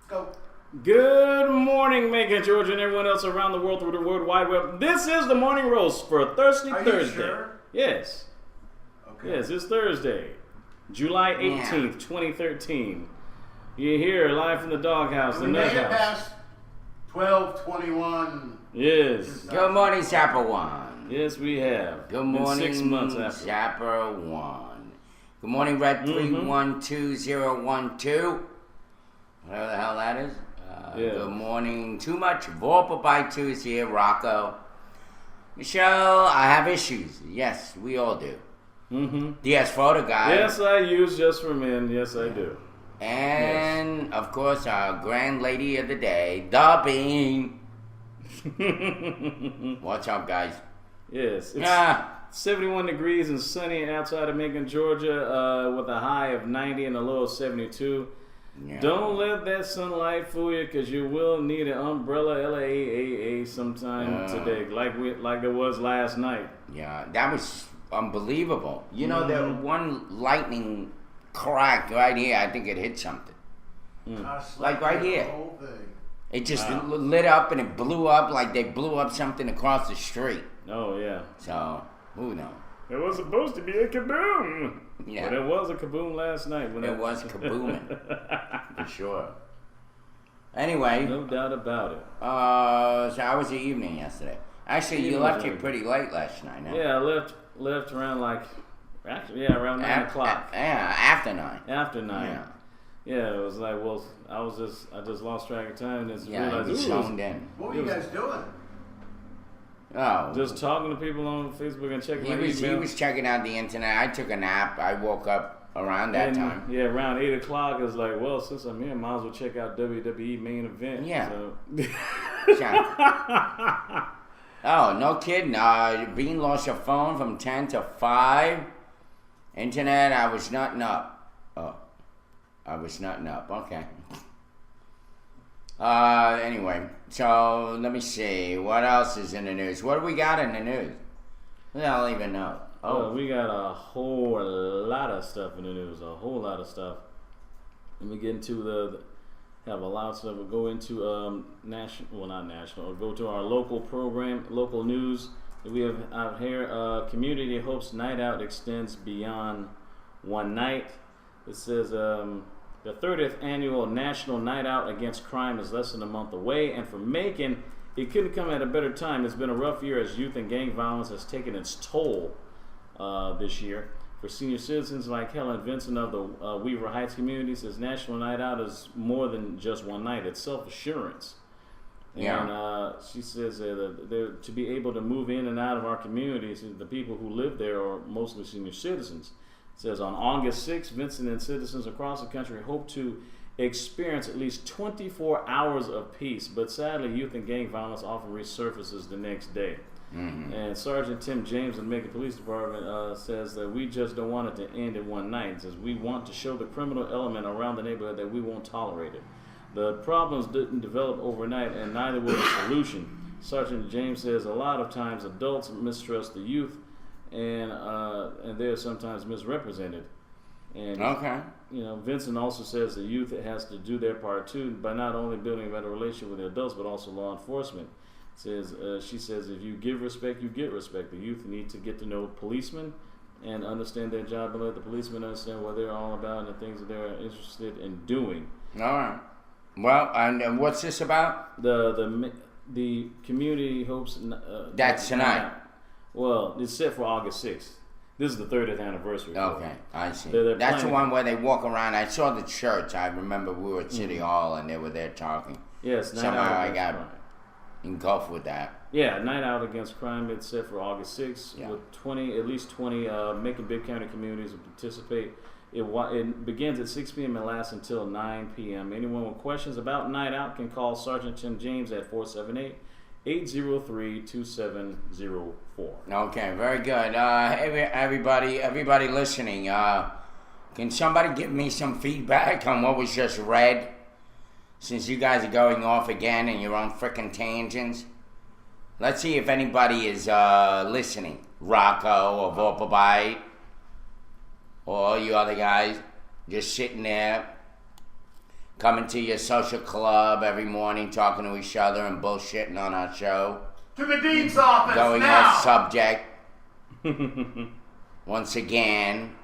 Go. Good morning, Macon, Georgia, and everyone else around the world through the World Wide Web. This is the Morning Roast for Thursday. Are you sure? Yes. Okay. Yes, it's Thursday, July 18th, 2013. You're here live from the doghouse, We made it past 12:21. Yes. Good morning, Zapper One. Yes, we have. Good morning, 6 months after. Zapper One. Good morning, Red 312012. Whatever the hell that is. Yeah. Good morning, Too Much. Vorpal by 2 is here, Rocco. Michelle, I have issues. Yes, we all do. DS Photo Guy. Yes, I use Just for Men. Yes, I do. And, of course, our grand lady of the day, the Bean. What's up, guys? Yes. It's 71 degrees and sunny outside of Macon, Georgia, with a high of 90 and a low of 72. Yeah. Don't let that sunlight fool you, because you will need an umbrella, LAAA, sometime today, like there was last night. Yeah, that was unbelievable. You know, there one lightning crack right here. I think it hit something. Like right here. The whole thing. It just lit up and it blew up like they blew up something across the street. Oh, yeah. So, who knows? It was supposed to be a kaboom. Yeah. But it was a kaboom last night. It was kabooming. For sure. Anyway. No doubt about it. So how was your evening yesterday? Actually, you left here pretty late last night, huh? Yeah, I left around around 9 o'clock. Yeah, after 9. After 9. Yeah. Yeah, it was like, well, I just lost track of time and just realized you it was zoned in. What were you guys doing? Oh. just talking to people on Facebook and checking He my was email. checking out the internet. I took a nap. I woke up around that time. Yeah, around 8 o'clock. It's like, well, since I'm here, might as well check out WWE main event. Yeah. So. Oh, no kidding. Bean lost your phone from 10 to 5. Internet, I was nutting up. Oh, I was nutting up. Okay. Anyway, so let me see. What else is in the news? What do we got in the news? I don't even know. Oh, we got a whole lot of stuff in the news. A whole lot of stuff. Let me get into have a lot of stuff. We'll go into go to our local program, local news that we have out here. Community hopes night out extends beyond one night. It says the 30th annual National Night Out Against Crime is less than a month away, and for Macon, it couldn't come at a better time. It's been a rough year as youth and gang violence has taken its toll this year. For senior citizens like Helen Vincent of the Weaver Heights community, says National Night Out is more than just one night. It's self-assurance. Yeah. And she says that to be able to move in and out of our communities, the people who live there are mostly senior citizens. It says on August 6th, Vincent and citizens across the country hope to experience at least 24 hours of peace, but sadly, youth and gang violence often resurfaces the next day. And Sergeant Tim James of the Macon Police Department says that we just don't want it to end in one night. He says we want to show the criminal element around the neighborhood that we won't tolerate it. The problems didn't develop overnight, and neither will the solution. Sergeant James says a lot of times adults mistrust the youth, and they're sometimes misrepresented. And Okay. Vincent also says the youth has to do their part too by not only building a better relationship with the adults but also law enforcement. She says if you give respect, you get respect. The youth need to get to know policemen and understand their job and let the policemen understand what they're all about and the things that they're interested in doing. All right. Well, and what's this about? The community hopes That's tonight. Well, it's set for August 6th. This is the 30th anniversary. Okay, I see. They're That's the planning- one where they walk around. I saw the church. I remember we were at City Hall and they were there talking. Yes, Night Somehow Out I Against got Crime. engulfed with that. Yeah, Night Out Against Crime. It's set for August 6th Yeah. with at least 20 Macon-Bibb County communities will participate. It begins at 6 p.m. and lasts until 9 p.m. Anyone with questions about Night Out can call Sergeant Tim James at 478-803-2704. Okay, very good. Everybody listening, can somebody give me some feedback on what was just read? Since you guys are going off again in your own frickin' tangents. Let's see if anybody is listening. Rocco or Vorpal or all you other guys just sitting there coming to your social club every morning, talking to each other and bullshitting on our show, To the dean's office going now. off subject. Once again,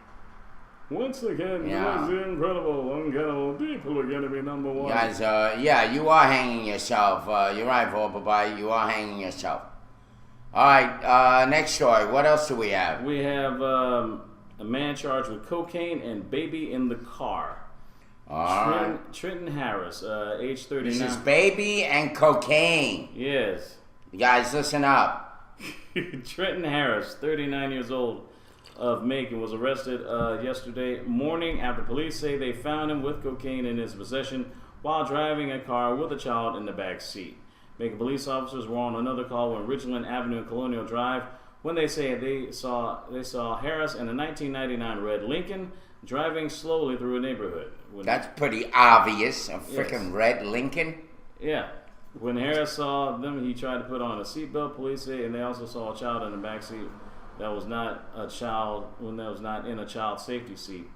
Once again, Yeah. it is the incredible, ungettable people are going to be number one. guys, yeah, you are hanging yourself. You're right, Vorpabai, you are hanging yourself. All right, next story. What else do we have? We have a man charged with cocaine and baby in the car. All right. Trenton Harris, age 39. This is baby and cocaine. Yes. You guys, listen up. Trenton Harris, 39 years old, of Macon, was arrested yesterday morning after police say they found him with cocaine in his possession while driving a car with a child in the back seat. Macon police officers were on another call on Ridgeland Avenue and Colonial Drive when they say they saw Harris in a 1999 red Lincoln driving slowly through a neighborhood. That's pretty obvious. A freaking red Lincoln. Yeah. When Harris saw them, he tried to put on a seatbelt, police say, and they also saw a child in the back seat that was not a child, when that was not in a child safety seat.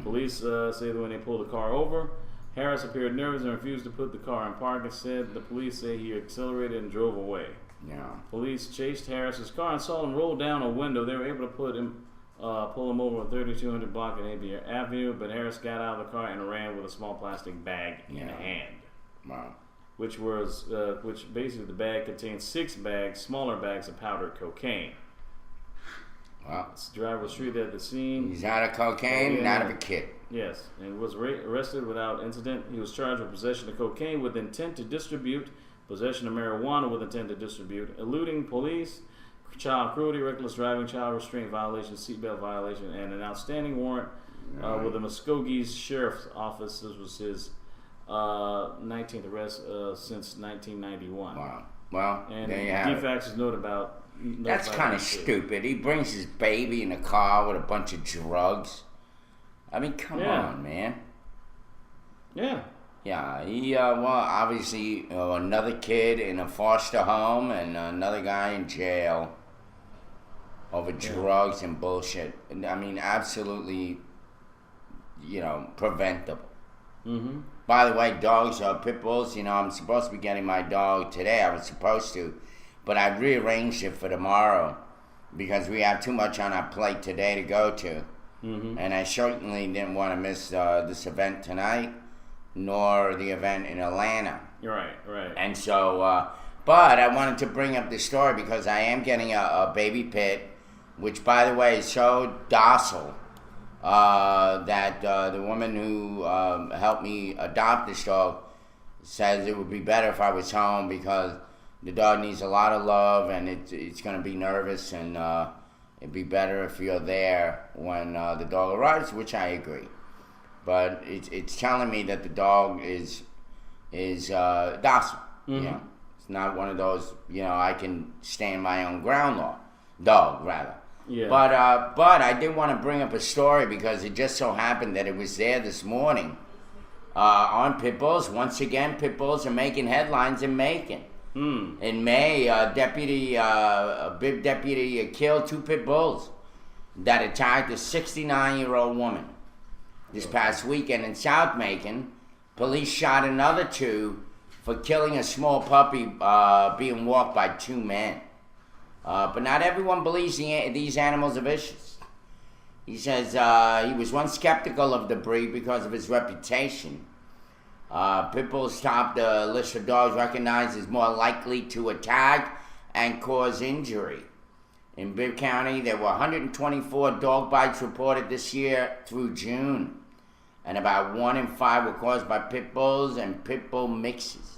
Police say that when they pulled the car over, Harris appeared nervous and refused to put the car in park. Instead, the police say he accelerated and drove away. Yeah. Police chased Harris's car and saw him roll down a window. They were able to pull him over on 3200 block and Avier Avenue, but Harris got out of the car and ran with a small plastic bag in hand. Wow. Which basically the bag contained 6 bags, smaller bags of powdered cocaine. Wow. The driver was treated at the scene. He's out of cocaine, not of a kid. Yes, and was arrested without incident. He was charged with possession of cocaine with intent to distribute, possession of marijuana with intent to distribute, eluding police, child cruelty, reckless driving, child restraint violation, seatbelt violation, and an outstanding warrant with the Muskogee's Sheriff's Office. This was his 19th arrest since 1991. Wow. Well, And there you have it. DFAX is noted about. That's kind of stupid. He brings his baby in a car with a bunch of drugs. I mean, come on, man. Yeah. Yeah, he, well, obviously, another kid in a foster home and another guy in jail over drugs and bullshit. I mean, absolutely, preventable. Mm-hmm. By the way, dogs are pit bulls. I'm supposed to be getting my dog today. I was supposed to. But I rearranged it for tomorrow because we have too much on our plate today to go to. Mm-hmm. And I certainly didn't want to miss this event tonight, nor the event in Atlanta. Right. And so, but I wanted to bring up this story because I am getting a baby pit, which, by the way, is so docile that the woman who helped me adopt this dog says it would be better if I was home because the dog needs a lot of love and it's going to be nervous, and it'd be better if you're there when the dog arrives, which I agree. But it's telling me that the dog is docile. Mm-hmm. It's not one of those I can stand my own ground dog rather. Yeah. But I did want to bring up a story because it just so happened that it was there this morning on pit bulls. Once again, pit bulls are making headlines in Macon. In May, a big deputy killed 2 pit bulls that attacked a 69-year-old woman. This past weekend in South Macon, police shot another 2 for killing a small puppy being walked by 2 men. But not everyone believes these animals are vicious. He says he was once skeptical of the breed because of its reputation. Pit bulls topped the list of dogs recognized as more likely to attack and cause injury. In Bibb County, there were 124 dog bites reported this year through June, and about 1 in 5 were caused by pit bulls and pit bull mixes.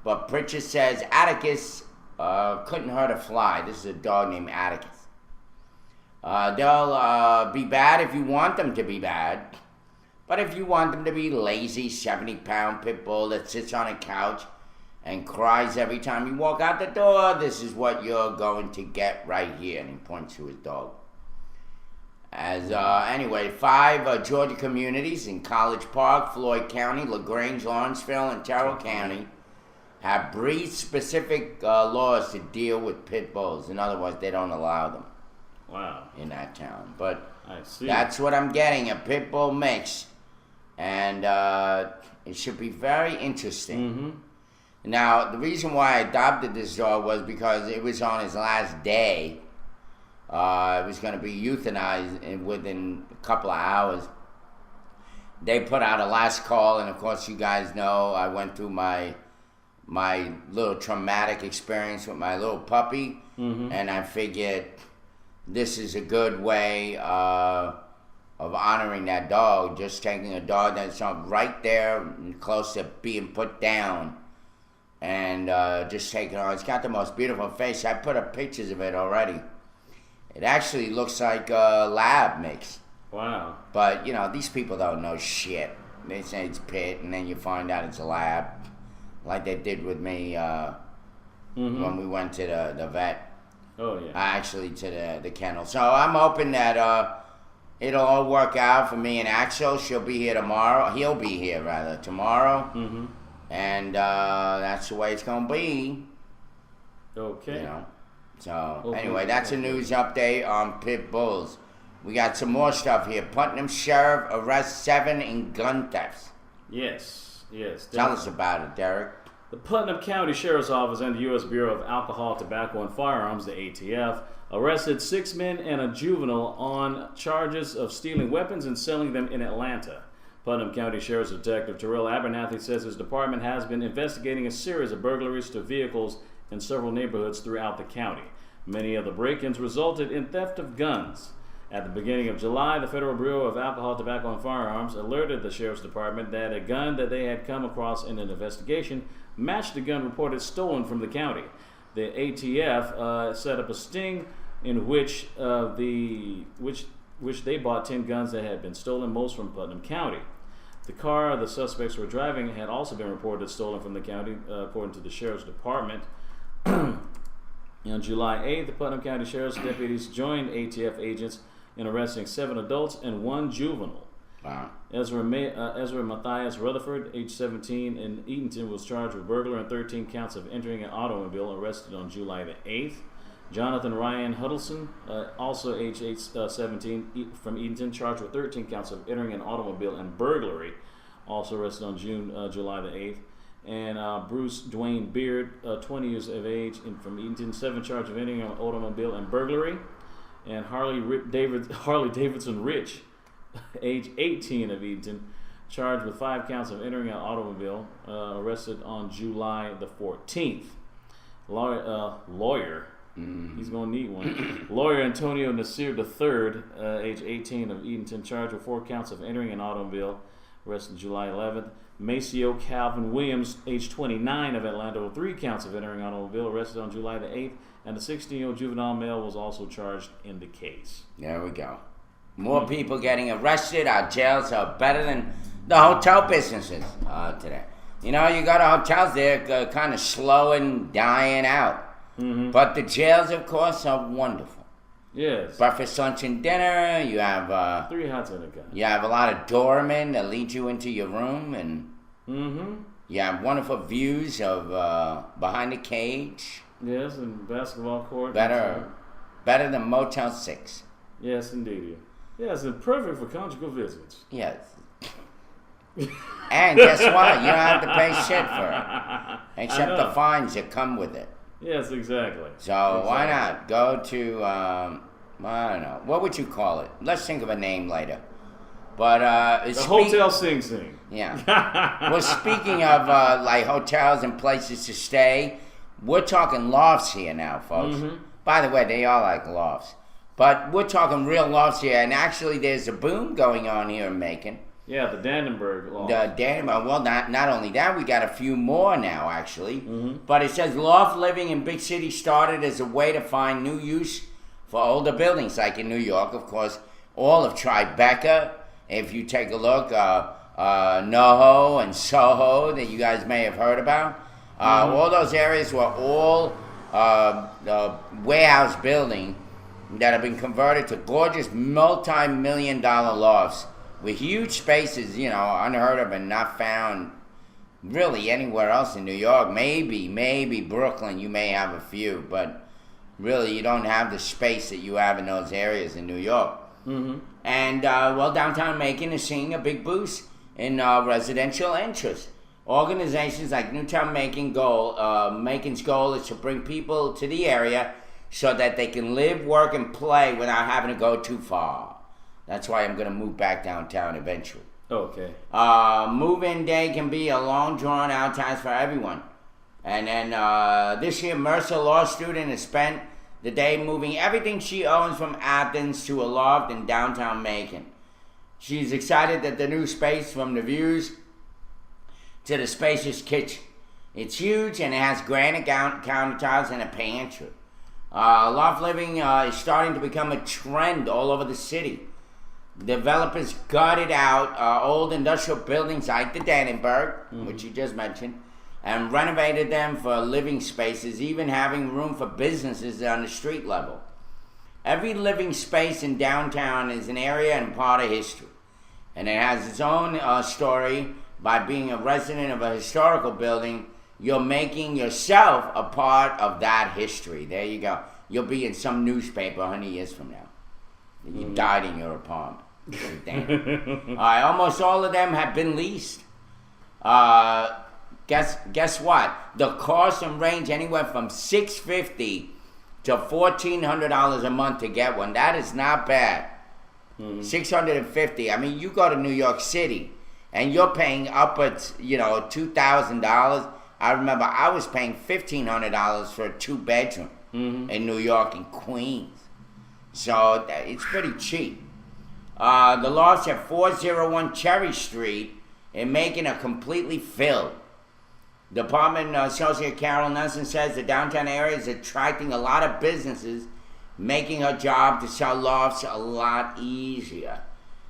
But Pritchett says Atticus couldn't hurt a fly. This is a dog named Atticus. They'll be bad if you want them to be bad. But if you want them to be lazy, 70-pound pit bull that sits on a couch and cries every time you walk out the door, this is what you're going to get right here. And he points to his dog. Anyway, 5 Georgia communities in College Park, Floyd County, LaGrange, Lawrenceville, and Terrell County have breed-specific laws to deal with pit bulls. In other words, they don't allow them. Wow. In that town. But I see. that's what I'm getting, a pit bull mix. and it should be very interesting. Mm-hmm. Now, the reason why I adopted this dog was because it was on his last day. It was going to be euthanized within a couple of hours. They put out a last call, and of course, you guys know I went through my little traumatic experience with my little puppy, and I figured this is a good way of honoring that dog. Just taking a dog that's right there, close to being put down, and just taking it on. It's got the most beautiful face. I put up pictures of it already. It actually looks like a lab mix. Wow. But, these people don't know shit. They say it's Pit, and then you find out it's a lab. Like they did with me when we went to the vet. Oh, yeah. Actually, to the kennel. So I'm hoping that it'll all work out for me and Axel. She'll be here tomorrow. He'll be here, rather, tomorrow. Mm-hmm. And that's the way it's going to be. Okay. So, anyway, that's a news update on pit bulls. We got some more stuff here. Putnam Sheriff arrests 7 in gun thefts. Yes. Tell us about it, Derek. The Putnam County Sheriff's Office and the U.S. Bureau of Alcohol, Tobacco, and Firearms, the ATF, arrested 6 men and a juvenile on charges of stealing weapons and selling them in Atlanta. Putnam County Sheriff's Detective Terrell Abernathy says his department has been investigating a series of burglaries to vehicles in several neighborhoods throughout the county. Many of the break-ins resulted in theft of guns. At the beginning of July, the Federal Bureau of Alcohol, Tobacco, and Firearms alerted the Sheriff's Department that a gun that they had come across in an investigation matched the gun reported stolen from the county. The ATF set up a sting in which they bought 10 guns that had been stolen, most from Putnam County. The car the suspects were driving had also been reported stolen from the county, according to the Sheriff's Department. On July 8th, the Putnam County Sheriff's deputies joined ATF agents in arresting 7 adults and 1 juvenile. Wow. Ezra Matthias Rutherford, age 17, in Eatonton, was charged with burglary and 13 counts of entering an automobile, arrested on July the 8th. Jonathan Ryan Huddleston, also age 17, from Eatonton, charged with 13 counts of entering an automobile and burglary, also arrested on July the 8th. And Bruce Dwayne Beard, 20 years of age, from Eatonton, 7 charges of entering an automobile and burglary. And Harley Davidson Rich, age 18 of Eatonton, charged with 5 counts of entering an automobile, arrested on July the 14th. Lawyer, he's going to need one. Lawyer Antonio Nasir III, age 18 of Eatonton, charged with 4 counts of entering an automobile, arrested July 11th. Maceo Calvin Williams, age 29 of Atlanta, with 3 counts of entering an automobile, arrested on July the 8th. And the 16-year-old juvenile male was also charged in the case. There we go. More people getting arrested. Our jails are better than the hotel businesses today. You go to hotels, they're kind of slow and dying out. Mm-hmm. But the jails, of course, are wonderful. Yes. Breakfast, lunch, and dinner. You have 3 hot in a guy. You have a lot of doormen that lead you into your room, and you have wonderful views of behind the cage. Yes, and basketball court. Better than Motel 6. Yes, indeed. Yes, and perfect for conjugal visits. Yes. And guess what? You don't have to pay shit for it. Except the fines that come with it. Yes, exactly. So why not go to, I don't know, what would you call it? Let's think of a name later. But the Hotel Sing Sing. Yeah. Well, speaking of like hotels and places to stay, we're talking lofts here now, folks. Mm-hmm. By the way, they are like lofts. But we're talking real lofts here, and actually there's a boom going on here in Macon. Yeah, the Dannenberg loft. Well, not only that, we got a few more now, actually. Mm-hmm. But it says loft living in big cities started as a way to find new use for older buildings, like in New York, of course. All of Tribeca, if you take a look, NoHo and Soho, that you guys may have heard about. All those areas were all warehouse building that have been converted to gorgeous multi-million-dollar lofts with huge spaces, unheard of and not found really anywhere else in New York. Maybe Brooklyn, you may have a few, but really you don't have the space that you have in those areas in New York. Mm-hmm. And, downtown Macon is seeing a big boost in residential interest. Organizations like Newtown Macon's goal is to bring people to the area so that they can live, work, and play without having to go too far. That's why I'm going to move back downtown eventually. Okay. Move-in day can be a long, drawn-out task for everyone. And then this year, Mercer law student has spent the day moving everything she owns from Athens to a loft in downtown Macon. She's excited that the new space, from the views to the spacious kitchen. It's huge and it has granite countertops and a pantry. Loft living is starting to become a trend all over the city. Developers gutted out old industrial buildings like the Dannenberg, which you just mentioned, and renovated them for living spaces, even having room for businesses on the street level. Every living space in downtown is an area and part of history, and it has its own story. By being a resident of a historical building, you're making yourself a part of that history. There you go. You'll be in some newspaper 100 years from now. You died in your apartment. Damn. Almost all of them have been leased. Guess what? The cost and range anywhere from $650 to $1,400 a month to get one. That is not bad. $650. I mean, you go to New York City and you're paying upwards, $2,000. I remember I was paying $1,500 for a 2-bedroom in New York and Queens. So it's pretty cheap. The lofts at 401 Cherry Street in Macon are completely filled. Department Associate Carol Nelson says the downtown area is attracting a lot of businesses, making her job to sell lofts a lot easier.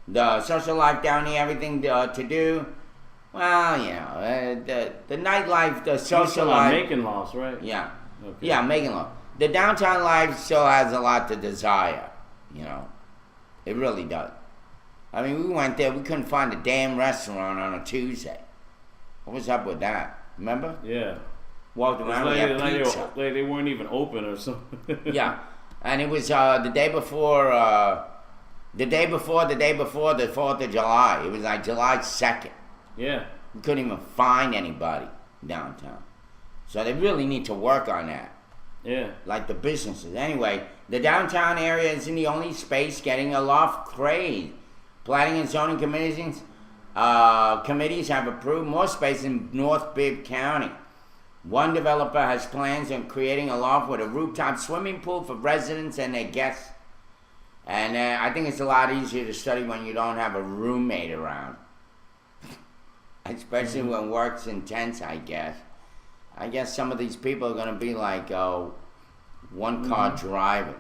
The social life down here, everything to do. Well, the nightlife, the social life. Macon lofts, right? Yeah. Okay. Yeah, Macon loft. The downtown life still has a lot to desire. It really does. I mean, we went there, we couldn't find a damn restaurant on a Tuesday. What was up with that? Remember? Yeah. Walked around, we had pizza. They weren't even open or something. Yeah. And it was the day before the 4th of July. It was like July 2nd. Yeah. We couldn't even find anybody downtown. So they really need to work on that. Yeah. Like the businesses. Anyway, the downtown area isn't the only space getting a loft craze. Planning and zoning committees have approved more space in North Bibb County. One developer has plans on creating a loft with a rooftop swimming pool for residents and their guests. And I think it's a lot easier to study when you don't have a roommate around. Especially when work's intense, I guess. I guess some of these people are going to be like one-car driving.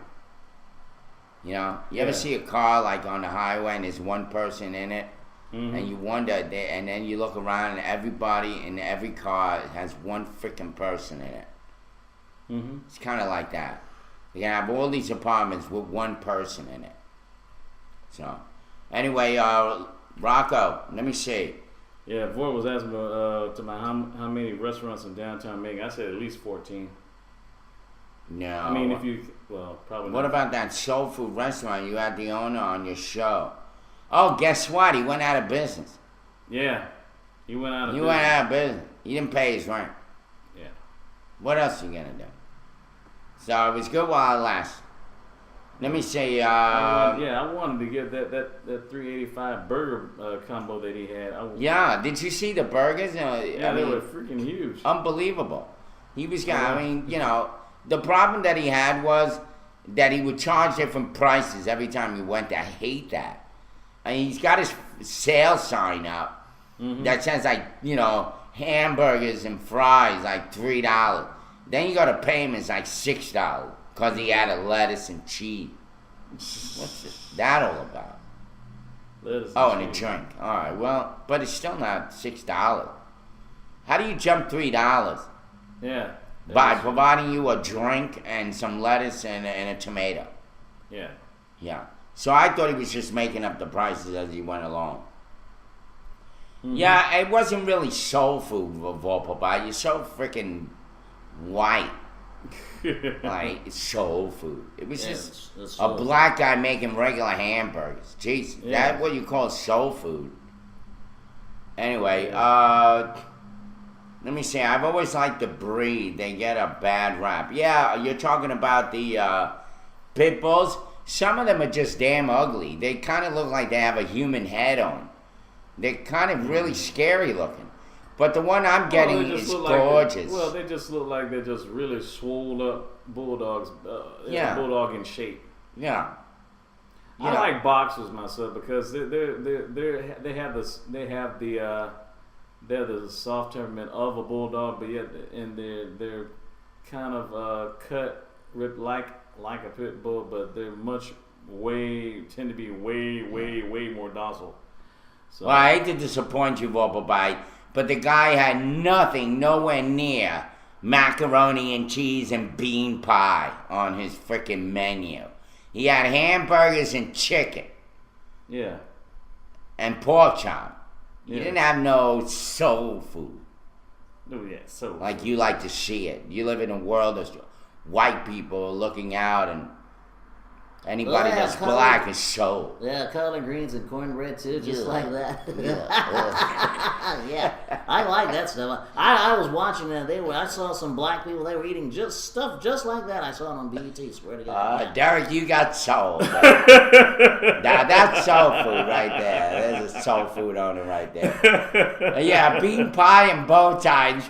You ever see a car like on the highway and there's one person in it? And you wonder, and then you look around and everybody in every car has one freaking person in it. It's kind of like that. You're going to have all these apartments with one person in it. So, anyway, Rocco, let me see. Yeah, Void was asking how many restaurants in downtown Macon. I said at least 14. No. I mean, probably What not. about that soul food restaurant you had the owner on your show? Oh, guess what? He went out of business. Yeah. He went out of He business. went out of business. He didn't pay his rent. Yeah. What else are you going to do? So it was good while it lasted. Let me see. I wanted to get that $3.85 burger combo that he had. Yeah, did you see the burgers? They were freaking huge. Unbelievable. He was, the problem that he had was that he would charge different prices every time he went there. I hate that. I mean, he's got his sale sign up that says, hamburgers and fries, like $3. Then you go to pay him, it's like $6 because he added lettuce and cheese. What's that all about? Lettuce and a drink. All right, well, but it's still not $6. How do you jump $3? Yeah. By providing you a drink and some lettuce and a tomato. Yeah. Yeah. So I thought he was just making up the prices as he went along. Yeah, it wasn't really soul food, Volpobot. You're so freaking white. Like, it's soul food. It was just a black guy making regular hamburgers. Jeez, that's what you call soul food. Anyway, let me see. I've always liked the breed. They get a bad rap. Yeah, you're talking about the pit bulls. Some of them are just damn ugly. They kind of look like they have a human head on. They're kind of really scary looking. But the one I'm getting is gorgeous. They just look like they're just really swole up bulldogs. Yeah. Bulldog in shape. Yeah. I like boxers myself because they're the soft temperament of a bulldog, but yet they're kind of cut ripped like a pit bull, but they're tend to be way more docile. So, Well, I hate to disappoint you, Vorpal, but the guy had nothing nowhere near macaroni and cheese and bean pie on his freaking menu. He had hamburgers and chicken yeah. and pork chop. He Yeah. didn't have no soul food Oh yeah. So like you like to see it. You live in a world of white people looking out, and anybody Yeah, that's collard- black is soul. Yeah, collard greens and cornbread too, just Yeah. like that. Yeah. Yeah, I like that stuff. I was watching that. I saw some black people. They were eating just stuff just like that. I saw it on BET. Swear to God. Yeah. Derek, you got soul. Now that's soul food right there. There's a soul food on it right there. Yeah, bean pie and bow ties.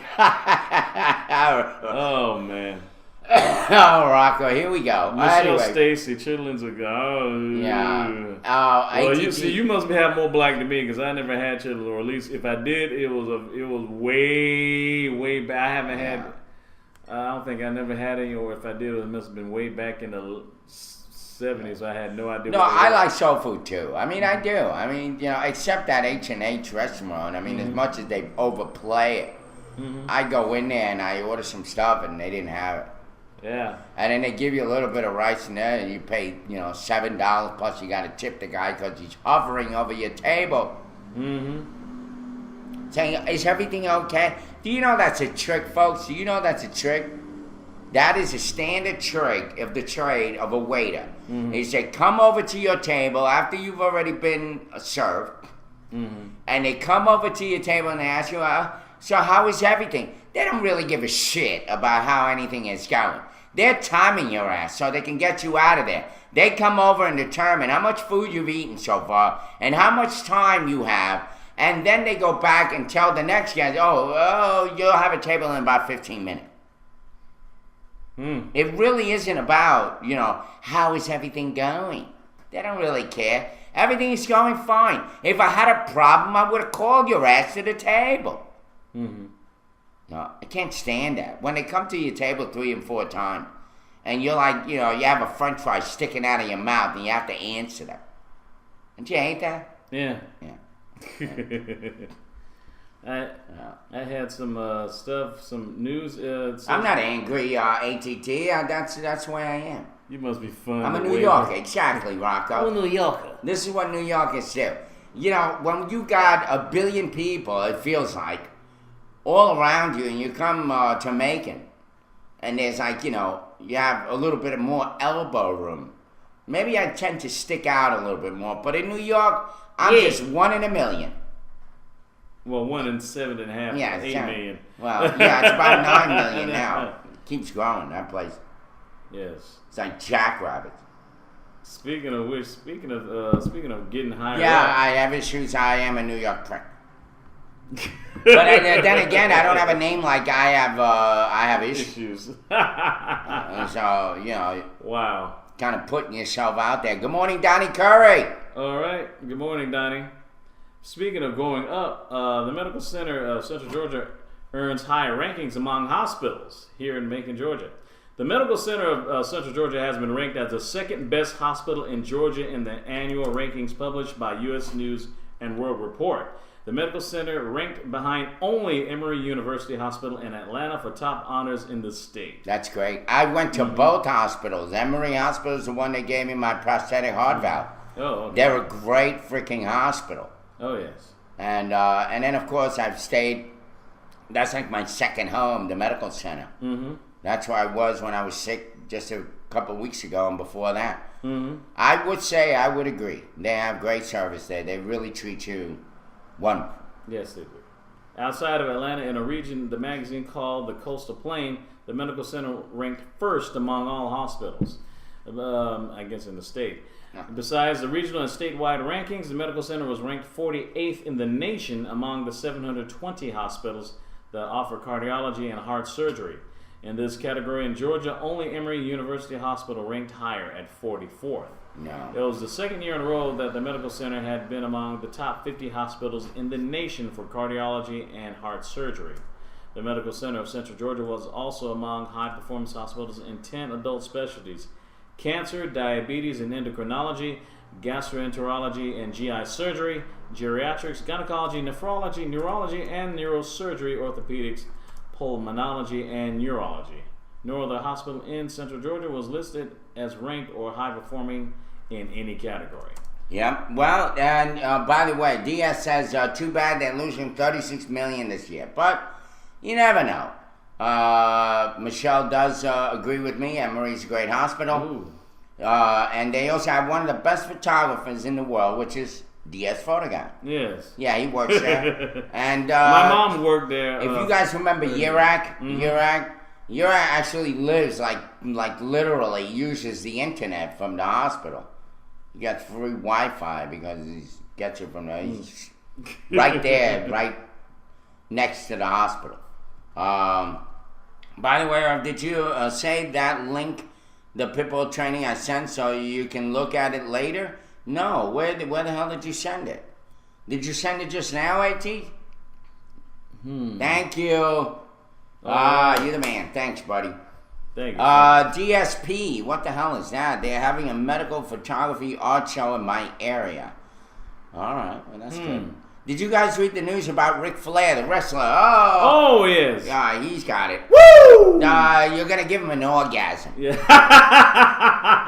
Oh man. Oh, Rocco, here we go. Michelle Anyway, Stacy, chitlins are good. yeah. Well, you ATT. see, you must have more black than me because I never had chitlins, or at least if I did, it was way back. I haven't had. I don't think I never had any, or if I did, it must have been way back in the 70s. I had no idea. No, what they I were. like soul food too. I mean, I do. I mean, except that H&H restaurant. I mean, as much as they overplay it, I go in there and I order some stuff and they didn't have it. Yeah. And then they give you a little bit of rice in there, and you pay, $7 plus you got to tip the guy because he's hovering over your table, saying, "Is everything okay?" Do you know that's a trick, folks? Do you know that's a trick? That is a standard trick of the trade of a waiter. He said, "Come over to your table after you've already been served," and they come over to your table and they ask you, "So how is everything?" They don't really give a shit about how anything is going. They're timing your ass so they can get you out of there. They come over and determine how much food you've eaten so far and how much time you have. And then they go back and tell the next guy, oh, you'll have a table in about 15 minutes. It really isn't about, how is everything going? They don't really care. Everything is going fine. If I had a problem, I would have called your ass to the table. No, I can't stand that. When they come to your table 3 and 4 times, and you're like, you have a french fry sticking out of your mouth, and you have to answer them. Don't you hate that? Yeah. Yeah. I had some stuff, some news. I'm not angry, ATT. That's the way I am. You must be fun. I'm a the New way Yorker. you- Exactly, I'm a Rocco. New Yorker. This is what New Yorkers do. When you got 1 billion people, it feels like, all around you, and you come to Macon, and there's you have a little bit of more elbow room. Maybe I tend to stick out a little bit more, but in New York, I'm just 1 in a million. Well, 1 in 7.5, Yeah, 8 it's million. Well, yeah, it's about 9 million now. Keeps growing, that place. Yes. It's like jackrabbits. Speaking of which, speaking of getting higher Yeah, up, I have issues. I am a New York prick. But then again, I don't have a name like I have issues. issues. So, Wow. kind of putting yourself out there. Good morning, Donnie Curry. All right. Good morning, Donnie. Speaking of going up, the Medical Center of Central Georgia earns high rankings among hospitals here in Macon, Georgia. The Medical Center of Central Georgia has been ranked as the second best hospital in Georgia in the annual rankings published by U.S. News and World Report. The Medical Center ranked behind only Emory University Hospital in Atlanta for top honors in the state. That's great. I went to both hospitals. Emory Hospital is the one that gave me my prosthetic heart valve. Oh, okay. They're a great freaking hospital. Oh, yes. And then, of course, I've stayed. That's like my second home, the medical center. Mm-hmm. That's where I was when I was sick just a couple of weeks ago and before that. Mm-hmm. I would agree. They have great service there. They really treat you wonderful. Yes, they do. Outside of Atlanta, in a region the magazine called the Coastal Plain, the medical center ranked first among all hospitals, I guess in the state. Besides the regional and statewide rankings, the medical center was ranked 48th in the nation among the 720 hospitals that offer cardiology and heart surgery. In this category in Georgia, only Emory University Hospital ranked higher at 44th. No. It was the second year in a row that the medical center had been among the top 50 hospitals in the nation for cardiology and heart surgery. The Medical Center of Central Georgia was also among high-performance hospitals in 10 adult specialties: cancer, diabetes and endocrinology, gastroenterology and GI surgery, geriatrics, gynecology, nephrology, neurology and neurosurgery, orthopedics, pulmonology, and neurology. No other hospital in Central Georgia was listed as ranked or high-performing in any category. Yep. Well, and by the way, DS says, too bad they're losing $36 million this year. But you never know. Michelle does agree with me. Emory's a great hospital. And they also have one of the best photographers in the world, which is DS Photoguy. Yes. Yeah, he works there. And my mom worked there. If you guys remember Yurak, Yurak actually lives like literally uses the internet from the hospital. He got free Wi-Fi because he gets it from there. He's right there, right next to the hospital. By the way, did you save that link, the Pitbull training I sent, so you can look at it later? No. Where the hell did you send it? Did you send it just now, AT? Thank you. You're the man. Thanks, buddy. Thank you. DSP, what the hell is that? They're having a medical photography art show in my area. All right, well, that's good. Did you guys read the news about Ric Flair, the wrestler? Oh, yes. Yeah, he's got it. Woo! You're going to give him an orgasm. Yeah.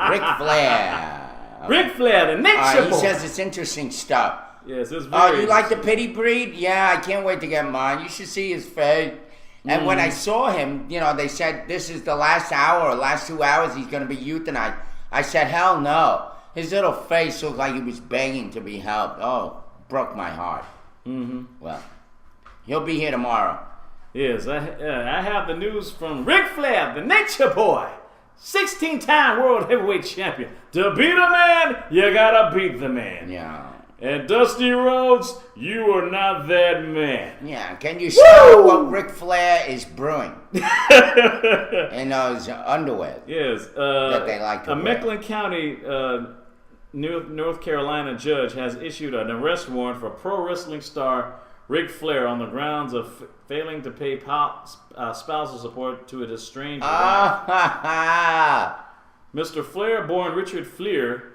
Ric Flair. Ric Flair, the nature He boy. says it's interesting stuff. Yes, it's Oh, very you like the pity breed? Yeah, I can't wait to get mine. You should see his face. And when I saw him, they said this is the last hour or last 2 hours he's going to be euthanized. I said, hell no. His little face looked like he was begging to be helped. Oh, broke my heart. Well, he'll be here tomorrow. Yes, I have the news from Ric Flair, the nature boy. 16-time world heavyweight champion. To beat a man, you gotta beat the man. Yeah. And Dusty Rhodes, you are not that man. Yeah, can you smell what Ric Flair is brewing? In those underwear. Yes. That they like to a wear. Mecklenburg County, North Carolina judge has issued an arrest warrant for pro wrestling star Ric Flair on the grounds of failing to pay spousal support to a estranged wife. Mr. Flair, born Richard Fleer,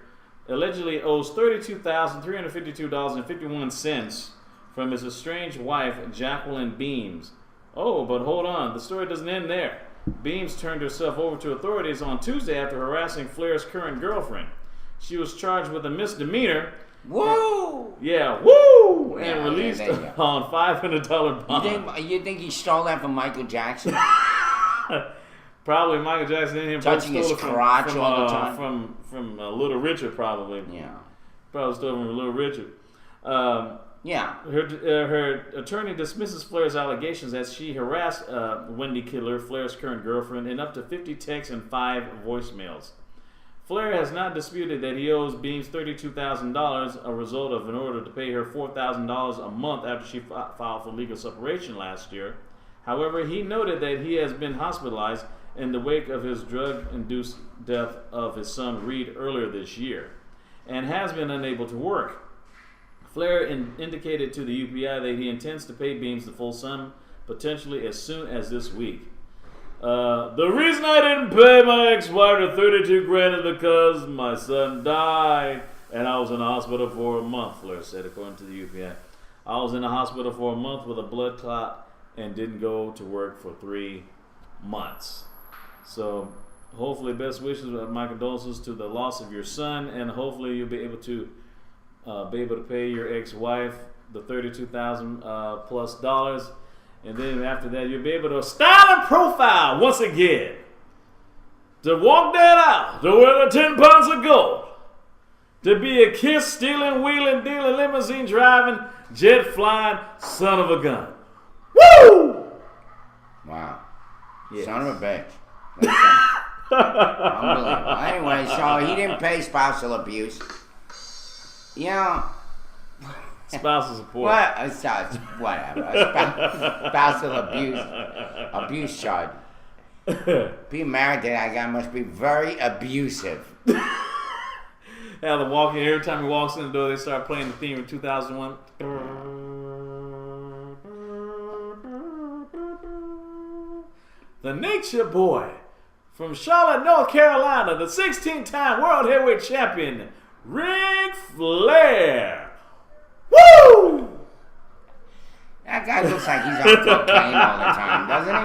allegedly owes $32,352.51 from his estranged wife, Jacqueline Beams. Oh, but hold on. The story doesn't end there. Beams turned herself over to authorities on Tuesday after harassing Flair's current girlfriend. She was charged with a misdemeanor. Woo! Yeah, woo! And Yeah, released there you go. on $500 bond. You think he stole that from Michael Jackson? Probably Michael Jackson and him both Touching his stole it crotch all the time? From Little Richard, probably. Yeah. Probably stole from Little Richard. Yeah. Her attorney dismisses Flair's allegations as she harassed Wendy Killer, Flair's current girlfriend, in up to 50 texts and 5 voicemails. Flair has not disputed that he owes Beams $32,000, a result of an order to pay her $4,000 a month after she filed for legal separation last year. However, he noted that he has been hospitalized in the wake of his drug-induced death of his son Reed earlier this year, and has been unable to work. Flair indicated to the UPI that he intends to pay Beams the full sum, potentially as soon as this week. The reason I didn't pay my ex-wife the $32,000 is because my son died and I was in the hospital for a month, Flair said, according to the UPI. I was in the hospital for a month with a blood clot and didn't go to work for 3 months. So hopefully, best wishes, my condolences to the loss of your son, and hopefully you'll be able to pay your ex-wife the $32,000 plus dollars. And then after that, you'll be able to style and profile once again. To walk that out, to wear the 10 pounds of gold. to be a kiss stealing, wheeling, dealing, limousine driving, jet flying son of a gun. Woo! Wow. Yes. Son of a bitch. Listen. Unbelievable. Anyway, so he didn't pay spousal abuse. You know, Spousal support. what? Whatever. Spousal abuse charge. Being married to that guy must be very abusive. Yeah, the walking. Every time he walks in the door, they start playing the theme of 2001. The Nature Boy from Charlotte, North Carolina, the 16-time World Heavyweight Champion, Ric Flair. Woo! That guy looks like he's on cocaine all the time, doesn't he?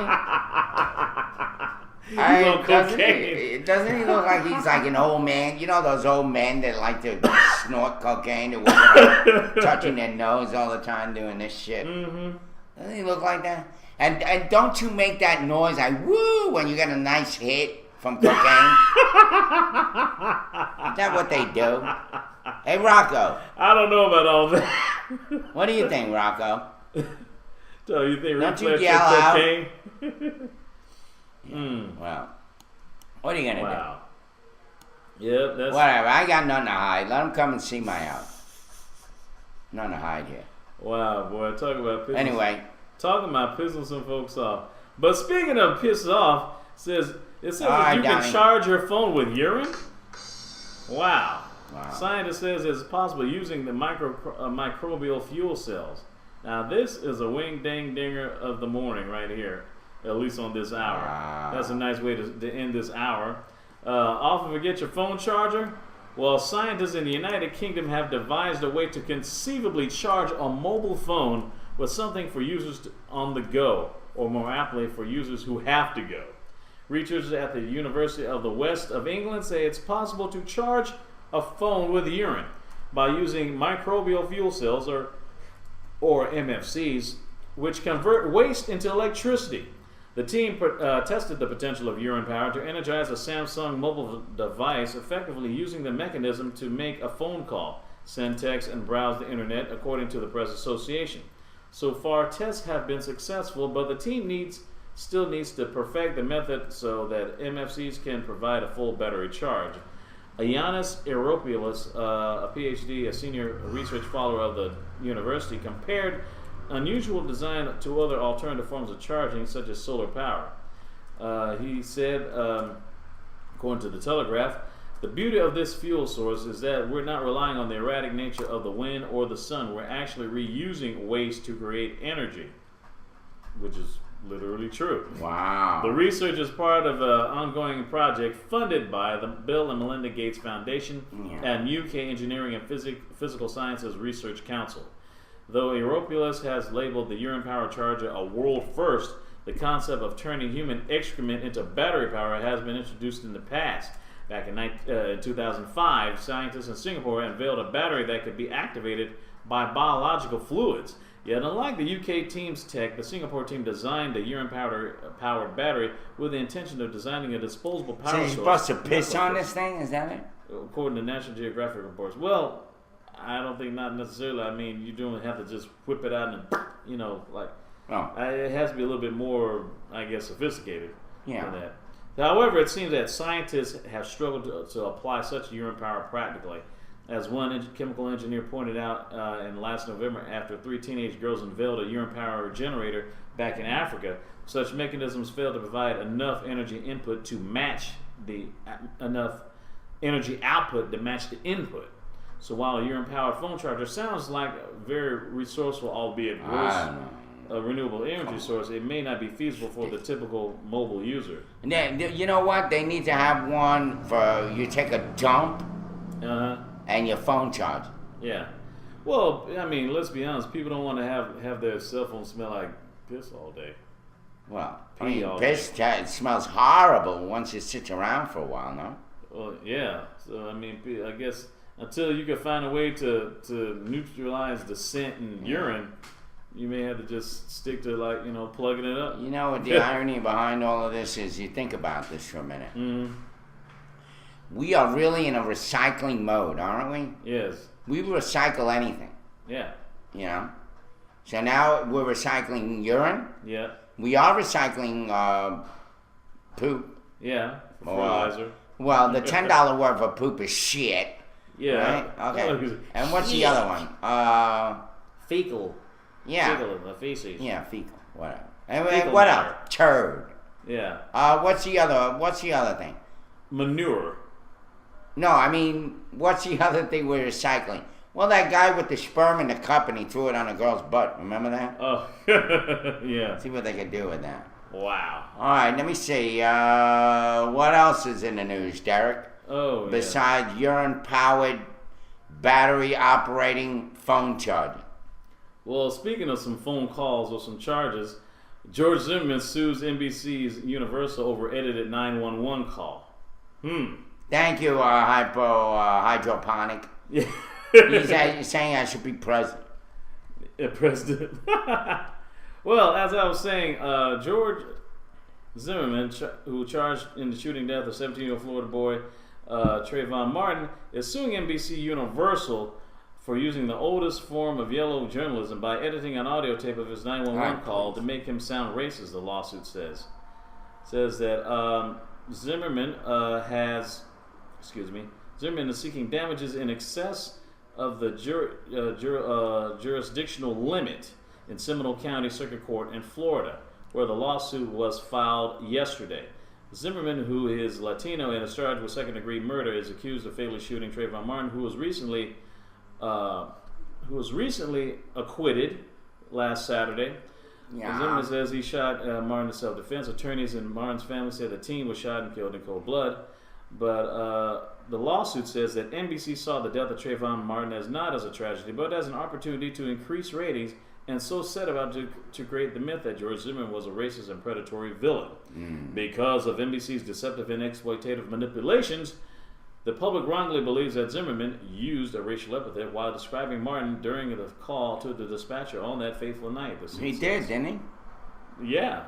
on Doesn't cocaine. he? Doesn't he look like he's like an old man? You know those old men that like to snort cocaine and walk around touching their nose all the time doing this shit? Mm-hmm. Doesn't he look like that? And don't you make that noise like woo when you get a nice hit from cocaine? Is that what they do? Hey Rocco, I don't know about all that. what do you think, Rocco? So you think Ric Don't you Flair took yell out. cocaine? Well, what are you gonna Wow. Yep, do? that's Whatever. I got nothing to hide. Let them come and see my house. Nothing to hide here. wow, boy. Anyway, Talking about pissing some folks off. But speaking of pissed off, it says All that right, you can Donnie. charge your phone with urine. Wow. Wow. Scientist says it's possible using the microbial fuel cells. Now this is a wing dang dinger of the morning right here, at least on this hour. Wow. That's a nice way to end this hour. Often forget your phone charger. Well, scientists in the United Kingdom have devised a way to conceivably charge a mobile phone with something for users on the go, or more aptly, for users who have to go. Researchers at the University of the West of England say it's possible to charge a phone with urine by using microbial fuel cells, or MFCs, which convert waste into electricity. The team tested the potential of urine power to energize a Samsung mobile device, effectively using the mechanism to make a phone call, send text, and browse the internet, according to the Press Association. So far, tests have been successful, but the team still needs to perfect the method so that MFCs can provide a full battery charge. Ioannis Aeropoulos, a PhD, a senior research follower of the university, compared unusual design to other alternative forms of charging, such as solar power. He said, according to the Telegraph, the beauty of this fuel source is that we're not relying on the erratic nature of the wind or the sun. We're actually reusing waste to create energy, which is literally true. wow. The research is part of an ongoing project funded by the Bill and Melinda Gates Foundation and UK Engineering and Physical Sciences Research Council. Though Aeropoulos has labeled the urine power charger a world first, the concept of turning human excrement into battery power has been introduced in the past. Back in 2005, scientists in Singapore unveiled a battery that could be activated by biological fluids. Yet, unlike the UK team's tech, the Singapore team designed a urine-powered battery with the intention of designing a disposable power So source. you're supposed to piss on this thing? Is that it? According to National Geographic reports. Well, I don't think not necessarily. I mean, you don't have to just whip it out and, like, Oh, it has to be a little bit more, I guess, sophisticated Yeah. than that. However, it seems that scientists have struggled to apply such urine power practically. As one chemical engineer pointed out in last November, after 3 teenage girls unveiled a urine power generator back in Africa, such mechanisms failed to provide enough energy input to match enough energy output to match the input. So while a urine-powered phone charger sounds like a very resourceful, albeit gross, I don't know. a renewable energy source, it may not be feasible for the typical mobile user. And then, you know what? They need to have one for you take a dump and your phone charge. Yeah. Well, I mean, let's be honest. People don't want to have their cell phone smell like piss all day. Well, I Pee mean, all piss, it smells horrible once it sits around for a while, no? Well, yeah. So I mean, I guess until you can find a way to neutralize the scent in urine, you may have to just stick to plugging it up. You know what the irony behind all of this is? You think about this for a minute. Mm-hmm. we are really in a recycling mode, aren't we? Yes. We recycle anything, Yeah. you know? So now we're recycling urine. Yeah. We are recycling poop. Yeah. Oh, Fertilizer. Well, the $10 worth of poop is shit. Yeah. Right? Okay. And what's the other one? Fecal. Yeah. Fecal, the feces. Yeah, fecal. Whatever. And Fecal what matter. else? Turd. Yeah. What's the other thing? Manure. No, I mean, what's the other thing we're recycling? Well, that guy with the sperm in the cup and he threw it on a girl's butt. Remember that? Oh. Yeah. See what they can do with that. Wow. All right, let me see. What else is in the news, Derek? Oh, yeah. Besides urine-powered, battery-operating phone charger. Well, speaking of some phone calls or some charges, George Zimmerman sues NBC's Universal over edited 911 call. Thank you, hydroponic. Yeah. He's saying I should be president. President. Well, as I was saying, George Zimmerman, who charged in the shooting death of 17-year-old Florida boy Trayvon Martin, is suing NBC Universal for using the oldest form of yellow journalism by editing an audio tape of his 911 call to make him sound racist, the lawsuit says. It says that Zimmerman Zimmerman is seeking damages in excess of the jurisdictional limit in Seminole County Circuit Court in Florida, where the lawsuit was filed yesterday. Zimmerman, who is Latino and is charged with second-degree murder, is accused of fatally shooting Trayvon Martin, who was recently acquitted last Saturday. Yeah. Zimmerman says he shot Martin in self-defense. Attorneys in Martin's family said the teen was shot and killed in cold blood. But the lawsuit says that NBC saw the death of Trayvon Martin not as a tragedy, but as an opportunity to increase ratings, and so set about to create the myth that George Zimmerman was a racist and predatory villain. Because of NBC's deceptive and exploitative manipulations, the public wrongly believes that Zimmerman used a racial epithet while describing Martin during the call to the dispatcher on that fateful night. He did, didn't he? Yeah,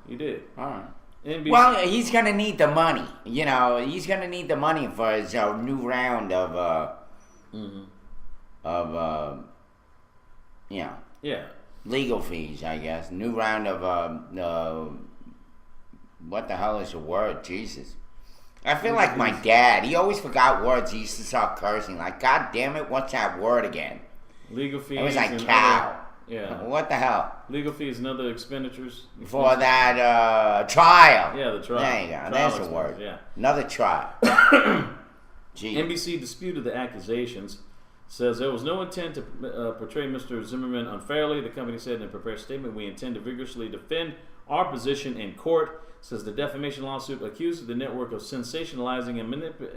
he did. All right. NBC. Well, he's going to need the money. You know, he's going to need the money for his new round of, Yeah. legal fees, I guess. New round of, what the hell is the word? Jesus. I feel like my dad. He always forgot words. He used to start cursing. Like, God damn it, what's that word again? Legal fees. It was like and cow. Yeah. What the hell? Legal fees and other expenditures. For that trial. Yeah, the trial. There you go. Trial There's the expenses, word. Yeah. Another trial. Gee. NBC disputed the accusations, says there was no intent to portray Mr. Zimmerman unfairly. The company said in a prepared statement, "We intend to vigorously defend our position in court." Says the defamation lawsuit accuses the network of sensationalizing and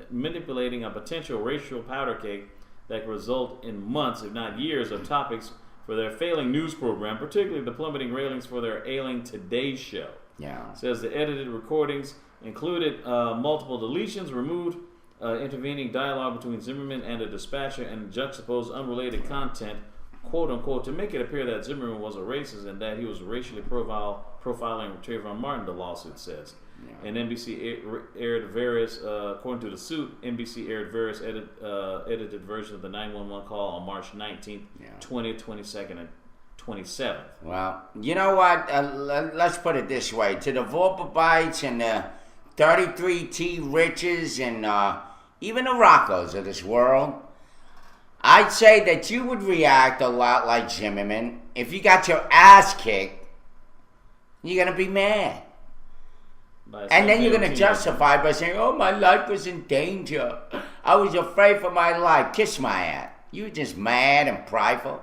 manipulating a potential racial powder cake that could result in months, if not years, of topics for their failing news program, particularly the plummeting ratings for their ailing Today Show. Yeah. Says the edited recordings included multiple deletions, removed intervening dialogue between Zimmerman and a dispatcher, and juxtaposed unrelated content, quote unquote, to make it appear that Zimmerman was a racist and that he was racially profiling Trayvon Martin, the lawsuit says. Yeah. And NBC aired various, according to the suit, NBC aired various edited versions of the 911 call on March 19th, 20th, 22nd, and 27th. Well, you know what? Let's put it this way. To the Volpabites and the 33T Riches and even the Roccos of this world, I'd say that you would react a lot like Zimmerman. If you got your ass kicked, you're going to be mad. And then you're going to justify by saying, oh, my life was in danger. I was afraid for my life. Kiss my ass. You were just mad and prideful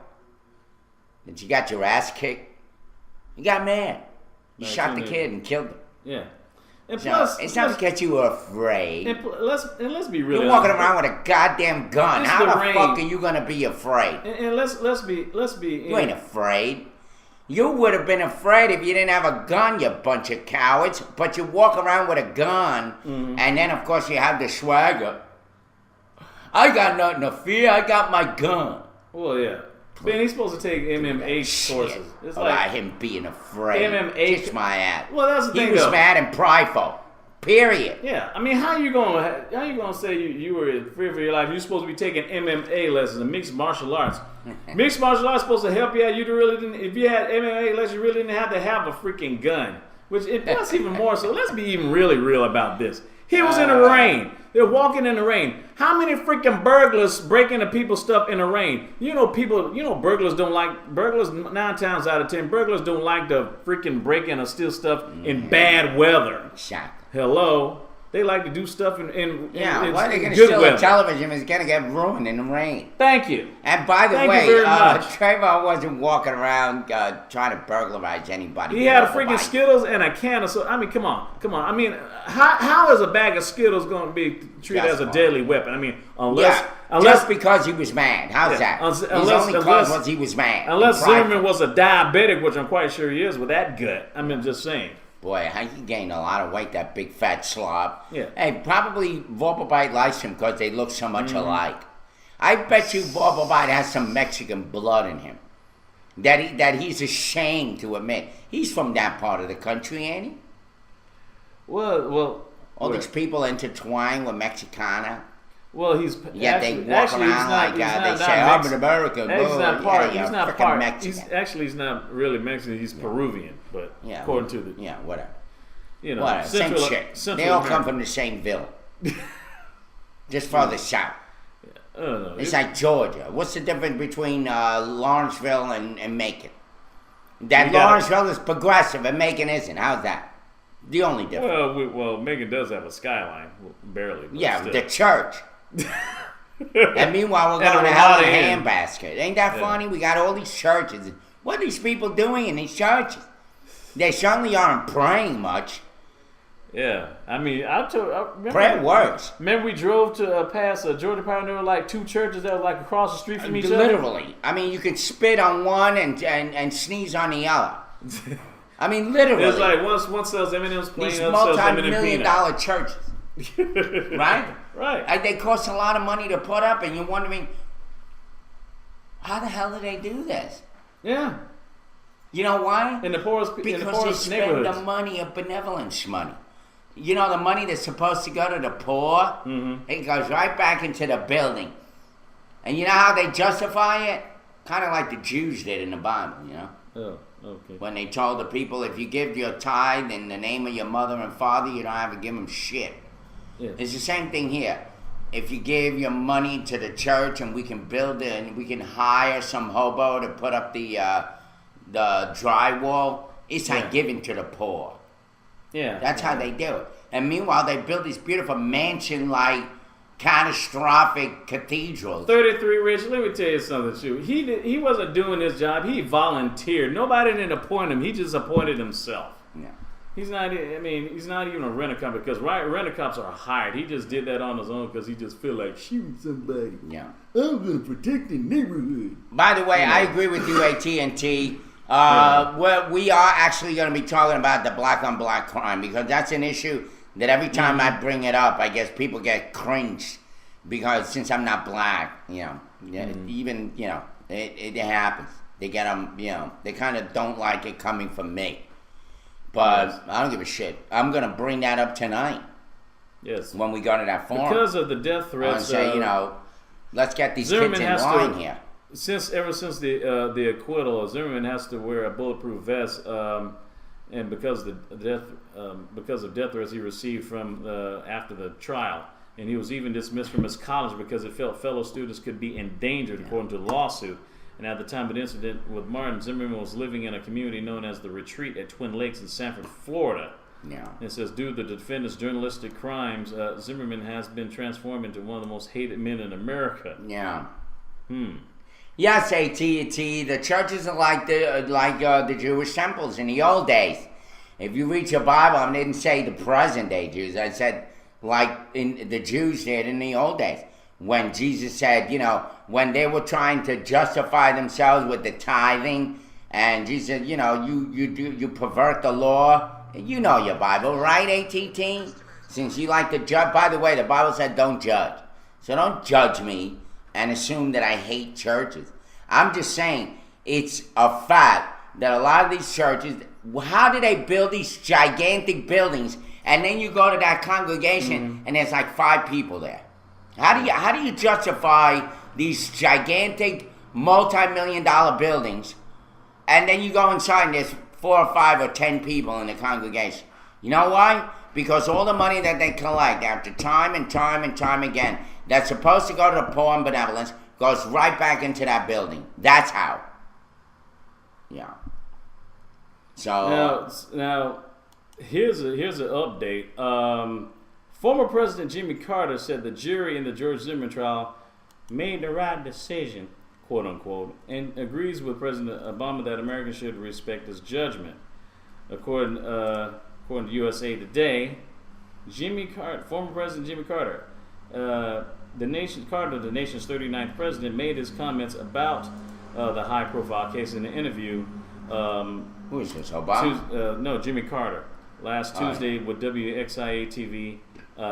that you got your ass kicked. You got mad. You shot the kid and killed him. Yeah. And So, plus, it's not because you were afraid. let's be real. You're walking around with a goddamn gun. It's How the the rain. fuck are you going to be afraid? And let's be. You ain't afraid. You would have been afraid if you didn't have a gun, you bunch of cowards. But you walk around with a gun, and then, of course, you have the swagger. I got nothing to fear. I got my gun. Well, yeah. Man, he's supposed to take MMA courses. It's About like him being afraid. MMA Kiss my ass. Well, that's the thing, He was though. mad and prideful. Period. Yeah, I mean, how you gonna say you were in fear for your life? You're supposed to be taking MMA lessons and mixed martial arts. Mixed martial arts supposed to help you out. You really didn't. If you had MMA lessons, you really didn't have to have a freaking gun. Which that's even more so. Let's be even really real about this. He was in the rain. They're walking in the rain. How many freaking burglars break into people's stuff in the rain? Burglars don't like, 9 times out of 10, burglars don't like to freaking break in or steal stuff in bad weather. Exactly. Hello? They like to do stuff in Why are they going to good steal weather. a television? It's going to get ruined in the rain. Thank you. And by the Thank way, you very much. Trayvon wasn't walking around trying to burglarize anybody. He had a freaking Skittles and a can of soda. I mean, come on. I mean, how is a bag of Skittles going to be treated That's as a fine. deadly weapon? I mean, Just unless because he was mad. How's that? His only cause was he was mad. Unless Prideful. Zimmerman was a diabetic, which I'm quite sure he is with that gut. I mean, just saying. Boy, he gained a lot of weight, that big fat slob. Yeah. Hey, probably Vorpalbite likes him because they look so much alike. I bet you Vorpalbite has some Mexican blood in him that he's ashamed to admit. He's from that part of the country, ain't he? Well. All these people intertwined with Mexicana. Well, he's Yeah, they actually, walk actually, around he's not, like he's not, they not say, I'm Mex- an American. He's not part. Yeah, He's not frickin' part. Mexican. He's not really Mexican. He's Peruvian, but Yeah, according to the whatever. Central, Same shit. Central They all America. come from the same ville. Just further south. I don't know. It's like Georgia. What's the difference between Lawrenceville and Macon? That You gotta- Lawrenceville is progressive and Macon isn't. How's that? The only difference. Well, Megan does have a skyline, barely. But Yeah, still. the church. And meanwhile, we're And going a to hell in Ramada a Inn. handbasket. Ain't that Yeah. funny? We got all these churches. What are these people doing in these churches? They certainly aren't praying much. Yeah, I mean, Prayer works. Remember we drove to past Georgia Power, and there were like 2 churches that were like across the street from each other. Literally. I mean, you can spit on one and sneeze on the other. I mean, literally. It's like one sells M&M's plain, These the other sells M&M multi-million peanut. dollar churches. Right? Right. They cost a lot of money to put up, and you're wondering, how the hell do they do this? Yeah. You know why? In the poorest Because they spend neighborhoods. the money of benevolence money. You know, the money that's supposed to go to the poor, it goes right back into the building. And you know how they justify it? Kind of like the Jews did in the Bible, you know? Oh, okay. When they told the people, if you give your tithe in the name of your mother and father, you don't have to give them shit. Yeah. It's the same thing here. If you give your money to the church and we can build it and we can hire some hobo to put up the drywall, it's like giving to the poor. Yeah. That's how they do it. And meanwhile, they build these beautiful mansion-like, catastrophic cathedrals. 33 Rich, let me tell you something, too. He wasn't doing his job. He volunteered. Nobody didn't appoint him. He just appointed himself. Yeah. He's not even a rent-a-cop because rent-a-cops are hired. He just did that on his own because he just feel like shooting somebody. Yeah. I'm going to protect the neighborhood. By the way, I agree with you, AT&T. We are actually going to be talking about the black-on-black crime because that's an issue that every time I bring it up, I guess people get cringed because since I'm not black, even, it happens. They get them, they kind of don't like it coming from me. But I don't give a shit. I'm going to bring that up tonight. Yes. When we go to that forum. Because of the death threats. And say, let's get these Zimmerman kids in line here. Ever since the acquittal, Zimmerman has to wear a bulletproof vest, and because of death threats he received from after the trial, and he was even dismissed from his college because it felt fellow students could be endangered, according to the lawsuit. And at the time of the incident with Martin, Zimmerman was living in a community known as the Retreat at Twin Lakes in Sanford, Florida. Yeah. It says, due to the defendant's journalistic crimes, Zimmerman has been transformed into one of the most hated men in America. Yeah. Yes, AT&T. The churches are like the Jewish temples in the old days. If you read your Bible, I didn't say the present day Jews. I said like in the Jews did in the old days. When Jesus said, when they were trying to justify themselves with the tithing, and Jesus said, you pervert the law. You know your Bible, right, AT&T? Since you like to judge. By the way, the Bible said don't judge. So don't judge me and assume that I hate churches. I'm just saying it's a fact that a lot of these churches, how do they build these gigantic buildings and then you go to that congregation and there's like 5 people there. How do you justify these gigantic multi-million-dollar buildings, and then you go inside and there's 4 or 5 or 10 people in the congregation? You know why? Because all the money that they collect after time and time and time again, that's supposed to go to the poor and benevolence, goes right back into that building. That's how. Yeah. So Now, here's an update. Former President Jimmy Carter said the jury in the George Zimmerman trial made the right decision, quote unquote, and agrees with President Obama that Americans should respect his judgment. According to USA Today, former President Jimmy Carter, the nation's 39th president, made his comments about the high-profile case in an interview. who is this, Obama? No, Jimmy Carter. Last Tuesday with WXIA TV,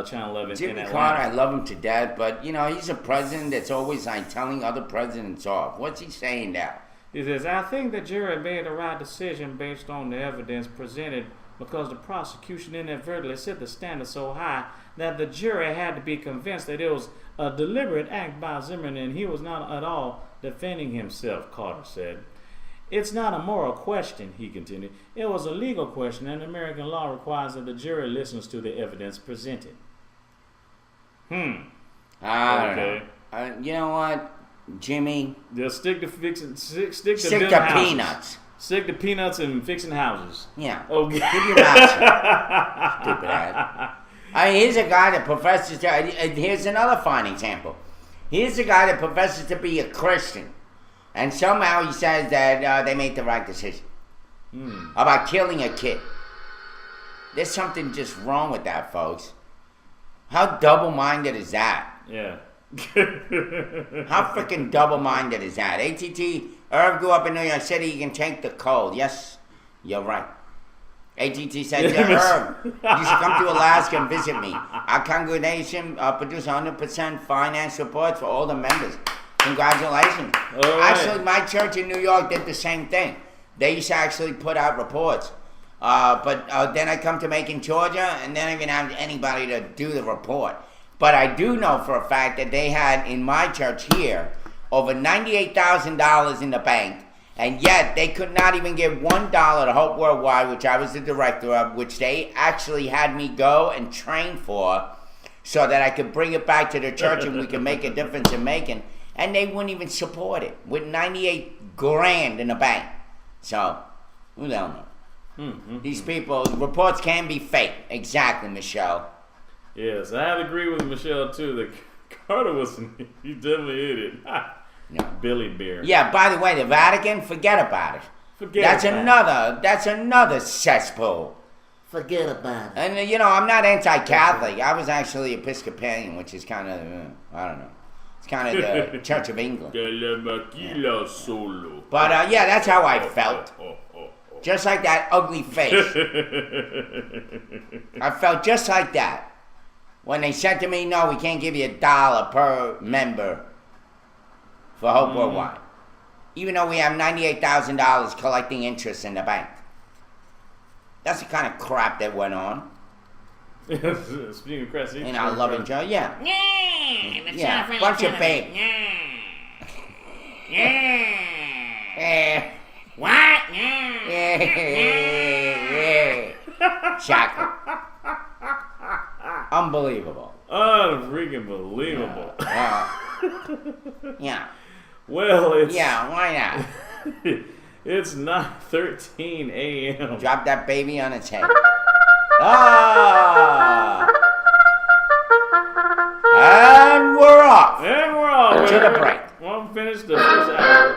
Channel 11 Jimmy in Atlanta. Carter, I love him to death, but you know he's a president that's always like telling other presidents off. What's he saying now? He says, I think the jury made the right decision based on the evidence presented because the prosecution inadvertently set the standard so high that the jury had to be convinced that it was a deliberate act by Zimmerman and he was not at all defending himself, Carter said. It's not a moral question, he continued. It was a legal question, and American law requires that the jury listens to the evidence presented. I don't know. You know what, Jimmy? They'll stick to Stick them to houses. peanuts. Stick to peanuts and fixing houses. Yeah. Okay. Keep your mouth shut. Stupid ass. Here's a guy that professes to. Here's another fine example. Here's a guy that professes to be a Christian, and somehow he says that they made the right decision about killing a kid. There's something just wrong with that, folks. How double-minded is that? Yeah. How freaking double-minded is that? ATT, Irv grew up in New York City, you can take the cold. Yes, you're right. ATT said, Irv, you should come to Alaska and visit me. Our congregation produces 100% finance reports for all the members. Congratulations. All right. Actually, my church in New York did the same thing. They used to actually put out reports. But then I come to Macon, Georgia, and they don't even have anybody to do the report. But I do know for a fact that they had, in my church here, over $98,000 in the bank, and yet they could not even give $1 to Hope Worldwide, which I was the director of, which they actually had me go and train for so that I could bring it back to the church and we could make a difference in Macon. And they wouldn't even support it with $98,000 in the bank. So, who the hell knows? These people, reports can be fake. Exactly, Michelle. Yes, I have to agree with Michelle too. That Carter he definitely hit it. Yeah. Billy Bear. Yeah, by the way, the Vatican, forget about it. That's another cesspool. Forget about it. And you know, I'm not anti-Catholic. I was actually Episcopalian, which is kind of, I don't know. It's kind of the Church of England. But yeah, that's how I felt. Just like that ugly face. I felt just like that. When they said to me, no, we can't give you $1 per member for Hope Worldwide. Even though we have $98,000 collecting interest in the bank. That's the kind of crap that went on. Speaking of crap, In our loving joy, yeah. Yeah, bunch of babes. What? Shocker. Unbelievable. Unfreaking believable. Yeah. Well, it's Why not? it's 9:13 a.m. Drop that baby on its head. Ah! And we're off. And we're off. To the break. We'll finish the first hour.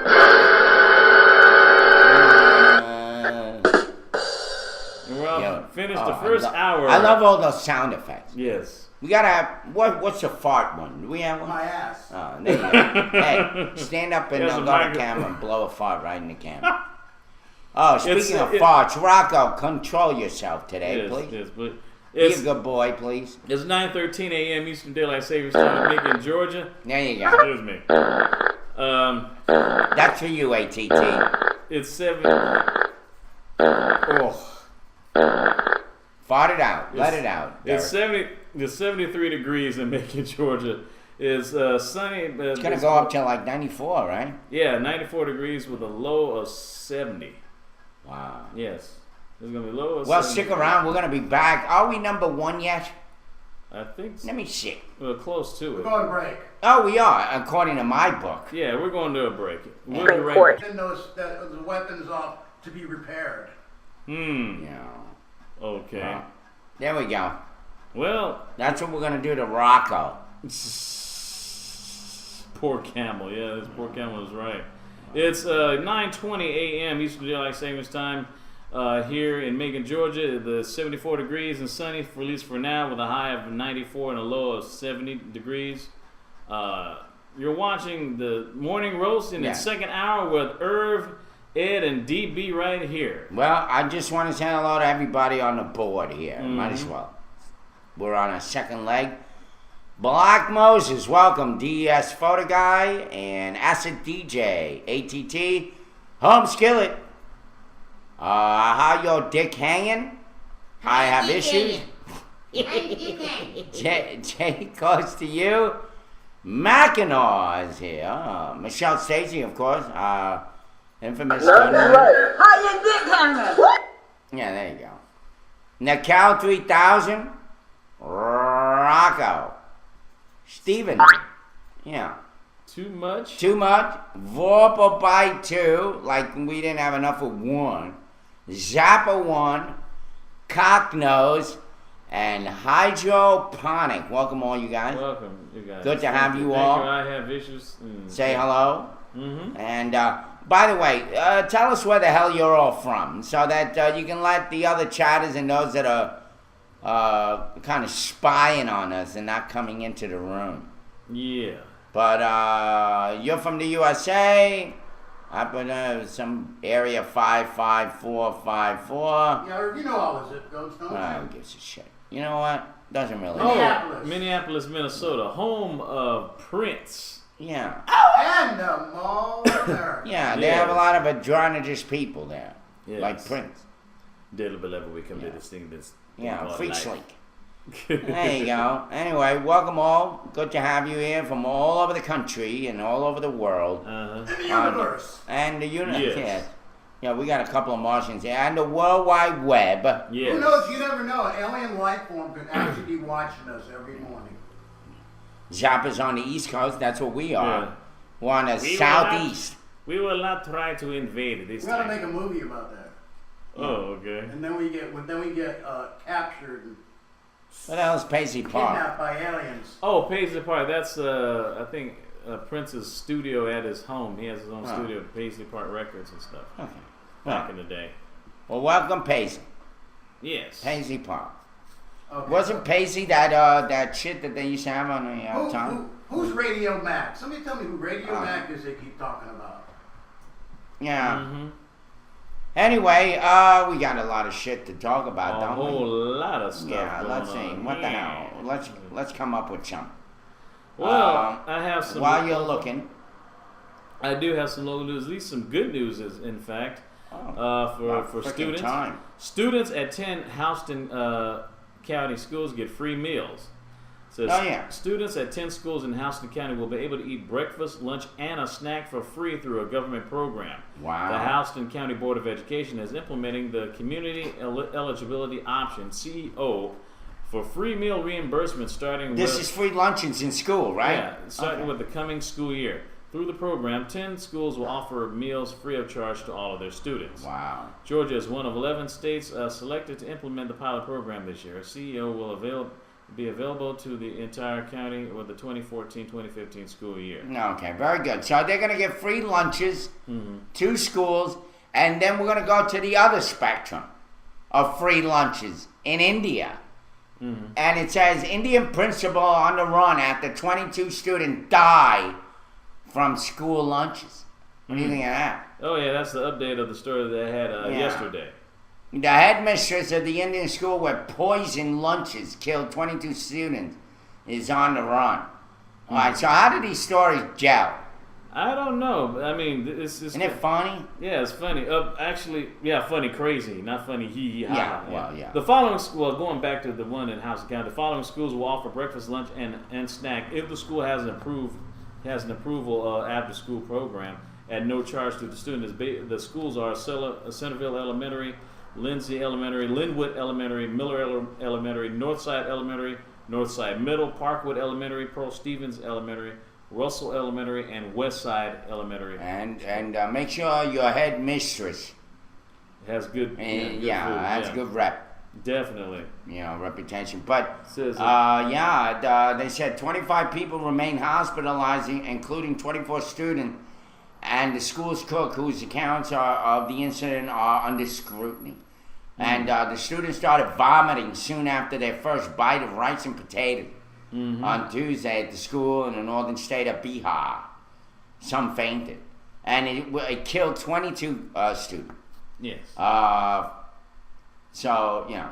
Finish the first hour. I love all those sound effects. Yes. We gotta have what's the fart one? Do we have one? My ass. Oh, there you go. Hey, stand up and There's go a to mic- the camera and blow a fart right in the camera. Oh, speaking It's- of farts, Rocco, control yourself today, Yes, please. yes, but Be a it's good boy, please. 9:13 a.m. Eastern Daylight Savings Time in Macon, Georgia. There you go. Excuse me. That's for you, ATT. It's 7. Oh. Fart it out. Let it out. It's Derek. It's 73 degrees in Macon, Georgia. It's sunny. It's gonna go up to like 94, right? Yeah, 94 degrees with a low of 70. Wow. Yes, it's gonna be low of Well, 70. stick around. We're gonna be back. Are we number one yet? I think so. Let me see. We're close to We're it. going to break. Oh, we are, according to my book. Yeah, we're going to a break. We'll Supreme be right Court. Send the weapons off to be repaired. Yeah. Okay. There we go. Well, That's what we're gonna do to Rocco. poor Camel. Yeah, this poor Camel is right. It's 9:20 a.m. Eastern Daylight Savings Time here in Macon, Georgia. The 74 degrees and sunny, at least for now, with a high of 94 and a low of 70 degrees. You're watching the Morning Roast in Yeah. its second hour with Irv, Ed, and DB right here. Well, I just want to say hello to everybody on the board here. Might as well. We're on a second leg. Black Moses, welcome. DES Photo Guy and Acid DJ. ATT, Home Skillet. How your dick hanging? I have issues. Jay goes to you. Mackinac is here. Michelle Stacey, of course. Infamous. How you dick hanging? Yeah, there you go. Nacal 3000. Rocco. Steven. Yeah. Too much? Too much. Vorpal by 2. Like we didn't have enough with 1. Zappa 1. Cocknose. And Hydroponic. Welcome all you guys. Welcome, you guys. Good to have you Thank all. I have issues. Say hello. Mm-hmm. And by the way, tell us where the hell you're all from, so that you can let the other chatters and those that are kind of spying on us and not coming into the room. Yeah. But you're from the USA, up in some area 55454. Yeah, you know all the zip codes, don't Who you? gives a shit? You know what? Doesn't really. Oh, Minneapolis. Minneapolis, Minnesota, home of Prince. Yeah, And the Mall of America. yeah. They have a Yes. lot of androgynous people there, Yes. like Prince. Dearly beloved, we come to this thing that's Yeah, called Freak life. Sleek. There you go. Anyway, welcome all. Good to have you here from all over the country and all over the world. Uh-huh. In the universe. And the universe. Yes. Yeah, we got a couple of Martians here. And the World Wide Web. Yes. Who knows? You never know. An alien life form could actually be watching us every morning. Zappa's on the East Coast. That's what we are. Yeah. We're on the We will Southeast. We will not try to invade this We gotta time. make a movie about that. Oh, okay. And then we get captured and What the hell's Paisley Park? kidnapped by aliens. Oh, Paisley Park. That's I think Prince's studio at his home. He has his own Oh. studio, Paisley Park Records and stuff. Okay. Back in the day. Well, welcome Paisley. Yes. Paisley Park. Okay. Wasn't Paisley that shit that they used to have on the town? Who's Radio Mac? Somebody tell me who Radio Oh. Mac is they keep talking about. Yeah. Mm-hmm. Anyway, we got a lot of shit to talk about, A don't we? whole lot of stuff. Yeah, going let's see. on. What the hell? Let's come up with some. Well, I have some. While you're looking, I do have some local news. At least some good news, in fact, for about frickin' students. time. Students at 10 Houston County schools get free meals. Says Oh, yeah. students at 10 schools in Houston County will be able to eat breakfast, lunch, and a snack for free through a government program. Wow. The Houston County Board of Education is implementing the Community Eligibility Option (CEO) for free meal reimbursement starting This with is free luncheons in school, right? yeah, starting Okay. with the coming school year. Through the program, 10 schools will offer meals free of charge to all of their students. Wow. Georgia is one of 11 states selected to implement the pilot program this year. A CEO will be available to the entire county with the 2014-2015 school year. Okay, very good. So they're going to get free lunches Mm-hmm. to schools, and then we're going to go to the other spectrum of free lunches in India. Mm-hmm. And it says Indian principal on the run after 22 students die from school lunches. What do you think of that? Oh yeah, that's the update of the story that I had Yeah. yesterday. The headmistress of the Indian school where poisoned lunches killed 22 students is on the run. All right, so how do these stories gel? I don't know. I mean, it's Isn't it funny? yeah, it's funny. Actually, yeah, funny, crazy, not funny. Hee ha. Yeah, ha, well, yeah. The following, well, going back to the one in House County, the following schools will offer breakfast, lunch, and snack if the school has an approval after school program at no charge to the students. The schools are Centerville Elementary, Lindsay Elementary, Linwood Elementary, Miller Elementary, Northside Elementary, Northside Middle, Parkwood Elementary, Pearl Stevens Elementary, Russell Elementary, and Westside Elementary. And make sure your head mistress, Has good, and good food, has good rep, Definitely. reputation. But Says they said 25 people remain hospitalized, including 24 students, and the school's cook, whose accounts of the incident are under scrutiny. And the students started vomiting soon after their first bite of rice and potatoes on Tuesday at the school in the northern state of Bihar. Some fainted, and it killed 22 students. Yes. So Yeah.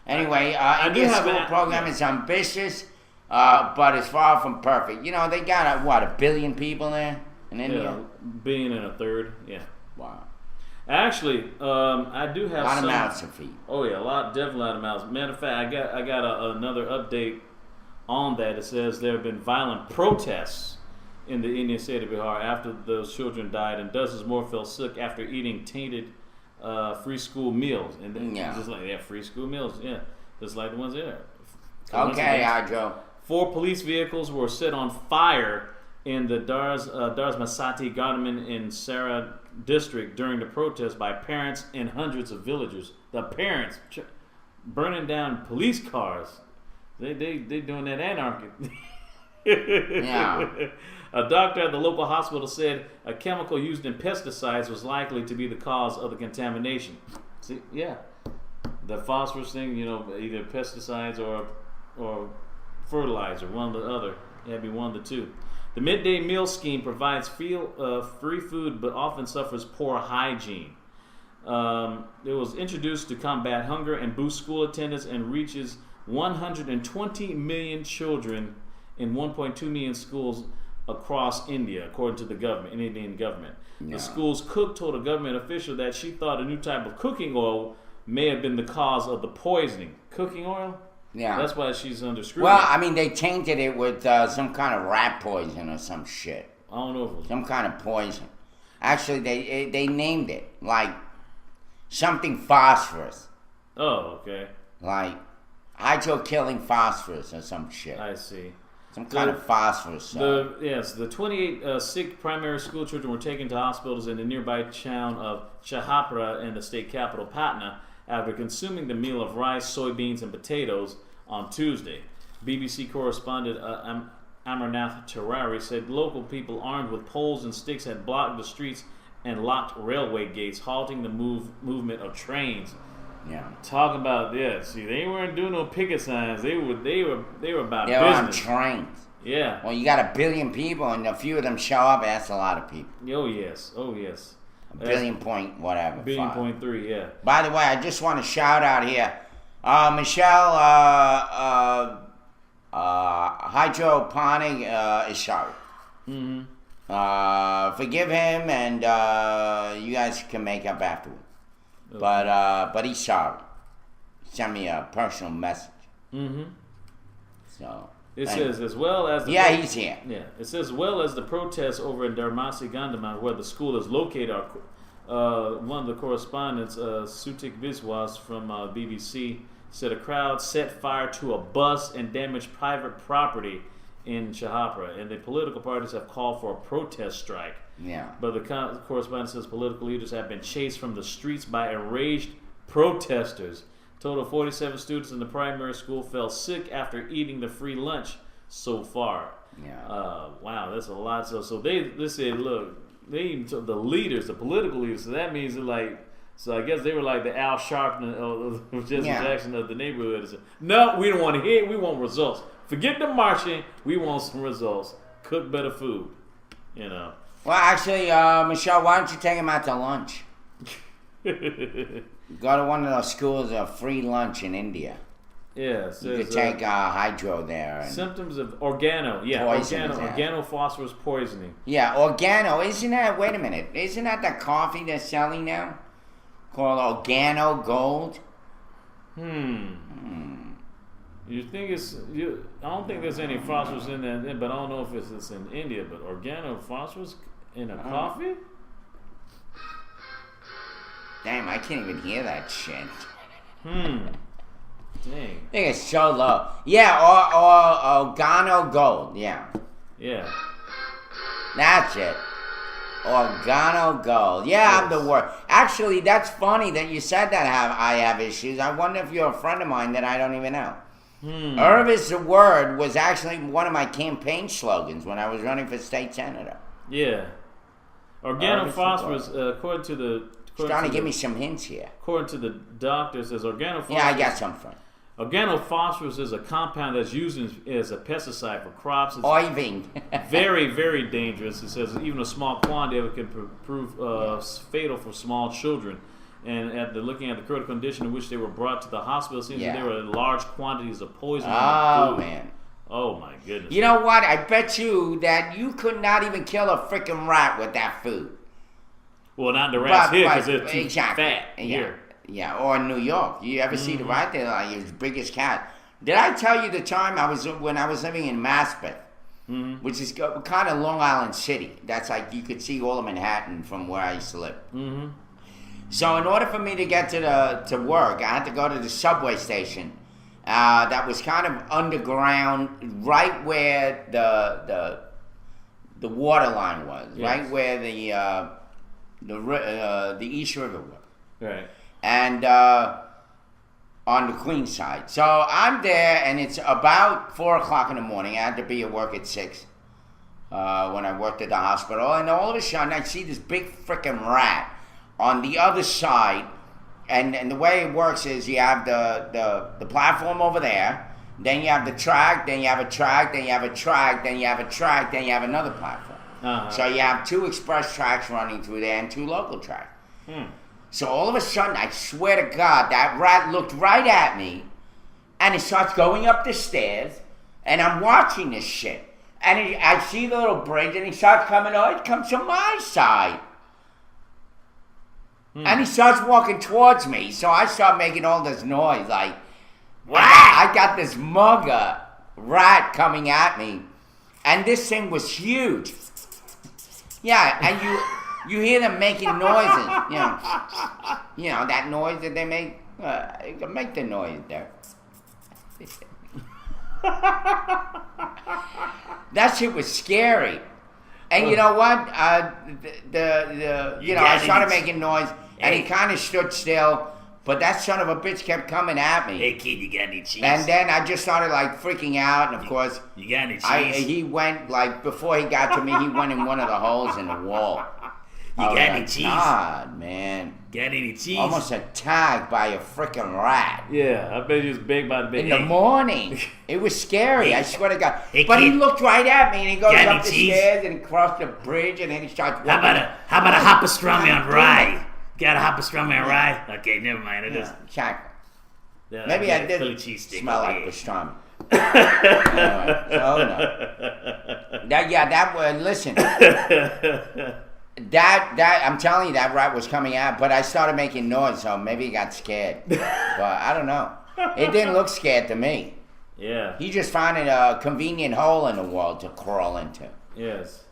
Anyway, I do India's have school an- program yeah. is ambitious, but it's far from perfect. They got a billion people there in India. Yeah. Billion and a third. Yeah. Wow, Actually, I do have a lot some. of mouths to feed. Oh yeah, definitely a lot of mouths. Matter of fact, I got another update on that. It says there have been violent protests in the Indian state of Bihar after those children died, and dozens more fell sick after eating tainted free school meals. And then just like they have free school meals, yeah, just like the ones there. Okay, Adjo. 4 police vehicles were set on fire in the Darsmasati Gardaman in Sarah district during the protest by parents and hundreds of villagers. The parents burning down police cars. They doing that anarchy. Yeah. A doctor at the local hospital said a chemical used in pesticides was likely to be the cause of the contamination. See, yeah, the phosphorus thing, either pesticides or fertilizer, one or the other. It had to be one of the two. The midday meal scheme provides free food, but often suffers poor hygiene. It was introduced to combat hunger and boost school attendance, and reaches 120 million children in 1.2 million schools across India, according to the Indian government. Yeah. The school's cook told a government official that she thought a new type of cooking oil may have been the cause of the poisoning. Cooking oil? Yeah. That's why she's under scrutiny. Well, I mean, they tainted it with some kind of rat poison or some shit. I don't know if it was. Some kind of poison. Actually, they named it like something phosphorus, Oh, okay. like hydro-killing phosphorus or some shit. I see. Some kind of phosphorus. The 28 sick primary school children were taken to hospitals in the nearby town of Chahapra in the state capital, Patna, after consuming the meal of rice, soybeans, and potatoes on Tuesday. BBC correspondent Amarnath Terrari said local people armed with poles and sticks had blocked the streets and locked railway gates, halting the movement of trains. Yeah. Talking about see, they weren't doing no picket signs. They were about They're on business. trains. Yeah. Well, you got 1 billion people, and a few of them show up. That's a lot of people. Oh yes. Oh yes. 1 billion point whatever. Billion five. point 3. Yeah. By the way, I just want to shout out here, Michelle Hydroponic is sorry. Forgive him, and you guys can make up afterward. Okay. But he's sorry. Send me a personal message. So It thank says you. as well as the he's here. Yeah, it says as well as the protests over in Dharmasi Gandaman, where the school is located. One of the correspondents, Sutik Biswas from BBC, said a crowd set fire to a bus and damaged private property in Chahapra, and the political parties have called for a protest strike. Yeah. But the correspondent says political leaders have been chased from the streets by enraged protesters. Total 47 students in the primary school fell sick after eating the free lunch so far. Yeah. Wow, that's a lot. So they said, look, they even took the leaders, the political leaders. So that means so I guess they were like the Al Sharpton of Jesse Jackson of the neighborhood. Said, no, we don't want to hear it. We want results. Forget the marching. We want some results. Cook better food. Well, actually, Michelle, why don't you take him out to lunch? Go to one of those schools of free lunch in India. Yeah, it You says, could take hydro there. And, symptoms of organo. Poison, yeah. Organophosphorus poisoning. yeah, organo. Isn't that? Wait a minute. Isn't that the coffee they're selling now? Called Organo Gold. You think it's? I don't think there's any phosphorus in that, but I don't know if it's in India. But organophosphorus in a coffee? Damn, I can't even hear that shit. Dang. I think it's so low. Yeah, or Organo Gold. Yeah, Yeah. that's it. Organo Gold. Yeah, I'm Yes. the worst. Actually, that's funny that you said that I have issues. I wonder if you're a friend of mine that I don't even know. Herb is the word was actually one of my campaign slogans when I was running for state senator. Yeah. Organophosphorus, according to the Trying to give me some hints here. according to the doctor, says organophosphorus. Yeah, I got some fun. Organophosphorus is a compound that's used as a pesticide for crops. It's Oiving. very, very dangerous. It says even a small quantity of it can prove fatal for small children. And looking at the critical condition in which they were brought to the hospital, it seems that there were large quantities of poison in the food. Man. Oh my goodness. You know what? I bet you that you could not even kill a freaking rat with that food. Well, not the rats here because But- they're too exactly. fat Yeah. here. Yeah, or in New York. You ever see the rat? They're like his biggest cat. Did I tell you the time when I was living in Maspeth, which is kind of Long Island City? That's like you could see all of Manhattan from where I used to live. So in order for me to get to work, I had to go to the subway station. That was kind of underground, right where the water line was, Yes. right where the East River was. Right. And on the Queens side. So I'm there, and it's about 4 o'clock in the morning. I had to be at work at 6 when I worked at the hospital. And all of a sudden, I see this big freaking rat on the other side. And the way it works is you have the platform over there, then you have the track, then you have a track, then you have a track, then you have a track, then you have another platform. So you have 2 express tracks running through there and 2 local tracks. So all of a sudden, I swear to God, that rat looked right at me, and it starts going up the stairs, and I'm watching this shit. And I see the little bridge, and he starts coming on. It comes to my side. And he starts walking towards me, so I start making all this noise, like, I got this mugger rat coming at me, and this thing was huge. Yeah, and you hear them making noises, you know that noise that they make. You can make the noise there. That shit was scary. And you know what? I started making noise, and he kind of stood still. But that son of a bitch kept coming at me. Hey kid, you got any cheese? And then I just started like freaking out, and of course, You got any cheese? he went like before he got to me, he went in one of the holes in the wall. You got any cheese? God, man. Got any cheese? Almost attacked by a freaking rat. Yeah, I bet he was big by the big. In the morning. It was scary, I swear to God. Hey, but he kid. looked right at me, and he goes Got any up the cheese? stairs and across the bridge, and then he starts walking. How about a hot pastrami on rye? Got a hot pastrami on rye? Okay, never mind. I just Exactly. yeah, Maybe got I a did Philly cheesesteak smell over like here. pastrami. Anyway, so no. That was, listen. That I'm telling you, that rat was coming out, but I started making noise, so maybe he got scared. But I don't know. It didn't look scared to me. Yeah. He just found a convenient hole in the wall to crawl into. Yes.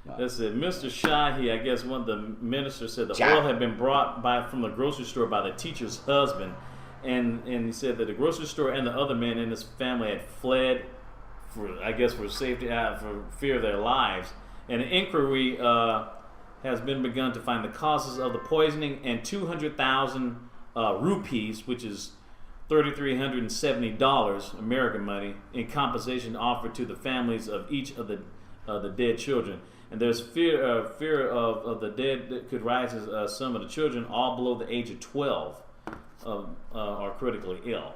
That's it. Mr. Shahi, I guess one of the ministers said the Shahi. oil had been brought from the grocery store by the teacher's husband. And he said that the grocery store and the other men in his family had fled for safety, for fear of their lives. And an inquiry has been begun to find the causes of the poisoning, and 200,000 rupees, which is $3,370 American money, in compensation offered to the families of each of the dead children. And there's fear of the dead that could rise as some of the children, all below the age of 12, are critically ill.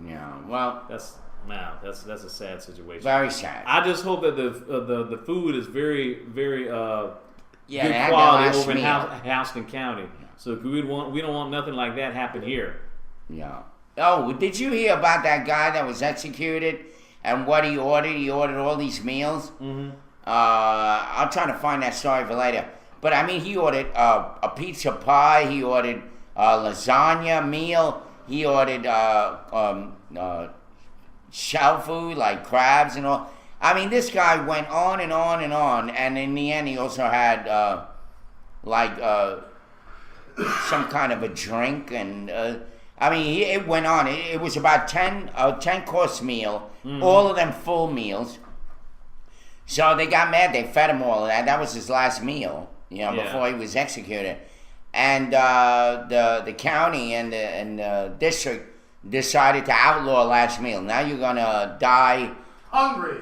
Yeah, well, That's a sad situation. very sad. I just hope that the food is very, very Yeah, they good had quality that last over in meal. Houston County. So we don't want nothing like that happen here. Yeah. Oh, did you hear about that guy that was executed and what he ordered? He ordered all these meals. Mm-hmm. I'll try to find that story for later. But I mean, he ordered a pizza pie. He ordered a lasagna meal. He ordered shell food like crabs and all. I mean, this guy went on and on and on. And in the end, he also had some kind of a drink and. I mean, it went on. It was about 10 course meal, all of them full meals. So they got mad. They fed him all of that. That was his last meal, before he was executed. And the county and the district decided to outlaw last meal. Now you're gonna die Hungry.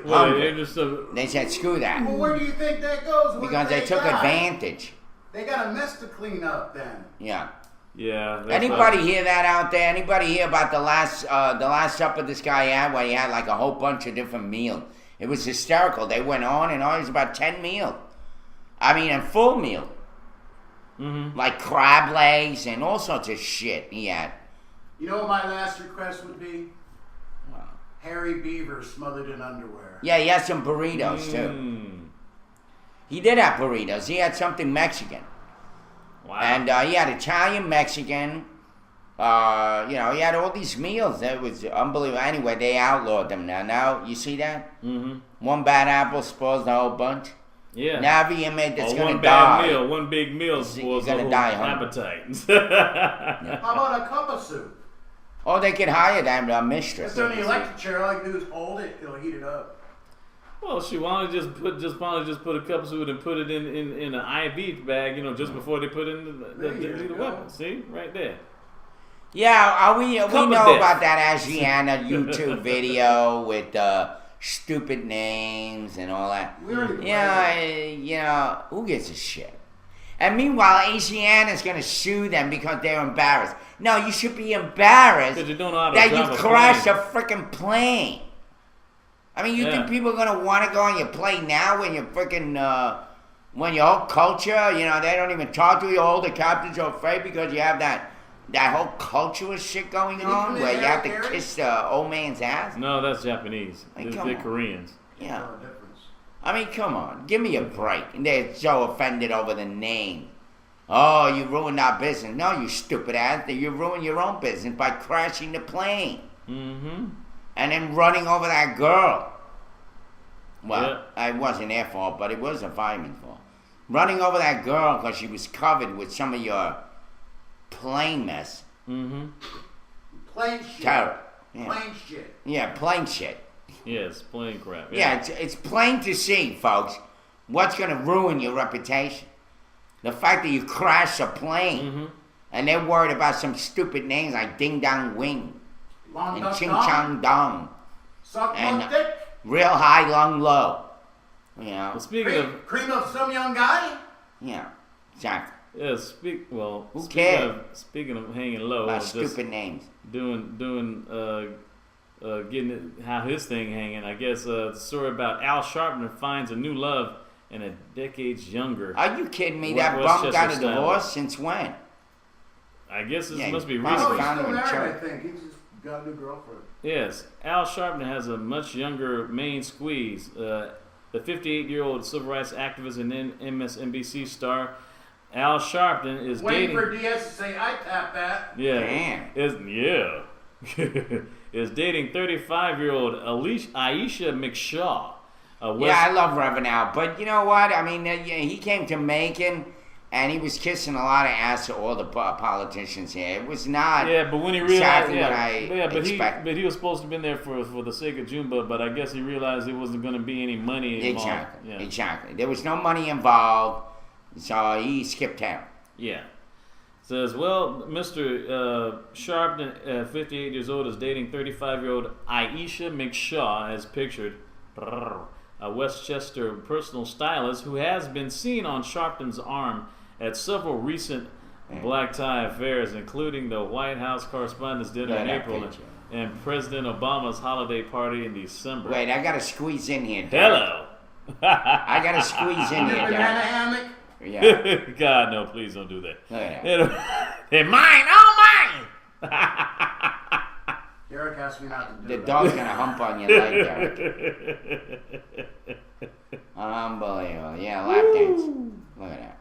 They said, screw that, Well, where do you think that goes? when because they took die? advantage. They got a mess to clean up then. Yeah. Yeah. Anybody hear that out there? Anybody hear about the last supper this guy had, where he had like a whole bunch of different meals? It was hysterical. They went on and on. It was about 10 meals. I mean, a full meal. Mm-hmm. Like crab legs and all sorts of shit he had. You know what my last request would be? Harry Beaver smothered in underwear. Yeah, he had some burritos too. He did have burritos. He had something Mexican. Wow. And he had Italian, Mexican. He had all these meals. It was unbelievable. Anyway, they outlawed them now. Now, you see that? Mm-hmm. One bad apple spoils the whole bunch. Yeah. Now every inmate that's going one to die. bad meal, one big meal spoils the gonna whole die, huh? appetite. How about a cup of soup? Or they could hire them a If mistress. they're in the electric chair, all you can do is hold it. It'll heat it up. Well, shoot, why don't you just put a cup of soup and put it in an IV bag, just before they put in the weapon. See, right there. Yeah, we know Cup of death. about that Asiana YouTube video with stupid names and all that. We already Yeah, who gives a shit? And meanwhile, Asiana's going to sue them because they're embarrassed. No, you should be embarrassed 'Cause you don't know how to that drive you a crashed plane. a freaking plane. I mean, you Yeah. think people are going to want to go on your plane now when you're freaking, when your whole culture, they don't even talk to you, all the captains are afraid because you have that whole culturalist shit going Can you on come in where you there, have to Gary? kiss the old man's ass? No, that's Japanese. Hey, They're come on. Koreans. Yeah. No difference. I mean, come on. Give me a break. And they're so offended over the name. Oh, you ruined our business. No, you stupid ass. You ruined your own business by crashing the plane. Mm-hmm. And then running over that girl. Well, it wasn't their fault, but it was a fireman's fault. Running over that girl because she was covered with some of your plane mess. Mm-hmm. Plain shit. Terror. Yeah. Plain shit. Yeah, plane shit. Yes, plane crap. Yeah, it's plain to see, folks, what's going to ruin your reputation. The fact that you crashed a plane and they're worried about some stupid names like Ding Dong Wing Long and duck Ching dong. Chong Dong, Suck and- my dick. real high, long, low. Well, speaking of Cream of some young guy. Yeah, exactly. Who cares? Speaking of hanging low, About just stupid names. doing getting it, how his thing hanging. I guess the story about Al Sharpton finds a new love and a decades younger. Are you kidding me? What- That what's bum got a Chester Style? divorce since when? I guess this Yeah, must be probably Oh, recent. he's found still him in married, church. I think. He's just got a new girlfriend. Yes, Al Sharpton has a much younger main squeeze. The 58-year-old civil rights activist and then MSNBC star Al Sharpton is Waiting dating. for Diaz to say, I tap that. Yeah, Damn. is dating 35-year-old Aisha McShaw. Yeah, I love Reverend Al, but you know what? I mean, he came to Macon, and he was kissing a lot of ass to all the politicians here. It was not. Yeah, but when he realized, exactly what I expect. but he was supposed to have been there for the sake of Junebug, but I guess he realized there wasn't going to be any money involved. Exactly. Yeah. Exactly. There was no money involved, so he skipped town. Yeah. Says, well, Mr. Sharpton, 58 years old, is dating 35-year-old Aisha McShaw, as pictured, a Westchester personal stylist who has been seen on Sharpton's arm at several recent black tie affairs, including the White House Correspondents' Dinner in April and President Obama's holiday party in December. Wait, I gotta squeeze in here. Derek. Hello. I gotta squeeze in The here. banana Derek. hammock. Yeah. God, no, please don't do that. Look at that. They're mine, all mine. Derek asked me not to do The that. dog's gonna hump on your leg, Derek. Unbelievable. Yeah, lap dance. Look at that.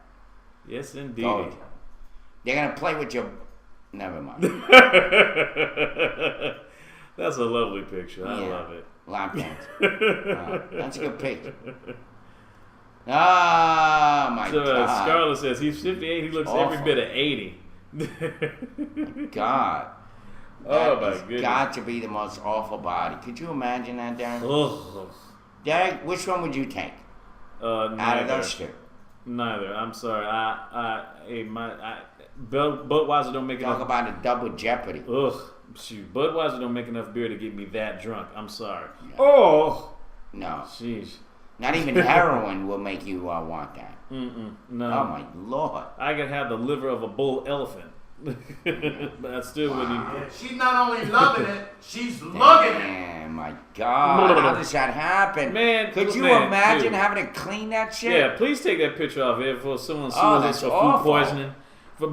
Yes, indeed. Gold. They're gonna play with your. Never mind. That's a lovely picture. I Yeah. love it. Lap dance. That's a good picture. Oh my So God. Scarlett says he's 58. He looks every Awful. bit of 80. God. Oh, That my has goodness. got to be the most awful body. Could you imagine that, Derek? Ugh. Derek, which one would you take out of Neither. those two? Neither. I'm sorry. Budweiser don't make Talk enough. about a double jeopardy. Ugh. Shoot. Budweiser don't make enough beer to get me that drunk. I'm sorry. Oh. No. Jeez. Not even heroin will make you want that. Mm-mm. No. Oh my Lord. I could have the liver of a bull elephant. But I still wouldn't even. Yeah, she's not only loving it, she's lugging it. Man, my God. How does that happen? Man, could you man, imagine dude. having to clean that shit? Yeah, please take that picture off here for someone sues Oh, us that's for awful. food poisoning. For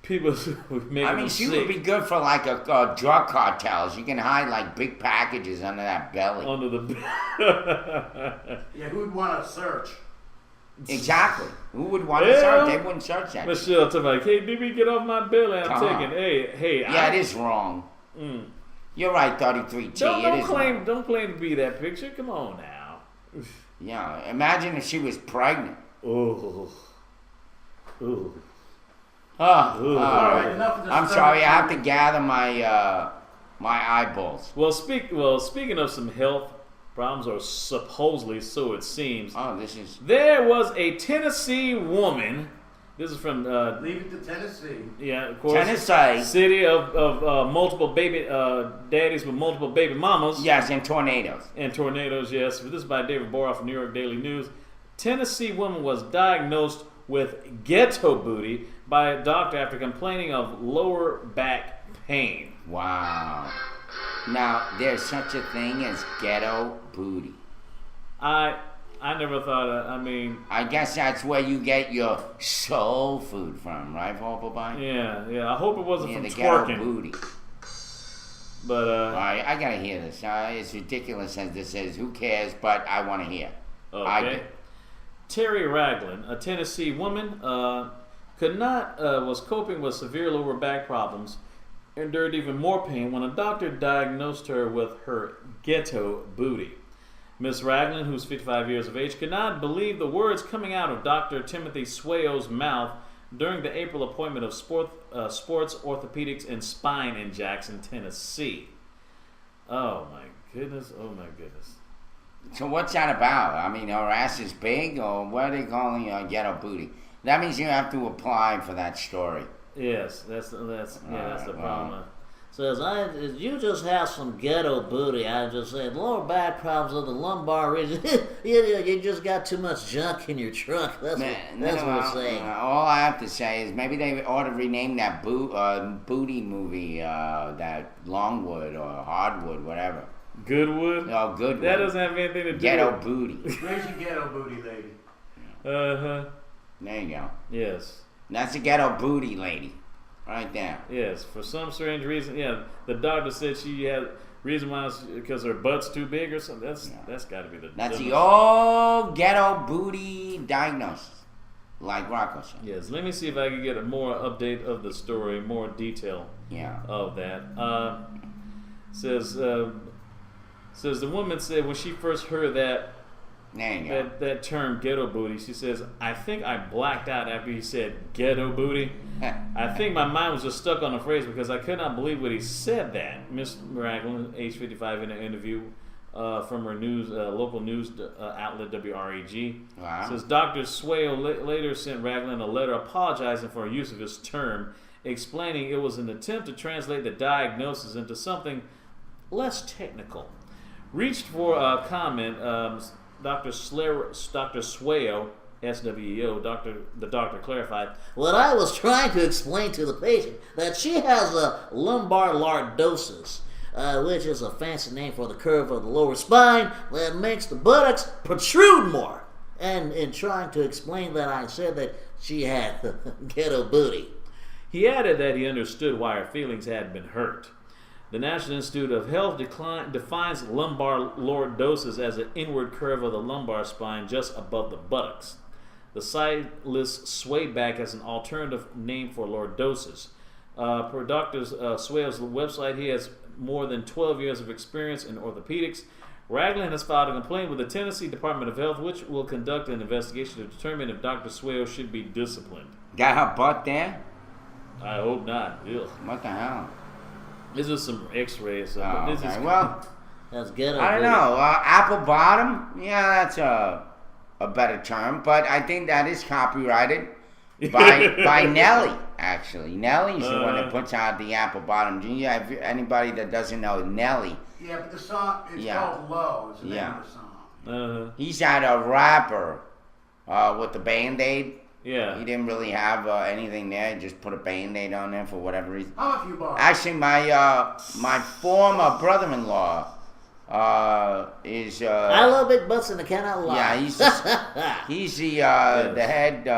people who make I them mean, she sick would be good for like a drug cartels. You can hide like big packages under that belly. under the. Yeah, who'd want to search? Exactly. Who would want to Yeah. search? They wouldn't search that. shit. Michelle talking like, hey, did we get off my belly? I'm Come on. taking. Hey. Yeah, it is wrong. Mm. You're right, 33T. Don't It is claim. wrong. Don't claim to be that picture. Come on now. Yeah, imagine if she was pregnant. Oh. Ooh. Oh, Ooh. All right, enough of this. I'm sorry. I have to gather my my eyeballs. Well, speaking of some health problems, or supposedly so it seems, Oh, this is there was a Tennessee woman. This is from Leave it to Tennessee. yeah, of course, Tennessee. city of multiple baby daddies with multiple baby mamas. Yes, and tornadoes. And tornadoes, yes. This is by David Boroff of New York Daily News. Tennessee woman was diagnosed with ghetto booty by a doctor after complaining of lower back pain. Wow. Now there's such a thing as ghetto booty. I never thought. I mean, I guess that's where you get your soul food from, right, Volpobine? yeah. I hope it wasn't Yeah, from the ghetto twerking. booty. But All right, I gotta hear this. It's ridiculous as this is. Who cares? But I want to hear. I okay. do. Terry Ragland, a Tennessee woman, was coping with severe lower back problems, endured even more pain when a doctor diagnosed her with her ghetto booty. Miss Ragland, who's 55 years of age, could not believe the words coming out of Dr. Timothy Swayo's mouth during the April appointment of sports orthopedics and spine in Jackson, Tennessee. Oh my goodness! So what's that about? I mean, her ass is big, or what are they calling ghetto booty? That means you have to apply for that story. Yes, that's the Alright, problem. Says, you just have some ghetto booty. I just said, lower back problems of the lumbar region. you just got too much junk in your trunk. That's what it's saying. All I have to say is maybe they ought to rename that booty movie, that Longwood or Hardwood, whatever. Goodwood. Oh, Goodwood. That doesn't have anything to do. Ghetto with booty. Where's your ghetto booty lady? Uh-huh. There you go. Yes. That's a ghetto booty lady, right there. Yes. For some strange reason, the doctor said she had reason why it's because her butt's too big or something. That's got to be the. That's the dumbest- old ghetto booty diagnosis, like Rocco said. Yes. Let me see if I can get a more update of the story, more detail Yeah. of that. Says the woman said when she first heard that There you go. that term ghetto booty, she says, I think I blacked out after he said ghetto booty. I think my mind was just stuck on the phrase because I could not believe what he said that. Miss Ragland, age 55, in an interview from her local news outlet WREG, Wow. says Dr. Swayo later sent Ragland a letter apologizing for her use of his term, explaining it was an attempt to translate the diagnosis into something less technical. Reached for a comment, Dr. Swayo, SWEO, the doctor clarified, What I was trying to explain to the patient, that she has a lumbar lordosis, which is a fancy name for the curve of the lower spine that makes the buttocks protrude more. And in trying to explain that, I said that she had ghetto booty. He added that he understood why her feelings had been hurt. The National Institute of Health defines lumbar lordosis as an inward curve of the lumbar spine just above the buttocks. The sightless sway back as an alternative name for lordosis. Per Dr. Swale's website, he has more than 12 years of experience in orthopedics. Ragland has filed a complaint with the Tennessee Department of Health, which will conduct an investigation to determine if Dr. Swale should be disciplined. Got her butt there? I hope not. Ugh. What the hell? This is some X-rays. Oh, This okay. is Well, That's good. I don't know. Apple bottom? Yeah, that's a better term, but I think that is copyrighted by Nelly. Actually, Nelly's the one that puts out the apple bottom. Do you have anybody that doesn't know Nelly? Yeah, but the song is called Low. Is the name of the song. He's had a rapper with the Band-Aid. Yeah. He didn't really have anything there. He just put a Band-Aid on there for whatever reason. How a few bars? Actually, my former brother-in-law is. I love big butts and I cannot lie. Yeah, he's the head.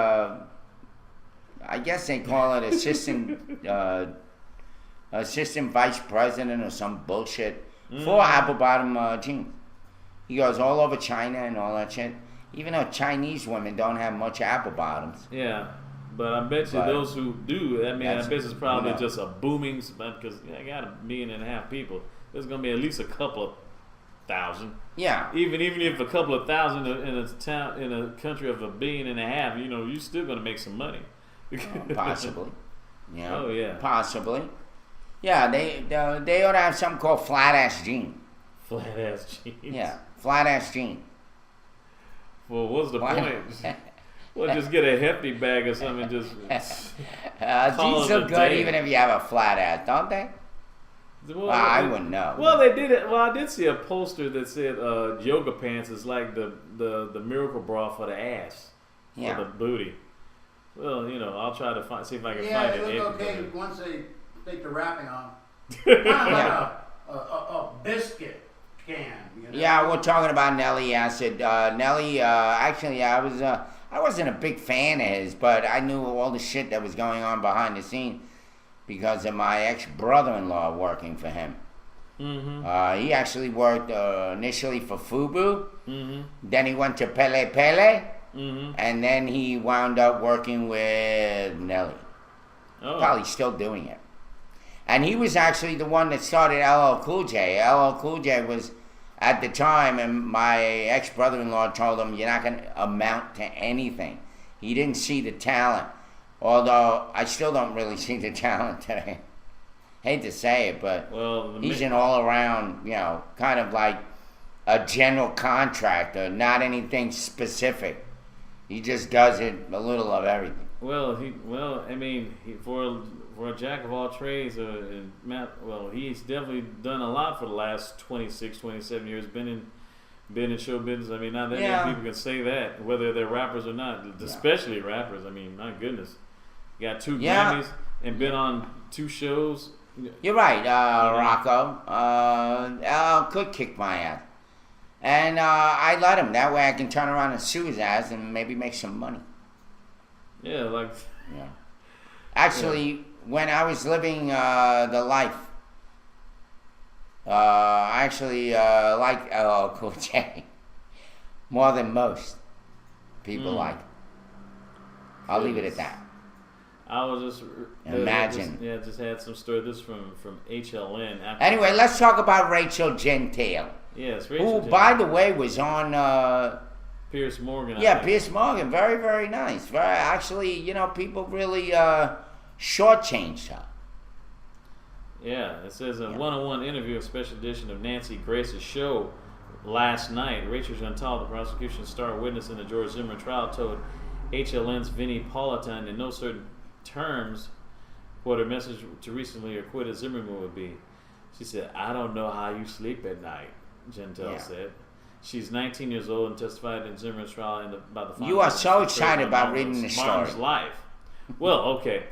I guess they call it assistant vice president or some bullshit for Apple Bottom Jeans. He goes all over China and all that shit. Even though Chinese women don't have much apple bottoms. Yeah, but I bet you those who do, I bet it's probably no. just a booming, because I got 1.5 million people. There's going to be at least a couple of thousand. Yeah. Even if a couple of thousand in a country of 1.5 billion, you're still going to make some money. Possibly. Yeah. Oh, yeah. Possibly. Yeah, they ought to have something called flat ass jean. Flat ass jeans. Yeah, flat ass jean. Well, what's the point? Well, just get a hefty bag or something and just. Jeans look good even if you have a flat ass, don't they? Well, I wouldn't know. Well, they did it. Well, I did see a poster that said yoga pants is like the miracle bra for the ass, for the booty. Well, I'll try to see if I can find it. Yeah, they look okay once they take the wrapping off. Kind of like a biscuit can. Yeah, we're talking about Nelly Acid. Nelly, actually, I wasn't a big fan of his, but I knew all the shit that was going on behind the scene because of my ex-brother-in-law working for him. Mm-hmm. He actually worked initially for Fubu. Mm-hmm. Then he went to Pele Pele. Mm-hmm. And then he wound up working with Nelly. Oh. Probably still doing it. And he was actually the one that started LL Cool J. LL Cool J was at the time, and my ex-brother-in-law told him, you're not going to amount to anything. He didn't see the talent. Although, I still don't really see the talent today. Hate to say it, but he's an all-around, kind of like a general contractor, not anything specific. He just does it a little of everything. Well, for a jack of all trades, he's definitely done a lot for the last 26, 27 years. Been in show business. Not that many people can say that, whether they're rappers or not. Especially rappers. My goodness, got 2 Grammys and been on 2 shows. You're right, Rocco. Could kick my ass. And I let him. That way I can turn around and sue his ass and maybe make some money. Yeah, Actually, when I was living the life, I actually liked LL Cool J more than most people like. I'll leave it at that. I was just imagine. Just had some story. This from HLN. Anyway, let's talk about Rachel Gentile. Yes, Rachel Gentile. Who, by the way, was on Piers Morgan. Piers Morgan. Very, very nice. Actually, people really shortchanged her. Yeah, it says a one-on-one interview, a special edition of Nancy Grace's show last night. Rachel Gentile, the prosecution's star witness in the George Zimmerman trial, told HLN's Vinnie Politan in no certain terms what her message to recently acquitted Zimmerman would be. She said, "I don't know how you sleep at night," Gentile said. She's 19 years old and testified in Zimmerman's trial about the. You are so excited about reading the story. Martin's life. Well, okay.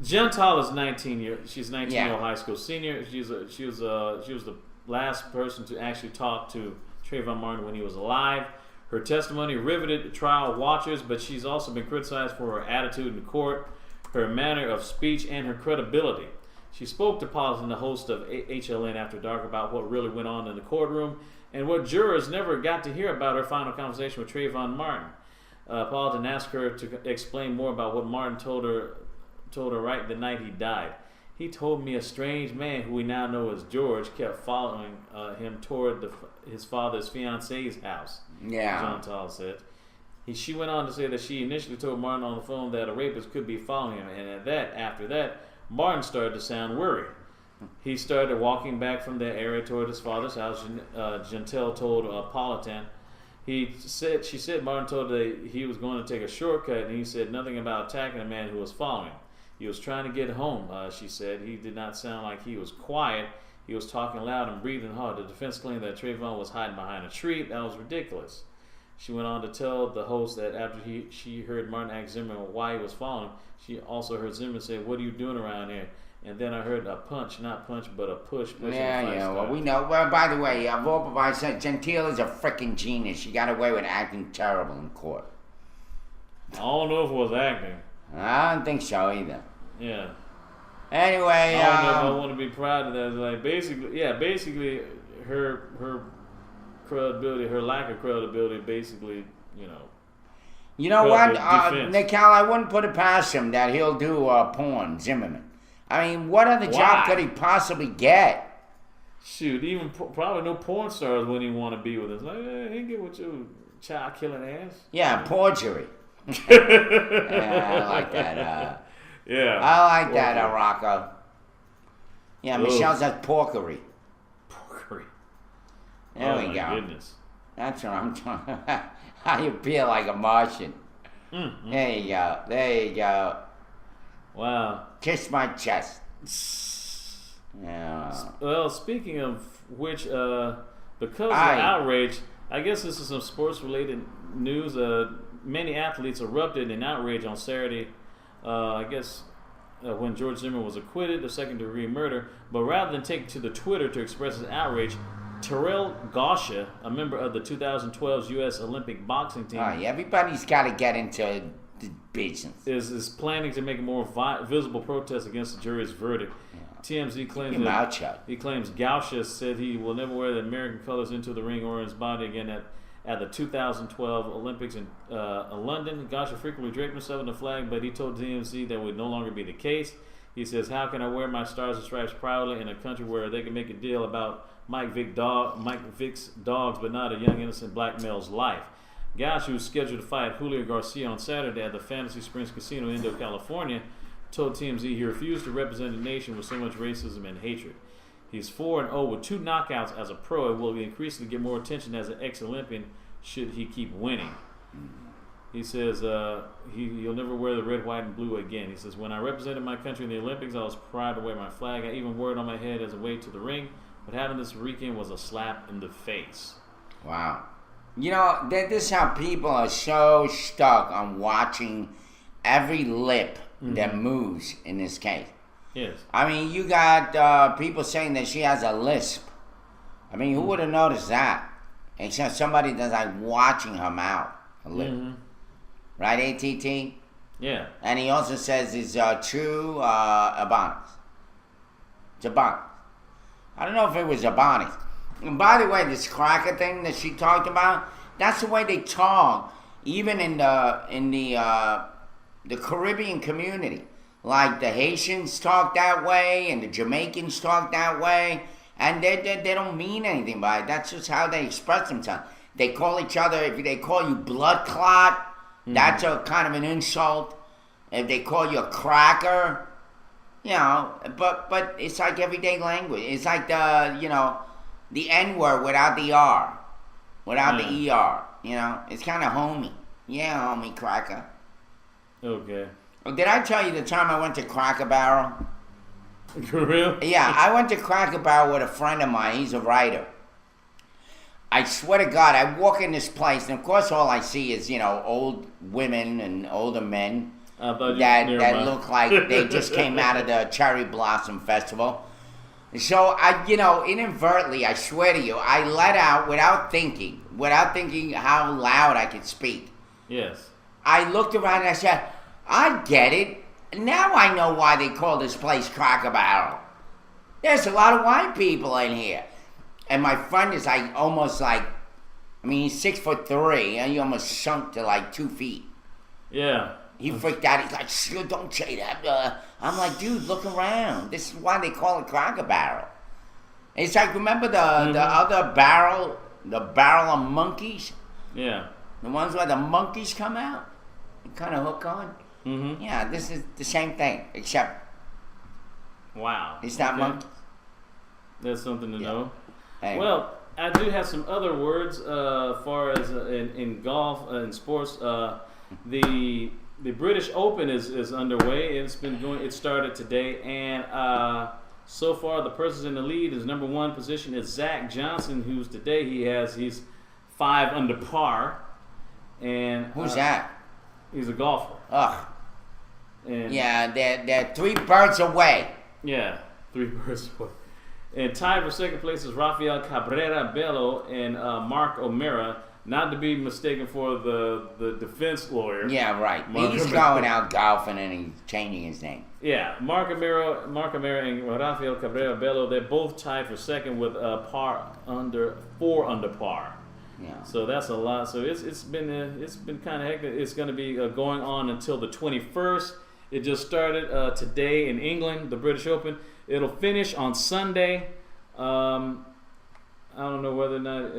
Gentile is 19 years. She's 19-year-old high school senior. She was the last person to actually talk to Trayvon Martin when he was alive. Her testimony riveted trial watchers, but she's also been criticized for her attitude in court. her manner of speech, and her credibility. She spoke to Politan, the host of HLN After Dark, about what really went on in the courtroom and what jurors never got to hear about her final conversation with Trayvon Martin. Politan asked her to explain more about what Martin told her right the night he died. He told me a strange man, who we now know as George, kept following him toward his father's fiance's house. Yeah. Chantal said. She went on to say that she initially told Martin on the phone that a rapist could be following him, and after that, Martin started to sound worried. He started walking back from that area toward his father's house. Chantal told Politan. She said Martin told her that he was going to take a shortcut, and he said nothing about attacking a man who was following him. He was trying to get home, she said. He did not sound like he was quiet. He was talking loud and breathing hard. The defense claimed that Trayvon was hiding behind a tree. That was ridiculous. She went on to tell the host that after she heard Martin ask Zimmerman why he was following, she also heard Zimmerman say, "What are you doing around here?" And then I heard a punch, not punch, but a push. Well, we know. Well, by the way, Volpova said Gentile is a freaking genius. She got away with acting terrible in court. I don't know if it was acting. I don't think so either. Yeah. Anyway, I don't know if I want to be proud of that. Like basically, her credibility, her lack of credibility, basically, You know what, defense. Nikhil, I wouldn't put it past him that he'll do porn, Zimmerman. I mean, what other job could he possibly get? Shoot, even probably no porn stars wouldn't even want to be with us. Like, he get with your child killing ass. Yeah, forgery. Yeah, I like that. Yeah. I like that, Rocco. Yeah, Ugh. Michelle says porkery. Porkery. There Oh we my go. goodness. That's what I'm talking How you feel like a Martian. Mm-hmm. There you go. Wow. Kiss my chest. Yeah. Well, speaking of which, because of the outrage, I guess this is some sports-related news. Many athletes erupted in outrage on Saturday. When George Zimmerman was acquitted of second-degree murder, but rather than take to the Twitter to express his outrage, Terrell Gausha, a member of the 2012 U.S. Olympic boxing team, Everybody's got to get into the business. is planning to make a more visible protest against the jury's verdict. TMZ claims he claims Gausha said he will never wear the American colors into the ring or his body again at the 2012 Olympics in London. Gausha frequently draped himself in the flag, but he told TMZ that would no longer be the case. He says, "How can I wear my stars and stripes proudly in a country where they can make a deal about Mike Vick's dogs, but not a young innocent black male's life?" Gausha, who's scheduled to fight Julio Garcia on Saturday at the Fantasy Springs Casino in Indio, California, told TMZ he refused to represent a nation with so much racism and hatred. He's 4-0 with 2 knockouts as a pro and will increasingly get more attention as an ex-Olympian should he keep winning. He says he'll never wear the red, white, and blue again. He says, "When I represented my country in the Olympics, I was proud to wear my flag. I even wore it on my head as a way to the ring. But having this weekend was a slap in the face." Wow. You know, this is how people are so stuck on watching every lip that moves in this case. Yes. I mean, you got people saying that she has a lisp. I mean, who would have noticed that? Except somebody that's like watching her mouth, her lip. Right, ATT? Yeah. And he also says it's true Ebonics. It's Ebonics. I don't know if it was Ebonics. And by the way, this cracker thing that she talked about, that's the way they talk, even in the Caribbean community. Like the Haitians talk that way, and the Jamaicans talk that way, and they don't mean anything by it. That's just how they express themselves. They call each other, if they call you blood clot, that's a kind of an insult. If they call you a cracker, but it's like everyday language. It's like the N-word without the R, without the ER. It's kind of homey. Yeah, homie, cracker. Okay. Did I tell you the time I went to Cracker Barrel? For real? Yeah, I went to Cracker Barrel with a friend of mine. He's a writer. I swear to God, I walk in this place, and of course all I see is, old women and older men that look like they just came out of the Cherry Blossom Festival. So I, inadvertently, I swear to you, I let out without thinking how loud I could speak. Yes. I looked around and I said, "I get it. Now I know why they call this place Cracker Barrel. There's a lot of white people in here. And my friend is like almost like, I mean, he's 6'3", and he almost sunk to like 2 feet. Yeah. He freaked out. He's like, "Shh, don't say that." I'm like, dude, look around. This is why they call it Cracker Barrel. It's like, remember the other barrel, the barrel of monkeys? Yeah. The ones where the monkeys come out? You kind of hook on? Mm-hmm. Yeah, this is the same thing, except Wow. it's not Okay. monkeys. That's something to know. Hey. Well, I do have some other words far as in golf in sports. The British Open is underway. It's been going. It started today, and so far the person in the lead is number one position is Zach Johnson, who's today he's 5 under par, and Who's that? He's a golfer. Ugh. And Yeah, they're 3 birds away. yeah, 3 birds away. And tied for second place is Rafael Cabrera Bello and Mark O'Meara, not to be mistaken for the defense lawyer. Yeah, right. Mark He's O'Meara. going out golfing and he's changing his name. Yeah, Mark O'Meara and Rafael Cabrera Bello, they're both tied for second with 4 under par. Yeah. So that's a lot. So it's been kind of hectic. It's going to be going on until the 21st. It just started today in England, the British Open. It'll finish on Sunday. I don't know whether or not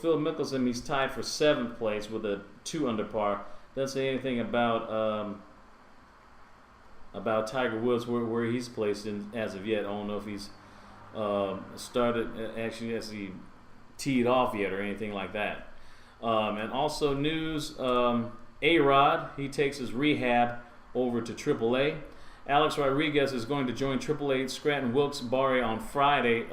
Phil Mickelson, he's tied for 7th place with a 2 under par. Doesn't say anything about Tiger Woods where he's placed in as of yet. I don't know if he's started actually as he teed off yet or anything like that. And also news, A-Rod, he takes his rehab over to AAA. Alex Rodriguez is going to join AAA Scranton Wilkes-Barre on Friday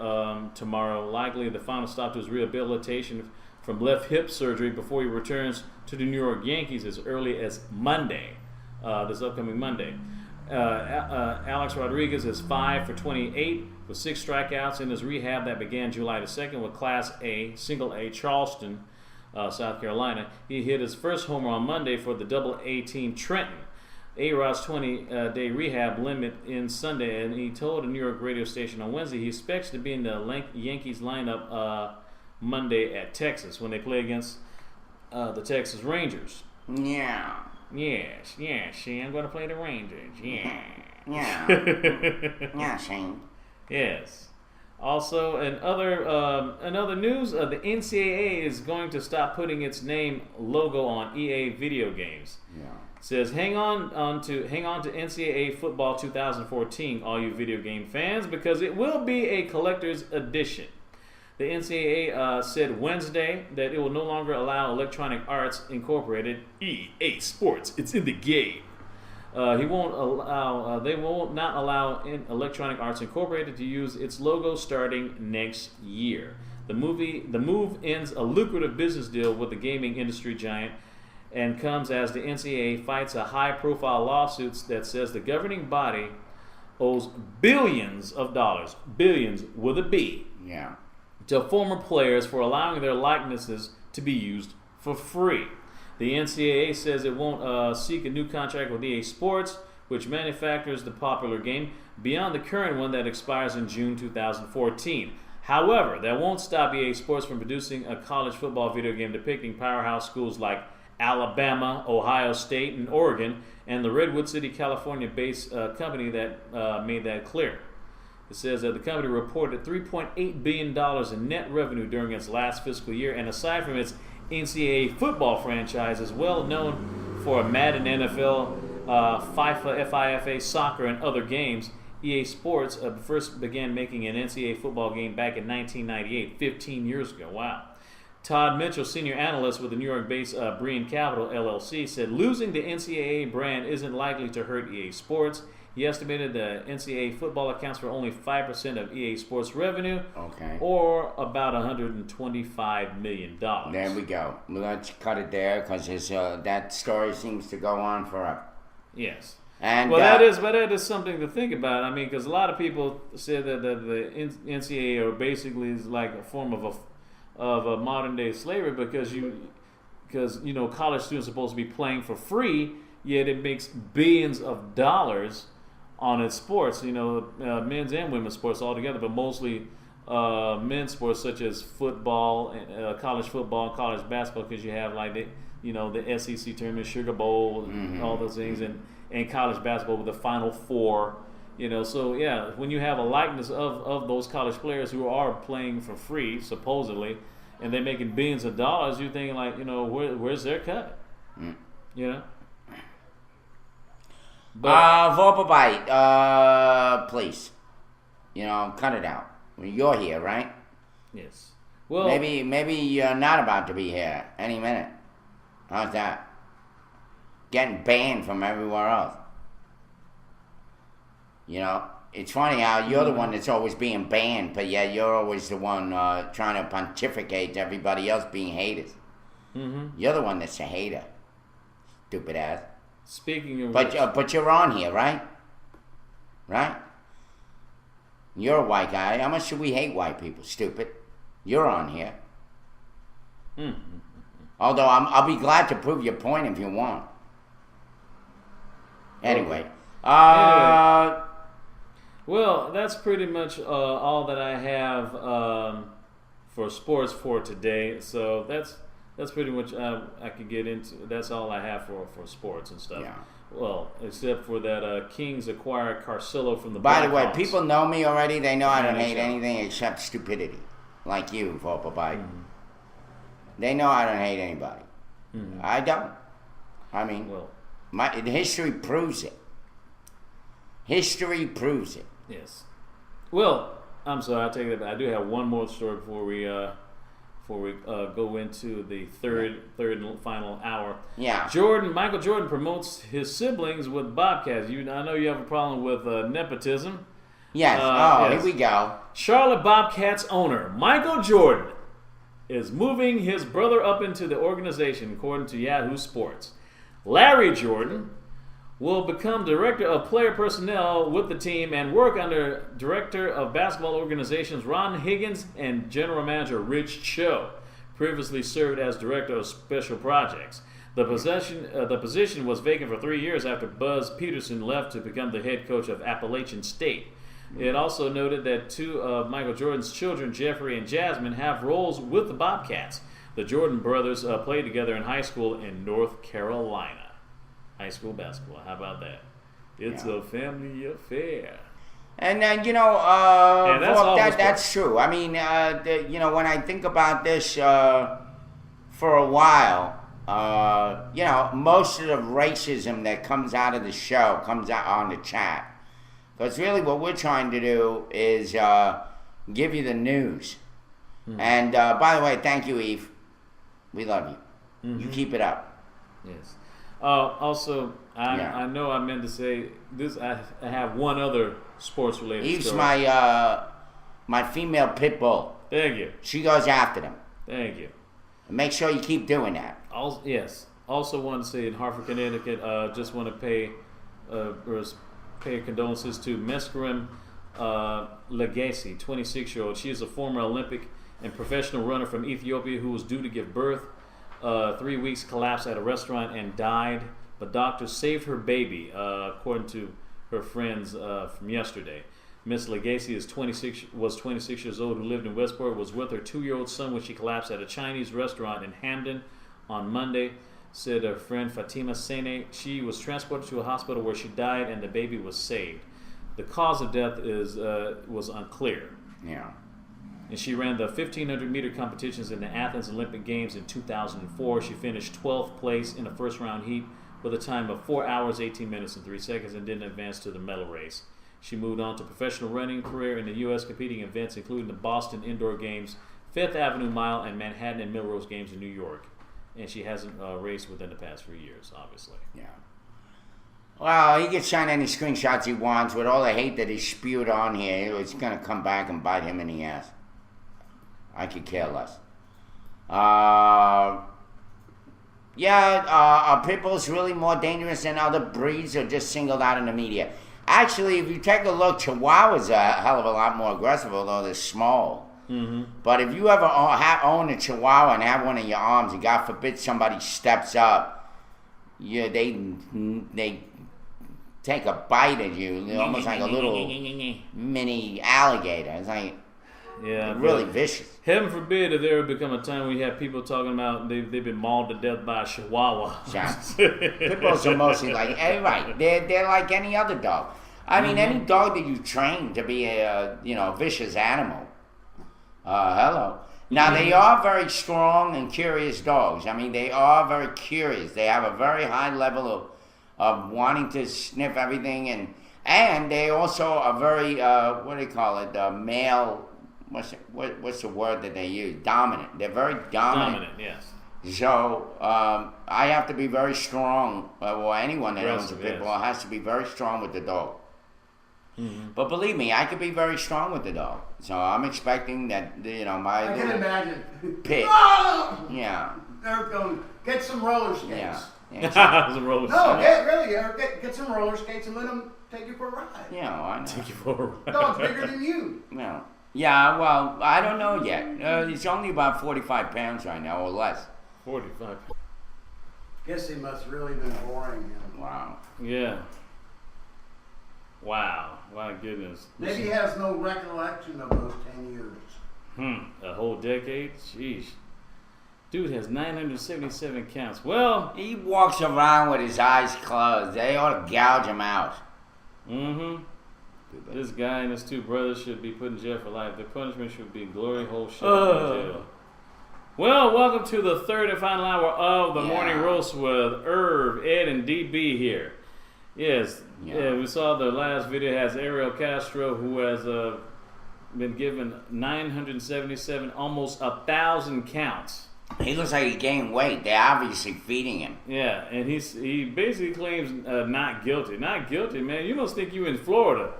tomorrow, likely the final stop to his rehabilitation from left hip surgery before he returns to the New York Yankees as early as Monday, this upcoming Monday. Alex Rodriguez is 5 for 28 with 6 strikeouts in his rehab that began July the 2nd with Class A, Single A Charleston, South Carolina. He hit his first homer on Monday for the Double-A team Trenton. A-Rod's 20-day rehab limit ends Sunday, and he told a New York radio station on Wednesday he expects to be in the Yankees lineup Monday at Texas when they play against the Texas Rangers. Yeah. Yes, see, I'm going to play the Rangers, yeah. Yeah. Yeah, Shane. Yes. Also, in other news, the NCAA is going to stop putting its name logo on EA video games. Yeah. It says, hang on to NCAA Football 2014, all you video game fans, because it will be a collector's edition. The NCAA said Wednesday that it will no longer allow Electronic Arts Incorporated, EA Sports, it's in the game. They will not allow Electronic Arts Incorporated to use its logo starting next year. The move ends a lucrative business deal with the gaming industry giant and comes as the NCAA fights a high-profile lawsuit that says the governing body owes billions of dollars, billions with a B, Yeah. to former players for allowing their likenesses to be used for free. The NCAA says it won't seek a new contract with EA Sports, which manufactures the popular game, beyond the current one that expires in June 2014. However, that won't stop EA Sports from producing a college football video game depicting powerhouse schools like Alabama, Ohio State, and Oregon, and the Redwood City, California-based company that made that clear. It says that the company reported $3.8 billion in net revenue during its last fiscal year, and aside from its NCAA football franchise, is well known for Madden NFL, FIFA soccer, and other games. EA Sports first began making an NCAA football game back in 1998, 15 years ago. Wow. Todd Mitchell, senior analyst with the New York-based Brean Capital LLC, said losing the NCAA brand isn't likely to hurt EA Sports. He estimated the NCAA football accounts for only 5% of EA Sports revenue, Okay. or about $125 million. There we go. Let's cut it there because that story seems to go on forever. Yes. And Well, that is something to think about. I mean, because a lot of people say that the NCAA are basically is like a form of a modern day slavery because college students are supposed to be playing for free, yet it makes billions of dollars on its sports. Men's and women's sports all together, but mostly men's sports such as football, college football, and college basketball, because you have like the SEC tournament, Sugar Bowl, and all those things, and college basketball with the Final Four. So yeah, when you have a likeness of those college players who are playing for free, supposedly, and they're making billions of dollars, you're thinking like, where's their cut? But Vorpal, please, cut it out. You're here, right? yes. Well, Maybe you're not about to be here any minute. How's that? Getting banned from everywhere else. It's funny how you're the one that's always being banned, but yet you're always the one trying to pontificate to everybody else being haters. You're the one that's a hater, stupid ass. speaking of But you're on here, right? Right? You're a white guy. How much should we hate white people? Stupid. You're on here. Although I'll be glad to prove your point if you want. Anyway. Well, that's pretty much all that I have for sports for today. So that's pretty much I could get into. That's all I have for sports and stuff. Yeah. Well, except for that Kings acquired Carcillo from the By the way, Blackhawks. people know me already. They know I don't hate NHL. anything except stupidity. Like you, Vorpal. They know I don't hate anybody. I don't. I mean, Well, history proves it. History proves it. yes. Well, I'm sorry. I'll take that back. I do have one more story before we go into the third and final hour. Yeah. Michael Jordan promotes his siblings with Bobcats. I know you have a problem with nepotism. Yes. yes. Here we go. Charlotte Bobcats owner Michael Jordan is moving his brother up into the organization, according to Yahoo Sports. Larry Jordan will become director of player personnel with the team and work under director of basketball organizations Ron Higgins and general manager Rich Cho. Previously served as director of special projects. The position was vacant for 3 years after Buzz Peterson left to become the head coach of Appalachian State. It also noted that two of Michael Jordan's children, Jeffrey and Jasmine, have roles with the Bobcats. The Jordan brothers played together in high school in North Carolina. High school basketball. How about that? It's a family affair. And then, that's all for that's true. I mean, when I think about this for a while, most of the racism that comes out of the show comes out on the chat. Because really what we're trying to do is give you the news. And by the way, thank you, Eve. We love you. You keep it up. Yes. Also, I know I meant to say this. I have one other sports related Eve's story. my female pit bull. Thank you. She goes after them. Thank you. And make sure you keep doing that. Also, yes. Also wanted to say in Hartford, Connecticut, just want to pay condolences to Mescarim Legacy, 26-year-old. She is a former Olympic and professional runner from Ethiopia who was due to give birth. 3 weeks collapsed at a restaurant and died, but doctors saved her baby, according to her friends from yesterday. Miss Legacy was 26 years old, who lived in Westport, was with her 2-year-old son when she collapsed at a Chinese restaurant in Hamden on Monday, said her friend Fatima Sene. She was transported to a hospital where she died and the baby was saved. The cause of death was unclear. Yeah. And she ran the 1,500-meter competitions in the Athens Olympic Games in 2004. She finished 12th place in the first-round heat with a time of 4 hours, 18 minutes, and 3 seconds and didn't advance to the medal race. She moved on to professional running career in the U.S., competing events including the Boston Indoor Games, Fifth Avenue Mile, and Manhattan and Melrose Games in New York. And she hasn't raced within the past 3 years, obviously. Yeah. Well, he can shine any screenshots he wants with all the hate that he spewed on here. It's going to come back and bite him in the ass. I could care less. Are pit bulls really more dangerous than other breeds or just singled out in the media? Actually, if you take a look, Chihuahua's a hell of a lot more aggressive, although they're small. But if you ever own a Chihuahua and have one in your arms, and God forbid somebody steps up, they take a bite at you, they're almost like a little mini alligator. It's like Yeah, really but vicious. Heaven forbid if there would become a time when you have people talking about they've been mauled to death by a chihuahua. Yeah. Pitbulls are mostly like, right, they're like any other dog. I mean, any dog that you train to be a vicious animal. Hello. Now they are very strong and curious dogs. I mean, they are very curious. They have a very high level of wanting to sniff everything, and they also are very what do you call it? Male. What's the word that they use? Dominant. They're very dominant. Dominant, yes. So I have to be very strong, or anyone that owns a Aggressive, pit bull has to be very strong with the dog. But believe me, I could be very strong with the dog. So I'm expecting that my I can imagine. pit. Oh! Yeah, They're going, get some roller skates. yeah, yeah. It was a roller No, skate. get some roller skates and let them take you for a ride. Yeah, I know. Take you for a ride. Dog's bigger than you. Yeah. Yeah, well, I don't know yet. It's only about 45 pounds right now, or less. 45. Guess he must really been boring him. Wow. Yeah. Wow. My goodness. Maybe he has no recollection of those 10 years. A whole decade? Sheesh. Dude has 977 counts. Well, He walks around with his eyes closed. They ought to gouge him out. This guy and his two brothers should be put in jail for life. The punishment should be glory hole shut in jail. Well, welcome to the third and final hour of the Morning Roast with Irv, Ed, and DB here. Yes, we saw the last video has Ariel Castro, who has been given 977, almost 1,000 counts. He looks like he gained weight. They're obviously feeding him. Yeah, and he basically claims not guilty. Not guilty, man. You must think you in Florida.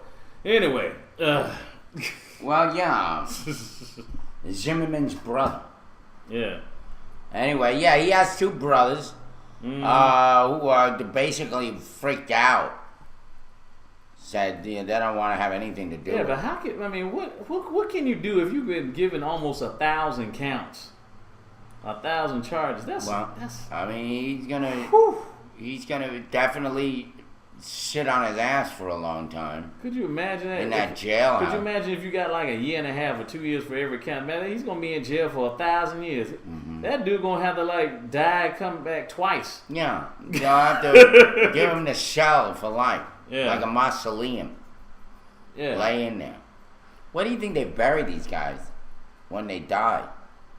Anyway. Well, yeah. Zimmerman's brother. Yeah. Anyway, yeah, he has two brothers who are basically freaked out. Said they don't want to have anything to do Yeah, with but it. how can, I mean, what can you do if you've been given almost 1,000 counts? 1,000 charges. That's I mean, he's gonna definitely sit on his ass for a long time could you imagine that? in that jail. Could you imagine if you got like a year and a half or 2 years for every count? Man, he's gonna be in jail for 1,000 years. That dude gonna have to like die, come back twice. Yeah, you'll have to give him the shell for life, like a mausoleum. Yeah. Lay in there. Where do you think they bury these guys when they die?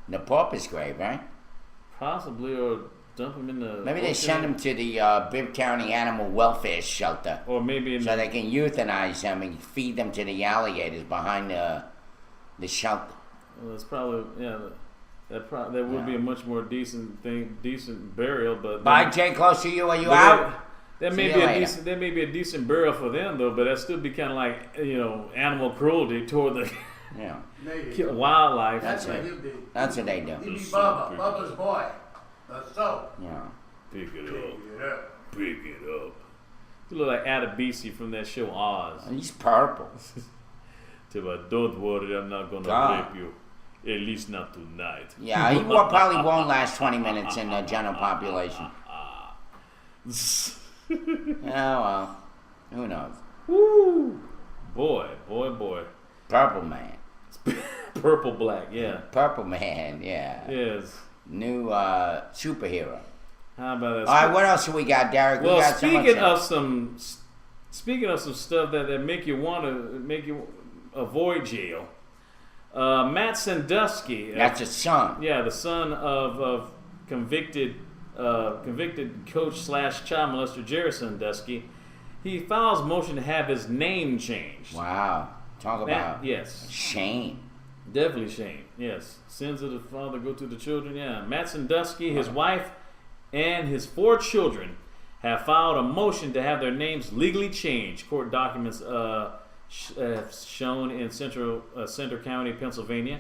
In the pauper's grave, right? Possibly, or dump him in the. Maybe they ocean. send them to the Bibb County Animal Welfare Shelter Or maybe in so they can euthanize them and feed them to the alligators behind the shelter. Well, that's probably that would be a much more decent burial, but. Bye, Jay. Close to you. Are you But out? That See may you be a later. decent. That may be a decent burial for them, though. But that still be kind of like animal cruelty toward the Yeah, Maybe. wildlife. That's what he'd be. that's what they do. He'd be Bubba. Bubba's boy. The soap. Yeah. Pick it up. Yeah. Pick it up. You look like Adebisi from that show Oz. He's purple. Tell me, don't worry, I'm not gonna God. rape you. At least not tonight. Yeah, he probably won't last 20 minutes in the general population. Yeah, well, who knows? Woo! Boy. Purple man. Purple black, yeah. Purple man, yeah. Yes. New superhero. How about that? All right, what else do we got, Derek? Well, we got speaking of some stuff that make you avoid jail. Matt Sandusky. That's a son. Yeah, the son of convicted coach / child molester Jerry Sandusky. He files motion to have his name changed. Wow. Talk about Yes. shame. Definitely shame. Yes. Sins of the father go to the children. Yeah. Matt Sandusky, his wife, and his 4 children have filed a motion to have their names legally changed. Court documents shown in Center County, Pennsylvania.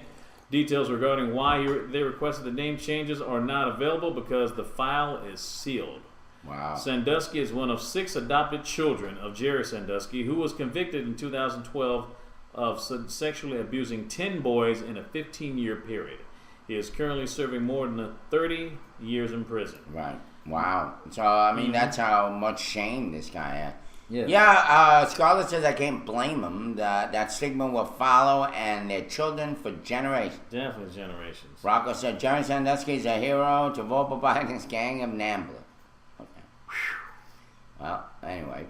Details regarding why they requested the name changes are not available because the file is sealed. Wow. Sandusky is one of 6 adopted children of Jerry Sandusky, who was convicted in 2012 of sexually abusing 10 boys in a 15-year period. He is currently serving more than 30 years in prison. Right. Wow. So, I mean, that's how much shame this guy had. Yeah. Yeah, Scarlett says I can't blame him. That stigma will follow and their children for generations. Definitely generations. Rocco said Jerry Sandusky is a hero to vote by Biden's gang of Nambler. Okay. Well, anyway.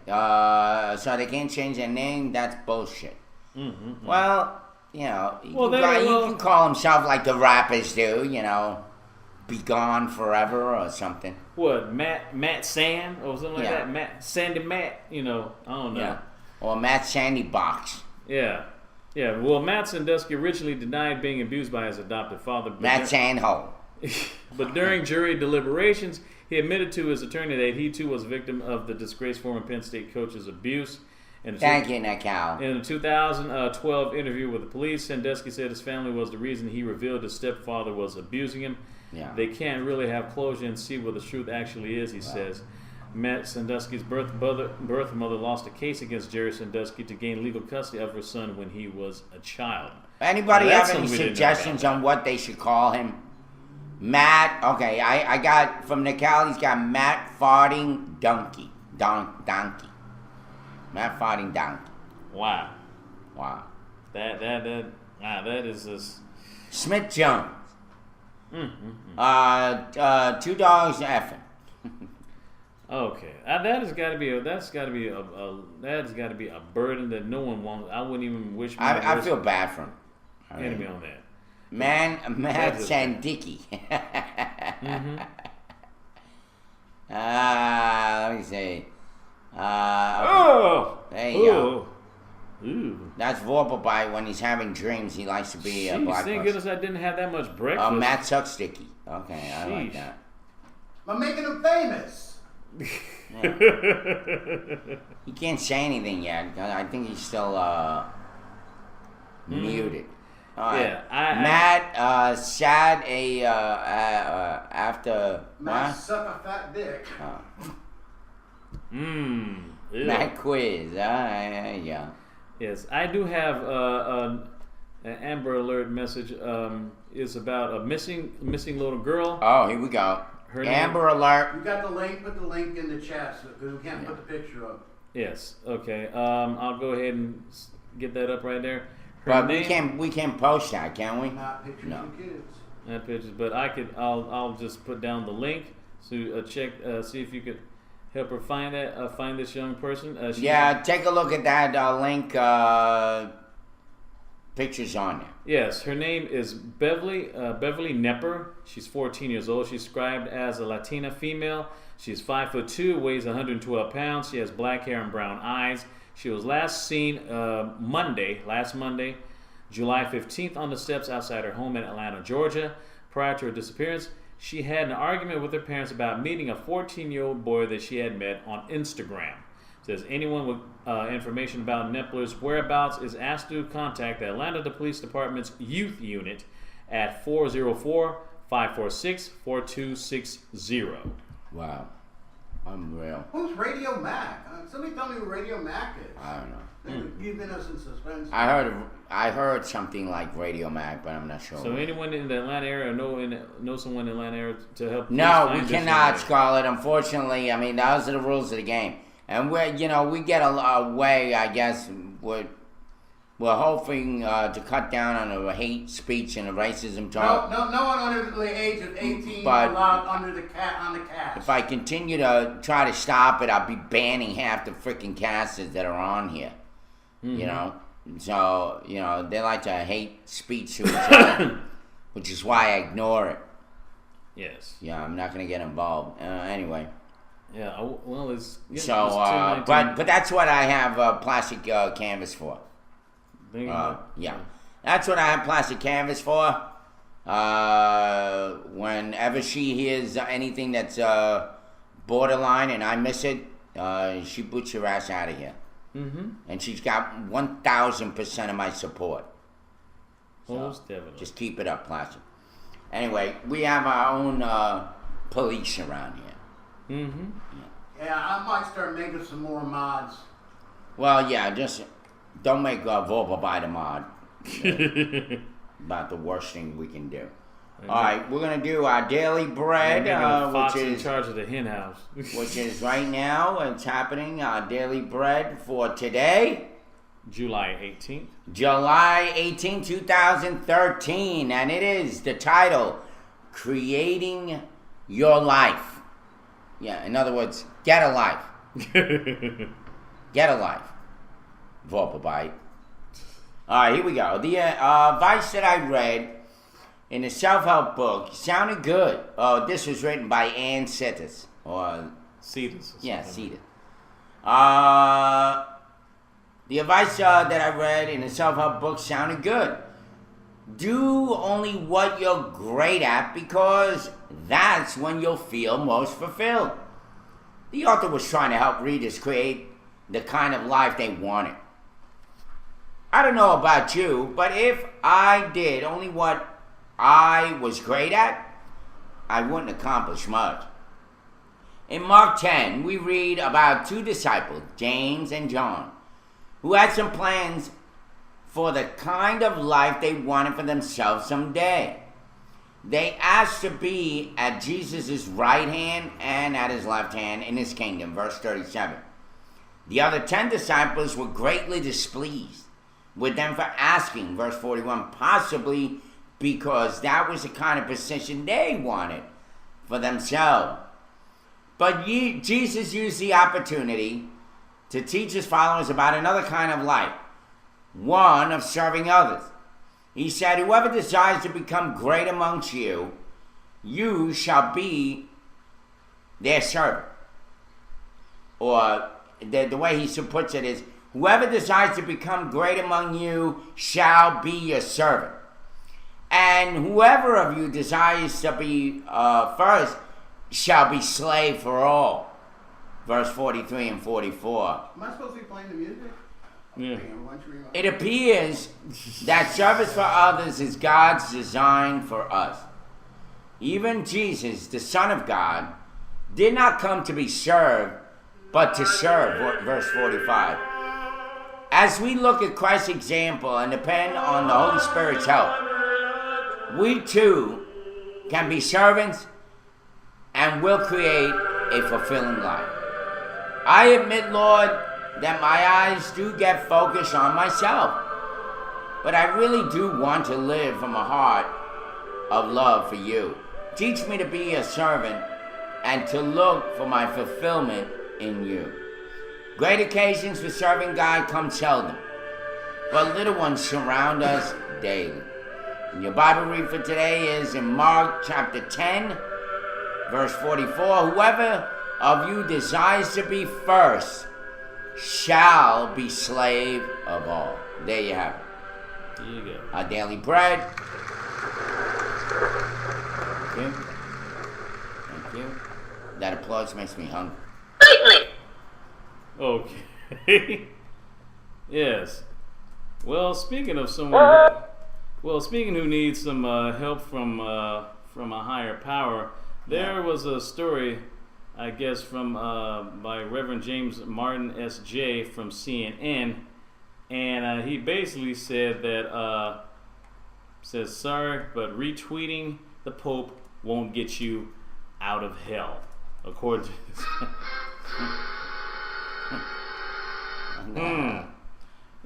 So they can't change their name? That's bullshit. Mm-hmm. Well, you know, he Well, can call himself like the rappers do, you know, be gone forever or something. What, Matt Sand or something like Yeah. that? Sandy Matt, you know, I don't know. Yeah. Or Matt Sandy Box. Yeah. Yeah. Well, Matt Sandusky originally denied being abused by his adopted father. But Matt Sandhole. But during jury deliberations, he admitted to his attorney that he too was a victim of the disgraced former Penn State coach's abuse. Thank you, Nicole. In a 2012 interview with the police, Sandusky said his family was the reason he revealed his stepfather was abusing him. Yeah. They can't really have closure and see what the truth actually is, he says. Matt Sandusky's birth mother lost a case against Jerry Sandusky to gain legal custody of her son when he was a child. Anybody Now, that's have any something we didn't know suggestions about. on what they should call him? Matt, okay, I got from Nicole, he's got Matt Farting Donkey. Donkey. Matt Farting Donkey. Wow. Wow. That is just... Smith Jones. Mm-hmm. Two dogs effing. Okay, that has got to be a burden that no one wants. I wouldn't even wish my I worst feel bad for him. enemy on that. Matt That's just- Sandicki. Mm-hmm. Let me see. Oh, There you go. Ooh. That's Vorpal when he's having dreams. He likes to be a Jeez, black thank person. goodness I didn't have that much breakfast. Matt Sucksticky. Okay, I like Sheesh. that. I'm making him famous. Yeah. He can't say anything yet. I think he's still muted. All right. Yeah, I- Matt sad after Matt suck a fat dick. Ew. Matt quiz. Yeah. Yes, I do have an Amber Alert message. Is about a missing little girl. Oh, here we go. Her name- Amber alert. You got the link? Put the link in the chat because we can't put the picture up. Yes. Okay. I'll go ahead and get that up right there. Her But name, we can't post that, can we? Not pictures No. of kids. Not pictures, but I'll just put down the link to check, see if you could help her find that, find this young person. She's- Yeah, take a look at that link. Pictures on there. Yes, her name is Beverly Nepper. She's 14 years old. She's described as a Latina female. She's 5'2", weighs 112 pounds. She has black hair and brown eyes. She was last seen last Monday, July 15th, on the steps outside her home in Atlanta, Georgia. Prior to her disappearance, she had an argument with her parents about meeting a 14-year-old boy that she had met on Instagram. Says anyone with information about Neppler's whereabouts is asked to contact the Atlanta Police Department's Youth Unit at 404-546-4260. Wow. Unreal. Who's Radio Mac? Somebody tell me who Radio Mac is. I don't know. They're keeping us in suspense. I heard something like Radio Mac, but I'm not sure. So anyone in the Atlanta area or know someone in the Atlanta area to help? No, please we find this cannot, young lady. Scarlett. Unfortunately, I mean, those are the rules of the game. And we get a way, I guess, we're hoping to cut down on the hate speech and the racism talk. No one under the age of 18 But- allowed on the cast. If I continue to try to stop it, I'll be banning half the freaking casters that are on here. You know? So, they like to hate speech to each other, which is why I ignore it. Yes. Yeah, I'm not going to get involved. Anyway. Yeah. Well, it's So, it's 10:19. but that's what I have plastic canvas for. There you go. Yeah, that's what I have plastic canvas for. Whenever she hears anything that's borderline and I miss it, she boots your ass out of here. Mm-hmm. And she's got 1,000% of my support. Most definitely. Just keep it up, plastic. Anyway, we have our own police around here. Mm-hmm. Yeah, I might start making some more mods. Well, yeah, just don't make Volvo buy the mod. About the worst thing we can do. All right, we're gonna do our daily bread, Fox which in is charge of the hen house. right now. It's happening. Our daily bread for today, July 18th. July 18, 2013, and it is the title, Creating Your Life. Yeah, in other words, get a life. Get a life. Vorpabite. All right, here we go. The advice that I read in the self-help book sounded good. Oh, this was written by Ann Cetus. Cetus. Yeah, Cetus. The advice that I read in the self-help book sounded good. Do only what you're great at, because that's when you'll feel most fulfilled. The author was trying to help readers create the kind of life they wanted. I don't know about you, but if I did only what I was great at, I wouldn't accomplish much. In Mark 10, we read about two disciples, James and John, who had some plans for the kind of life they wanted for themselves someday. They asked to be at Jesus' right hand and at his left hand in his kingdom, verse 37. The other 10 disciples were greatly displeased with them for asking, verse 41, possibly because that was the kind of position they wanted for themselves. But Jesus used the opportunity to teach his followers about another kind of life, one of serving others. He said, whoever desires to become great amongst you, you shall be their servant. Or the way he puts it is, whoever desires to become great among you shall be your servant. And whoever of you desires to be first shall be slave for all. Verse 43 and 44. Am I supposed to be playing the music? Yeah. It appears that service for others is God's design for us. Even Jesus, the Son of God, did not come to be served, but to serve. Verse 45. As we look at Christ's example and depend on the Holy Spirit's help, we too can be servants and will create a fulfilling life. I admit, Lord, that my eyes do get focused on myself, but I really do want to live from a heart of love for you. Teach me to be a servant and to look for my fulfillment in you. Great occasions for serving God come seldom, but little ones surround us daily. And your Bible read for today is in Mark chapter 10, verse 44. Whoever of you desires to be first shall be slave of all. There you have it. There you go. Our daily bread. Thank you. Thank you. That applause makes me hungry. Okay. Yes. Well, speaking of someone, who needs some help from a higher power, there was a story, I guess, from by Reverend James Martin S.J. from CNN, and he basically said that says sorry, but retweeting the Pope won't get you out of hell, according to this.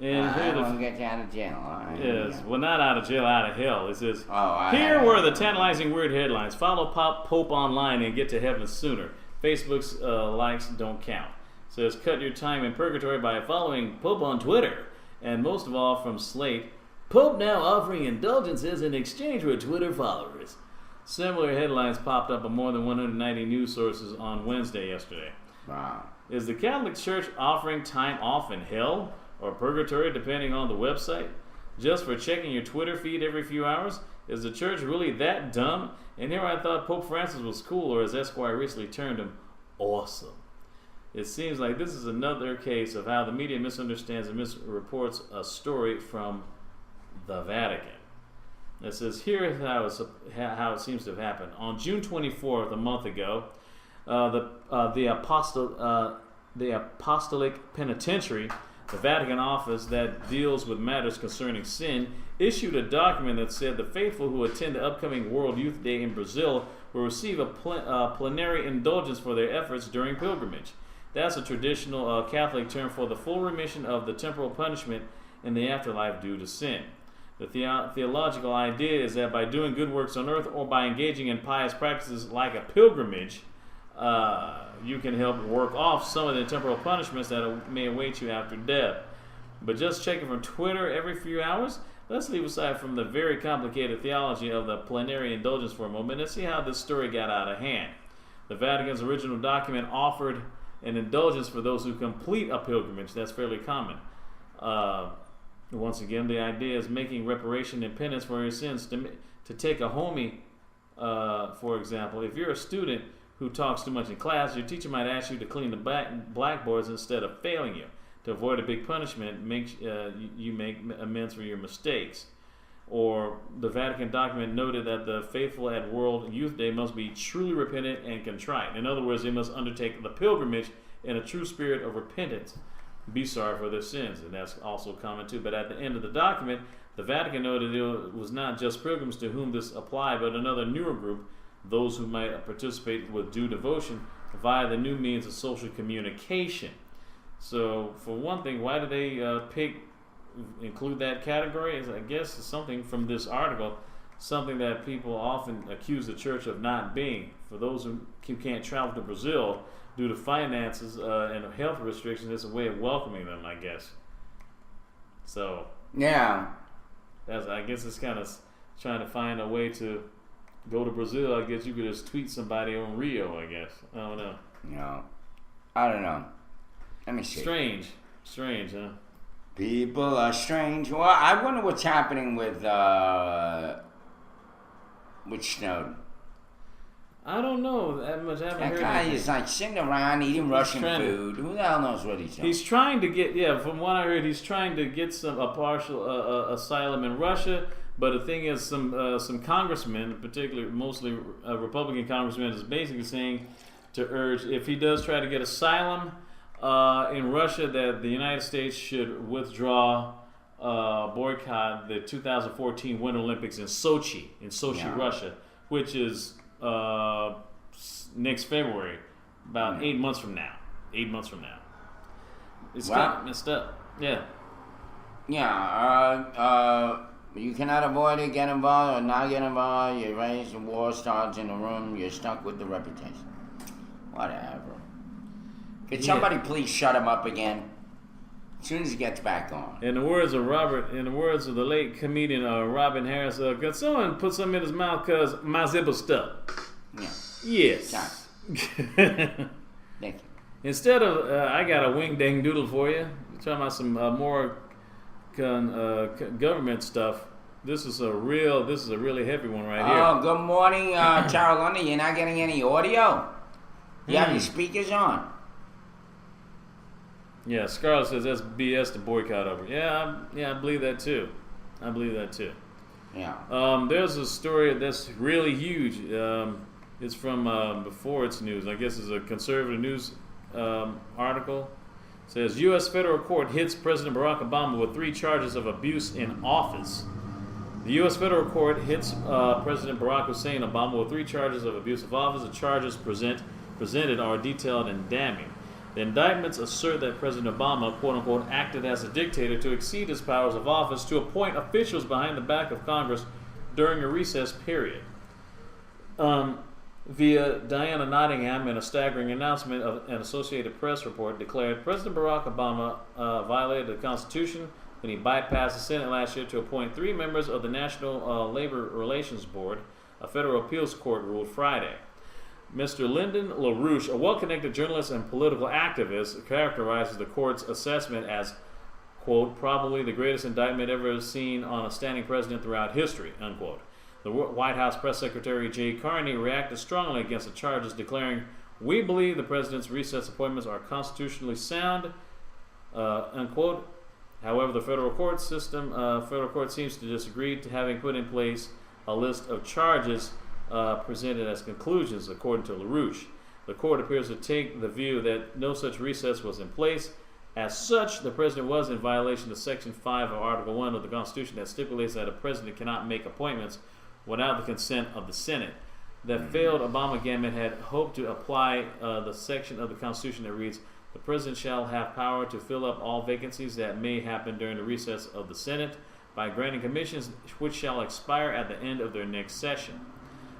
And I won't get you out of jail. All right. Yes, well, not out of jail, out of hell. It says, Oh, here were the tantalizing weird headlines. Follow Pope online and get to heaven sooner. Facebook's likes don't count. It says, cut your time in purgatory by following Pope on Twitter. And most of all, from Slate, Pope now offering indulgences in exchange for Twitter followers. Similar headlines popped up on more than 190 news sources on Wednesday yesterday. Wow. Is the Catholic Church offering time off in hell or purgatory, depending on the website, just for checking your Twitter feed every few hours? Is the church really that dumb? And here I thought Pope Francis was cool, or as Esquire recently termed him, awesome. It seems like this is another case of how the media misunderstands and misreports a story from the Vatican. It says, here is how it seems to have happened. On June 24th, a month ago, the Apostolic Penitentiary The Vatican office that deals with matters concerning sin issued a document that said the faithful who attend the upcoming World Youth Day in Brazil will receive a plenary indulgence for their efforts during pilgrimage. That's a traditional Catholic term for the full remission of the temporal punishment in the afterlife due to sin. The theological idea is that by doing good works on earth or by engaging in pious practices like a pilgrimage, you can help work off some of the temporal punishments that may await you after death. But just checking from Twitter every few hours, let's leave aside from the very complicated theology of the plenary indulgence for a moment and see how this story got out of hand. The Vatican's original document offered an indulgence for those who complete a pilgrimage. That's fairly common. Once again, the idea is making reparation and penance for your sins. To take a homie, for example, if you're a student who talks too much in class, your teacher might ask you to clean the blackboards instead of failing you. To avoid a big punishment, you make amends for your mistakes. Or the Vatican document noted that the faithful at World Youth Day must be truly repentant and contrite. In other words, they must undertake the pilgrimage in a true spirit of repentance, be sorry for their sins, and that's also common too. But at the end of the document, the Vatican noted it was not just pilgrims to whom this applied, but another newer group, those who might participate with due devotion via the new means of social communication. So, for one thing, why do they include that category? I guess it's something from this article, something that people often accuse the church of not being. For those who can't travel to Brazil due to finances and health restrictions, it's a way of welcoming them, I guess. So, Yeah. I guess it's kind of trying to find a way to go to Brazil. I guess you could just tweet somebody on Rio, I guess. I don't know. No. I don't know. Let me see. Strange, huh? People are strange. Well, I wonder what's happening with Snowden. I don't know that much. I haven't That heard guy anything. is like sitting around eating Russian trying to- food. Who the hell knows what he's doing? He's trying to get, from what I heard, he's trying to get a partial asylum in Russia. But the thing is, some congressmen, particularly mostly Republican congressmen, is basically saying to urge, if he does try to get asylum in Russia, that the United States should withdraw, boycott the 2014 Winter Olympics in Sochi, Yeah. Russia, which is next February, about 8 months from now. 8 months from now. It's Wow. kind of messed up. Yeah. Yeah, you cannot avoid it, get involved or not get involved. You raise the war starts in the room, you're stuck with the reputation. Whatever. Could somebody please shut him up again? As soon as he gets back on. In the words of the late comedian Robin Harris, could someone put something in his mouth because my zipper stuck? Yeah. Yes. Thank you. Instead of, I got a wing dang doodle for you. You're talking about some more government stuff. This is a really heavy one right here. Oh, good morning, Carolina. You're not getting any audio? You have your speakers on. Yeah, Scarlett says that's BS to boycott over. Yeah, I believe that too. Yeah. There's a story that's really huge. It's from before it's news. I guess it's a conservative news article. It says U.S. federal court hits President Barack Obama with 3 charges of abuse in office. The U.S. federal court hits President Barack Hussein Obama with 3 charges of abuse of office. The charges presented are detailed and damning. The indictments assert that President Obama, quote-unquote, acted as a dictator to exceed his powers of office to appoint officials behind the back of Congress during a recess period. Via Diana Nottingham, in a staggering announcement of an Associated Press report, declared President Barack Obama violated the Constitution when he bypassed the Senate last year to appoint 3 members of the National Labor Relations Board, a federal appeals court ruled Friday. Mr. Lyndon LaRouche, a well-connected journalist and political activist, characterizes the court's assessment as, quote, probably the greatest indictment ever seen on a standing president throughout history, unquote. The White House Press Secretary Jay Carney reacted strongly against the charges, declaring, we believe the president's recess appointments are constitutionally sound, unquote. However, the federal court seems to disagree, to having put in place a list of charges presented as conclusions, according to LaRouche. The court appears to take the view that no such recess was in place, As such, the president was in violation of Section 5 of Article 1 of the Constitution that stipulates that a president cannot make appointments without the consent of the Senate. The failed Obama government had hoped to apply the section of the Constitution that reads, "The president shall have power to fill up all vacancies that may happen during the recess of the Senate by granting commissions which shall expire at the end of their next session."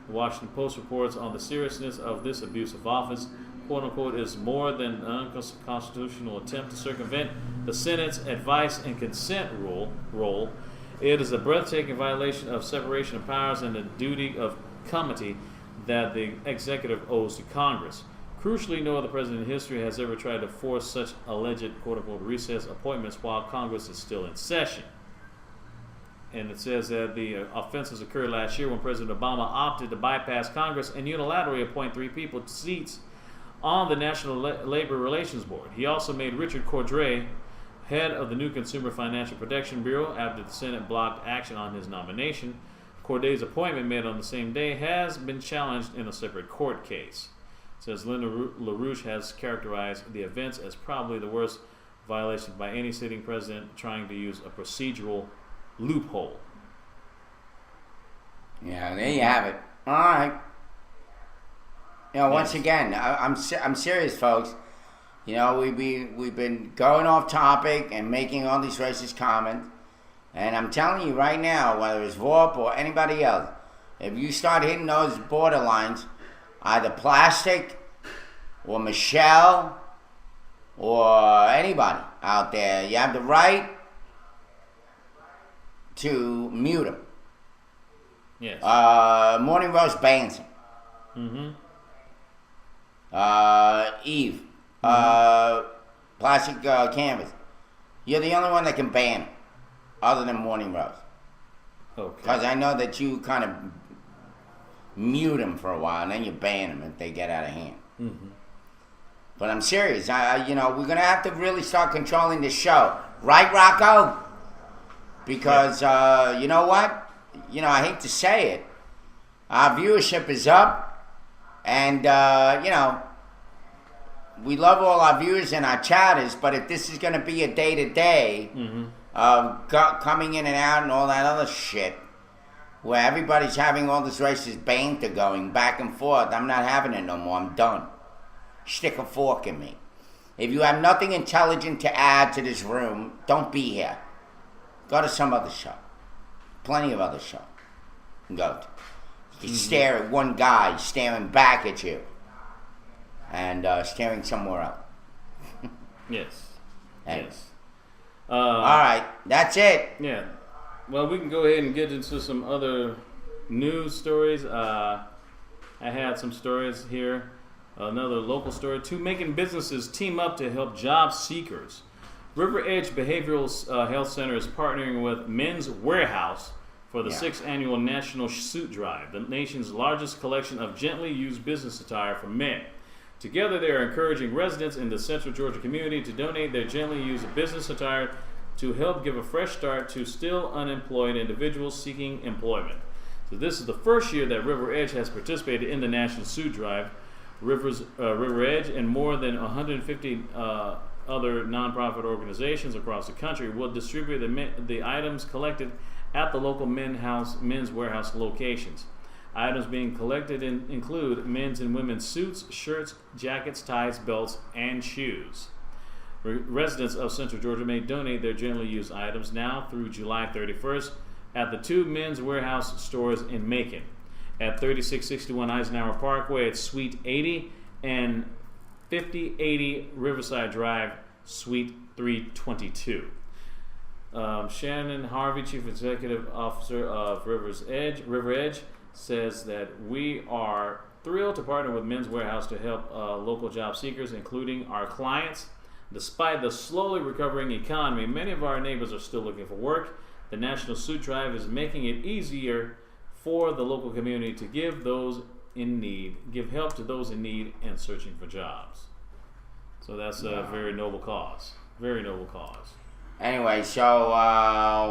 The Washington Post reports on the seriousness of this abuse of office. "Quote unquote is more than an unconstitutional attempt to circumvent the Senate's advice and consent role. It is a breathtaking violation of separation of powers and the duty of comity that the executive owes to Congress. Crucially, no other president in history has ever tried to force such alleged quote unquote recess appointments while Congress is still in session." And it says that the offenses occurred last year when President Obama opted to bypass Congress and unilaterally appoint 3 people to seats on the National Labor Relations Board. He also made Richard Cordray head of the new Consumer Financial Protection Bureau after the Senate blocked action on his nomination. Corday's appointment, made on the same day, has been challenged in a separate court case. It says Linda LaRouche has characterized the events as probably the worst violation by any sitting president trying to use a procedural loophole. Yeah, there you have it. All right. You know, once again, I'm serious, folks. You know, we've been going off topic and making all these racist comments, and I'm telling you right now, whether it's Vorp or anybody else, if you start hitting those borderlines, either Plastic or Michelle or anybody out there, you have the right to mute them. Yes. Morning Roast bans him. Mm-hmm. Eve, Plastic Canvas. You're the only one that can ban him, other than Morning Roast. Okay. Because I know that you kind of mute them for a while, and then you ban them if they get out of hand. Mm-hmm. But I'm serious. You know, we're gonna have to really start controlling this show, right, Rocco? Because you know what? You know, I hate to say it, our viewership is up, and you know, we love all our viewers and our chatters. But if this is gonna be a day-to-day of coming in and out and all that other shit, where everybody's having all this racist banter going back and forth, I'm not having it no more. I'm done. Stick a fork in me. If you have nothing intelligent to add to this room, don't be here. Go to some other show. Plenty of other shows. Go to. You can stare at one guy staring back at you and staring somewhere else. Yes. Anyway. Yes. All right, that's it. Yeah. Well, we can go ahead and get into some other news stories. I had some stories here. Another local story. 2 Macon businesses team up to help job seekers. River Edge Behavioral Health Center is partnering with Men's Warehouse for the 6th annual National Suit Drive, the nation's largest collection of gently used business attire for men. Together, they are encouraging residents in the Central Georgia community to donate their gently used business attire to help give a fresh start to still unemployed individuals seeking employment. So this is the first year that River Edge has participated in the National Suit Drive. River Edge and more than 150 other nonprofit organizations across the country will distribute the items collected at the local Men's Warehouse locations. Items being collected include men's and women's suits, shirts, jackets, ties, belts, and shoes. Residents of Central Georgia may donate their gently used items now through July 31st at the 2 Men's Warehouse stores in Macon, at 3661 Eisenhower Parkway at Suite 80 and 5080 Riverside Drive, Suite 322. Shannon Harvey, Chief Executive Officer of River Edge, says that we are thrilled to partner with Men's Warehouse to help local job seekers, including our clients. Despite the slowly recovering economy, many of our neighbors are still looking for work. The National Suit Drive is making it easier for the local community to give help to those in need and searching for jobs. So that's a very noble cause. Very noble cause. Anyway, so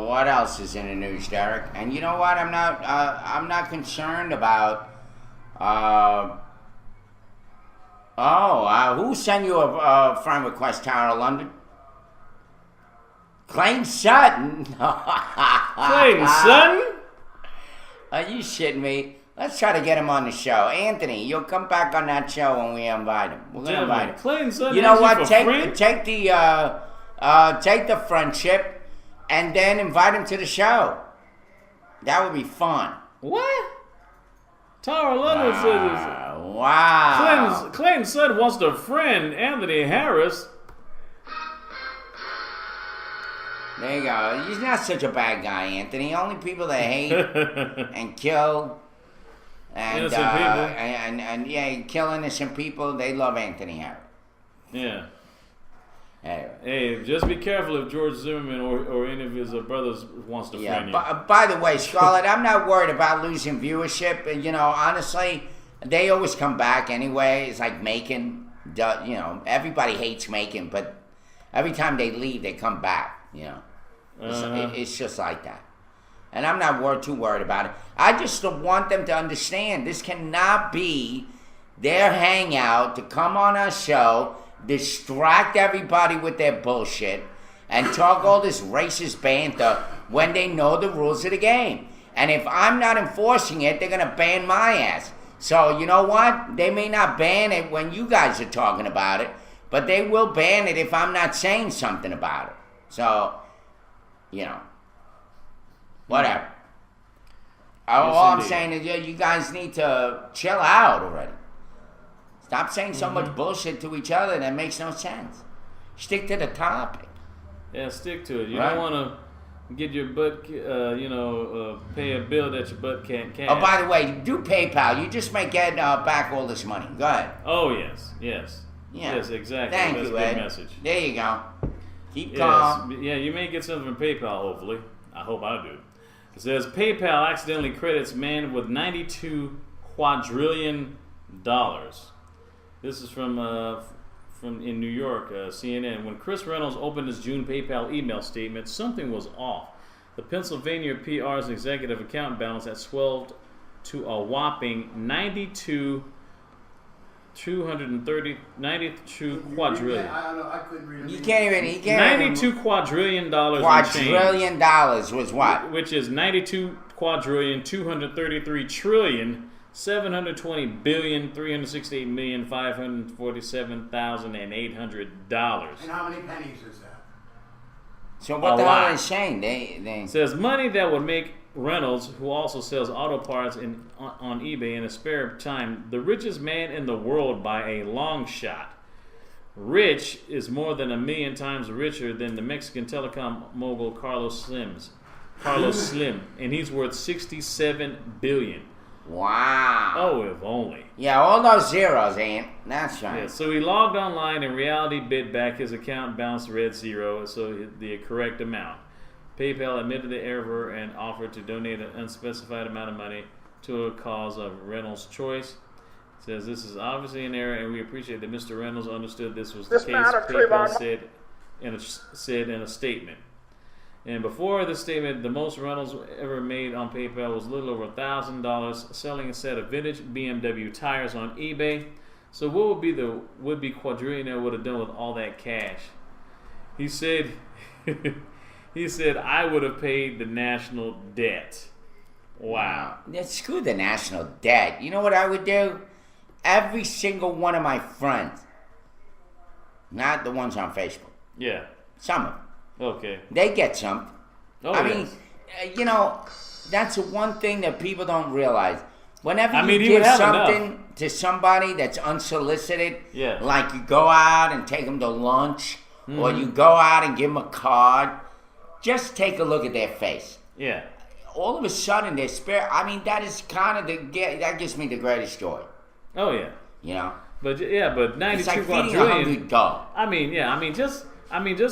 what else is in the news, Derek? And you know what? I'm not concerned about. Who sent you a friend request, Tower of London? Clayton Sutton. Clayton Sutton? Are you shitting me? Let's try to get him on the show. Anthony, you'll come back on that show when we invite him. We're gonna invite him. Clayton Sutton. You know what? For Take free? take the friendship, and then invite him to the show. That would be fun. What? Tara London said this. Wow. Clayton Sutton wants to friend Anthony Harris. There you go. He's not such a bad guy, Anthony. Only people that hate and kill and Innocent people. and yeah, kill innocent people. They love Anthony Harris. Yeah. Anyway. Hey, just be careful if George Zimmerman or any of his brothers wants to friend you. By the way, Scarlett, I'm not worried about losing viewership. You know, honestly, they always come back anyway. It's like Macon. You know, everybody hates Macon, but every time they leave, they come back. You know, it's just like that. And I'm not too worried about it. I just want them to understand this cannot be their hangout to come on our show, distract everybody with their bullshit, and talk all this racist banter when they know the rules of the game. And if I'm not enforcing it, they're going to ban my ass. So you know what? They may not ban it when you guys are talking about it, but they will ban it if I'm not saying something about it. So, you know, whatever. All I'm saying is you guys need to chill out already. Stop saying so much bullshit to each other that makes no sense. Stick to the topic. Yeah, stick to it. You Right. don't want to get your butt, pay a bill that your butt can't cash. Oh, by the way, do PayPal. You just may get back all this money. Go ahead. Oh, yes. Yeah. Yes, exactly. Thank That's you, a good Ed. message. There you go. Keep Yes. calm. Yeah, you may get something from PayPal, hopefully. I hope I do. It says PayPal accidentally credits man with $92 quadrillion. This is from in New York, CNN. When Chris Reynolds opened his June PayPal email statement, something was off. The Pennsylvania PR's executive account balance had swelled to a whopping 92 quadrillion. I couldn't read it. You can't even. He can't. $92 quadrillion Quadrillion dollars was what? which is 92 quadrillion 233 trillion 720 billion 368 million 547,800 dollars. And how many pennies is that? So what A the hell lot. are they saying? They It says money that would make Reynolds, who also sells auto parts on eBay in his spare time, the richest man in the world by a long shot. Rich is more than 1,000,000 times richer than the Mexican telecom mogul Carlos Slim, and he's worth $67 billion. Wow. Oh, if only. Yeah, all those zeros, Aunt. That's right. Yeah, so he logged online and reality bid back his account bounced red zero, so the correct amount. PayPal admitted the error and offered to donate an unspecified amount of money to a cause of Reynolds' choice. It says this is obviously an error, and we appreciate that Mr. Reynolds understood this was the case. PayPal said in a statement. And before the statement, the most Reynolds ever made on PayPal was a little over $1,000, selling a set of vintage BMW tires on eBay. So what would be the would-be quadrillionaire would have done with all that cash? He said, I would have paid the national debt. Wow. Yeah, screw the national debt. You know what I would do? Every single one of my friends, not the ones on Facebook, Yeah. some of them, Okay. they get something. Oh, I yes. mean, that's the one thing that people don't realize. Whenever I mean, you he would give have something to somebody that's unsolicited, Yeah. like you go out and take them to lunch, or Mm-hmm. you go out and give them a card, just take a look at their face. Yeah. All of a sudden, their spirit. I mean, that is kind of that gives me the greatest joy. Oh, yeah. You know, But 92 it's like feeding a quadrillion. hungry dog. I mean, just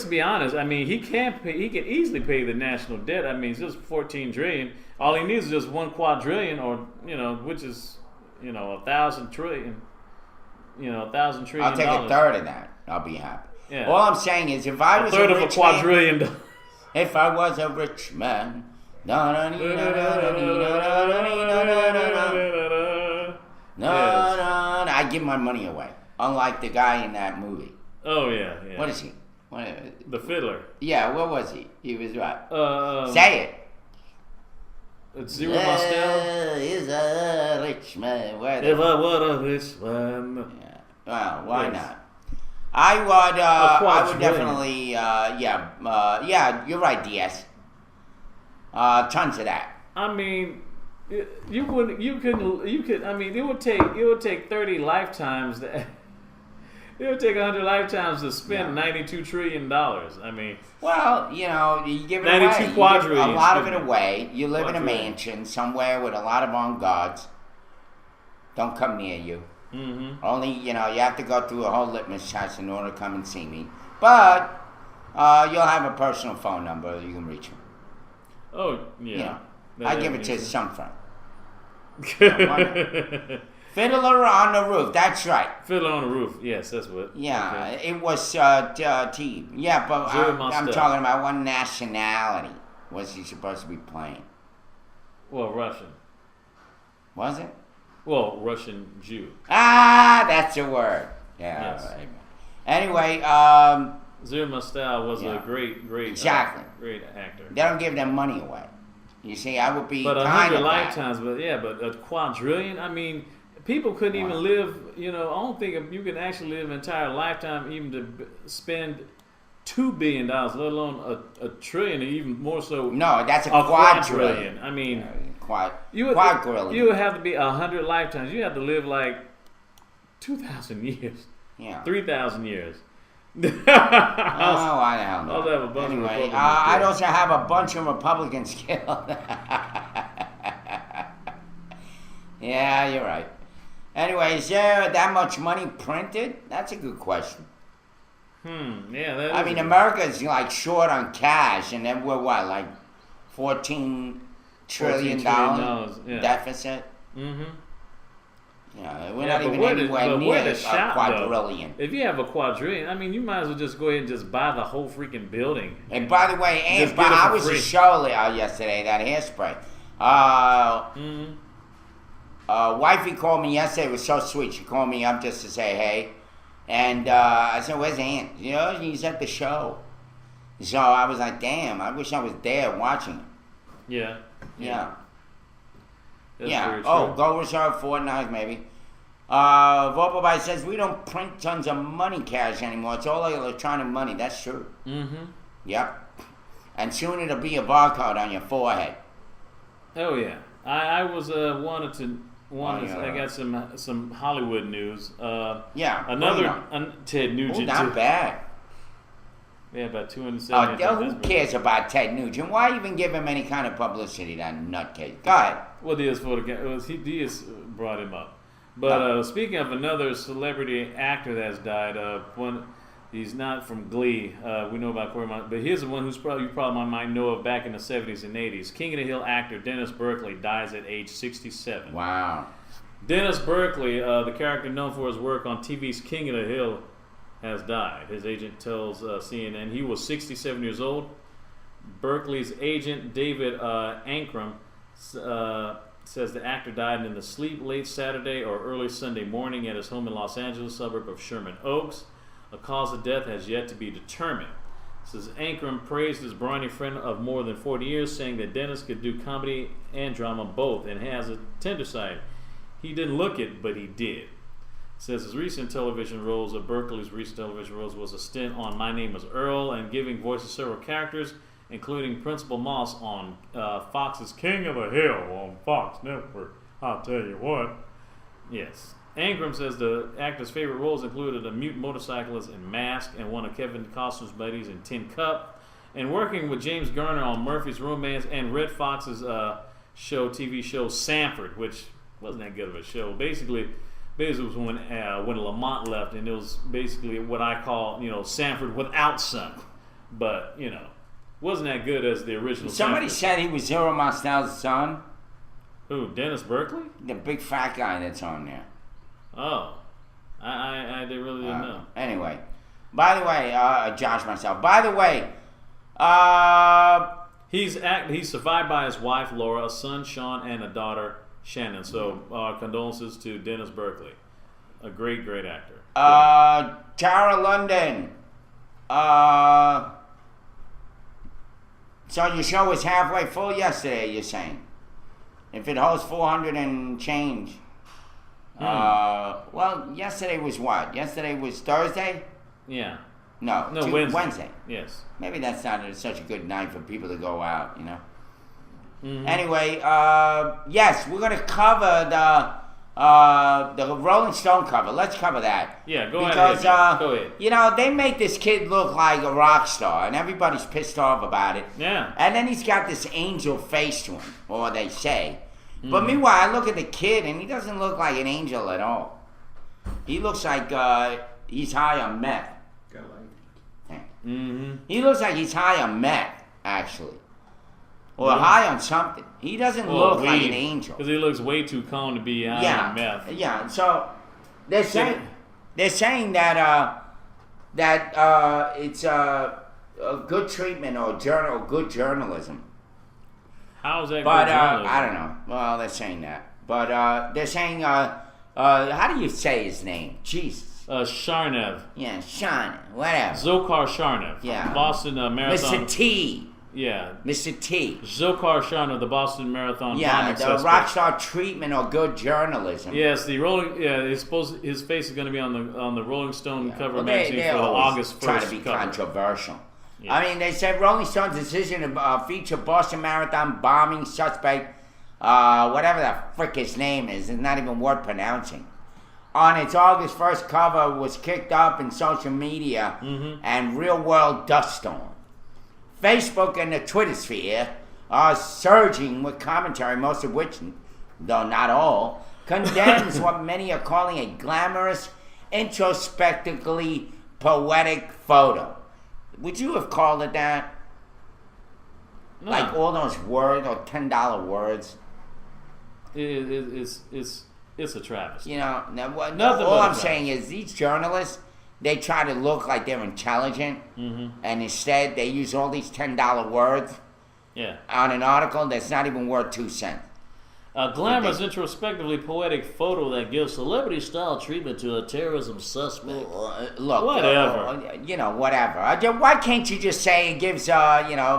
to be honest, I mean, he can easily pay the national debt. I mean, it's just 14 trillion. All he needs is just 1 quadrillion, or which is 1,000 trillion. 1,000 trillion. I'll take a third of that. I'll be happy. Yeah. All I'm saying is, if I A was third a of a rich man, quadrillion. if I was a rich man, I give my money away. Unlike the guy in that movie. Oh yeah. What is he? The fiddler. Yeah, what was he? He was what? Say Say it. It's Zero Mostel. He's a rich man. If I were a rich man. Yeah. Well, why Yes. not? I would quadrillion. definitely, yeah, you're right, DS. Tons of that. I mean, you could. I mean, it would take 30 lifetimes. It would take 100 lifetimes to spend $92 trillion. I mean, Well, you know, you give it 92 away. You give quadrillion, a lot of it excuse me. away. You live in a Quadrillion. mansion somewhere with a lot of armed guards. Don't come near you. mm-hmm. Only, you know, you have to go through a whole litmus test in order to come and see me. But you'll have a personal phone number. You can reach me. Oh yeah. You know, That I give it to makes some friend. sense. Fiddler on the Roof. That's right. Fiddler on the Roof. Yes, that's what. Yeah, Okay. it was T. Yeah, but Zero I'm Mostel. talking about what nationality was he supposed to be playing? Well, Russian. Was it? Well, Russian Jew. Ah, that's a word. Yeah. Yes. Right. Anyway, Zero Mostel was Yeah. a great Exactly. great actor. they don't give them money away. You see, I would be But kind 100 of that. lifetimes, but a quadrillion. I mean, people couldn't Wow. even live. You know, I don't think you can actually live an entire lifetime even to spend $2 billion, let alone a trillion, or even more so. No, that's a a quadrillion. I mean, Quad, you would quadrillion. you would have to be 100 lifetimes. You have to live like 2,000 years, yeah. 3,000 years. Oh, I don't know. I'll have a bunch of Anyway, Republicans I'd killed. also have a bunch of Republicans killed. Yeah, you're right. Anyway, is there that much money printed? That's a good question. Yeah, that I is mean, a- America's like short on cash, and then we're what, like $14 trillion yeah. deficit? Mm-hmm. Yeah, we're Yeah, not but even where the- anywhere but near where the a shop, quadrillion. If you have a quadrillion, I mean, you might as well just go ahead and just buy the whole freaking building. And by the way, Just get it I for was free. a show yesterday, that hairspray. Wifey called me yesterday. It was so sweet. She called me up just to say hey. And I said, where's Aunt? You know, he's at the show. So I was like, damn, I wish I was there watching it. Yeah. Yeah. That's yeah. very true. Oh, Go Reserve Fortnite, maybe. Vopobai says, we don't print tons of money cash anymore. It's all electronic money. That's true. Mm-hmm. Yep. And soon it'll be a barcode on your forehead. Oh yeah. I was wanted to. yeah. I got some Hollywood news. Yeah. Another bring it Ted on. Nugent. Not too. bad. Yeah, about 270. Who cares about Ted Nugent? Why even give him any kind of publicity, that nutcase? Go ahead. Well, he is brought him up. But speaking of another celebrity actor that's died, he's not from Glee. We know about Corey Monteith, but here's the one you probably might know of back in the 70s and 80s. King of the Hill actor Dennis Berkeley dies at age 67. Wow. Dennis Berkeley, the character known for his work on TV's King of the Hill, has died. His agent tells CNN he was 67 years old. Berkeley's agent, David Ankrum, says the actor died in the sleep late Saturday or early Sunday morning at his home in Los Angeles, suburb of Sherman Oaks. A cause of death has yet to be determined. Says Ankrum praised his brawny friend of more than 40 years, saying that Dennis could do comedy and drama both and has a tender side. He didn't look it, but he did. Says his recent television roles, Berkeley's recent television roles, was a stint on My Name is Earl and giving voice to several characters, including Principal Moss on Fox's King of the Hill on Fox Network. I'll tell you what. Yes. Ankrum says the actor's favorite roles included a mute motorcyclist in Mask and one of Kevin Costner's buddies in Tin Cup, and working with James Garner on Murphy's Romance and Red Fox's TV show Sanford, which wasn't that good of a show. Basically it was when Lamont left, and it was basically what I call, Sanford without son. But, wasn't that good as the original Somebody Sanford. said he was Zero Mostel's son. Who, Dennis Berkeley? The big fat guy that's on there. Oh. I really didn't know. Anyway. By the way, Josh myself. By the way, He's survived by his wife, Laura, a son, Sean, and a daughter, Shannon. So, condolences to Dennis Berkeley. A great, great actor. Tara London. So your show was halfway full yesterday, you're saying? If it holds 400 and change. Well, yesterday was what? Yesterday was Thursday? Yeah. No, No, Wednesday. Wednesday. Yes. Maybe that's not such a good night for people to go out, you know? Mhm. Anyway, yes, we're going to cover the Rolling Stone cover. Let's cover that. Yeah, go ahead. Because, Go ahead. you know, they make this kid look like a rock star, and everybody's pissed off about it. Yeah. And then he's got this angel face to him, or they say. Mm-hmm. But meanwhile, I look at the kid, and he doesn't look like an angel at all. He looks like he's high on meth. Mm-hmm. He looks like he's high on meth, actually. Or high on something. He doesn't look like an angel. Because he looks way too calm to be out on meth. Yeah, so they're saying that it's a good treatment or good journalism. How is that But good journalism? I don't know. Well, they're saying that. But they're saying how do you say his name? Jesus. Sharnev. Yeah, Sean. Whatever. Zokar Sharnev. Yeah. Boston Marathon. Mr. T. Yeah. Mr. T. Zokar Sharnev, the Boston Marathon Yeah, bombing the suspect. rock star treatment or good journalism. Yes, the Rolling. Yeah, it's supposed his face is going to be on the Rolling Stone cover Well, magazine they for the always August 1st try to be cover. controversial. Yeah. I mean, they said Rolling Stone's decision to feature Boston Marathon bombing suspect, whatever the frick his name is not even worth pronouncing, on its August 1st cover was kicked up in social media and real-world dust storm. Facebook and the Twitter sphere are surging with commentary, most of which, though not all, condemns what many are calling a glamorous, introspectively poetic photo. Would you have called it that? No. Like all those words or $10 words? It's a travesty. You know, now what, Nothing all but I'm a saying is these journalists, they try to look like they're intelligent, and instead they use all these $10 words Yeah. on an article that's not even worth 2 cents. A glamorous, introspectively poetic photo that gives Celebrity-style treatment to a terrorism suspect. Look, Whatever. you know, whatever. Why can't you just say it gives,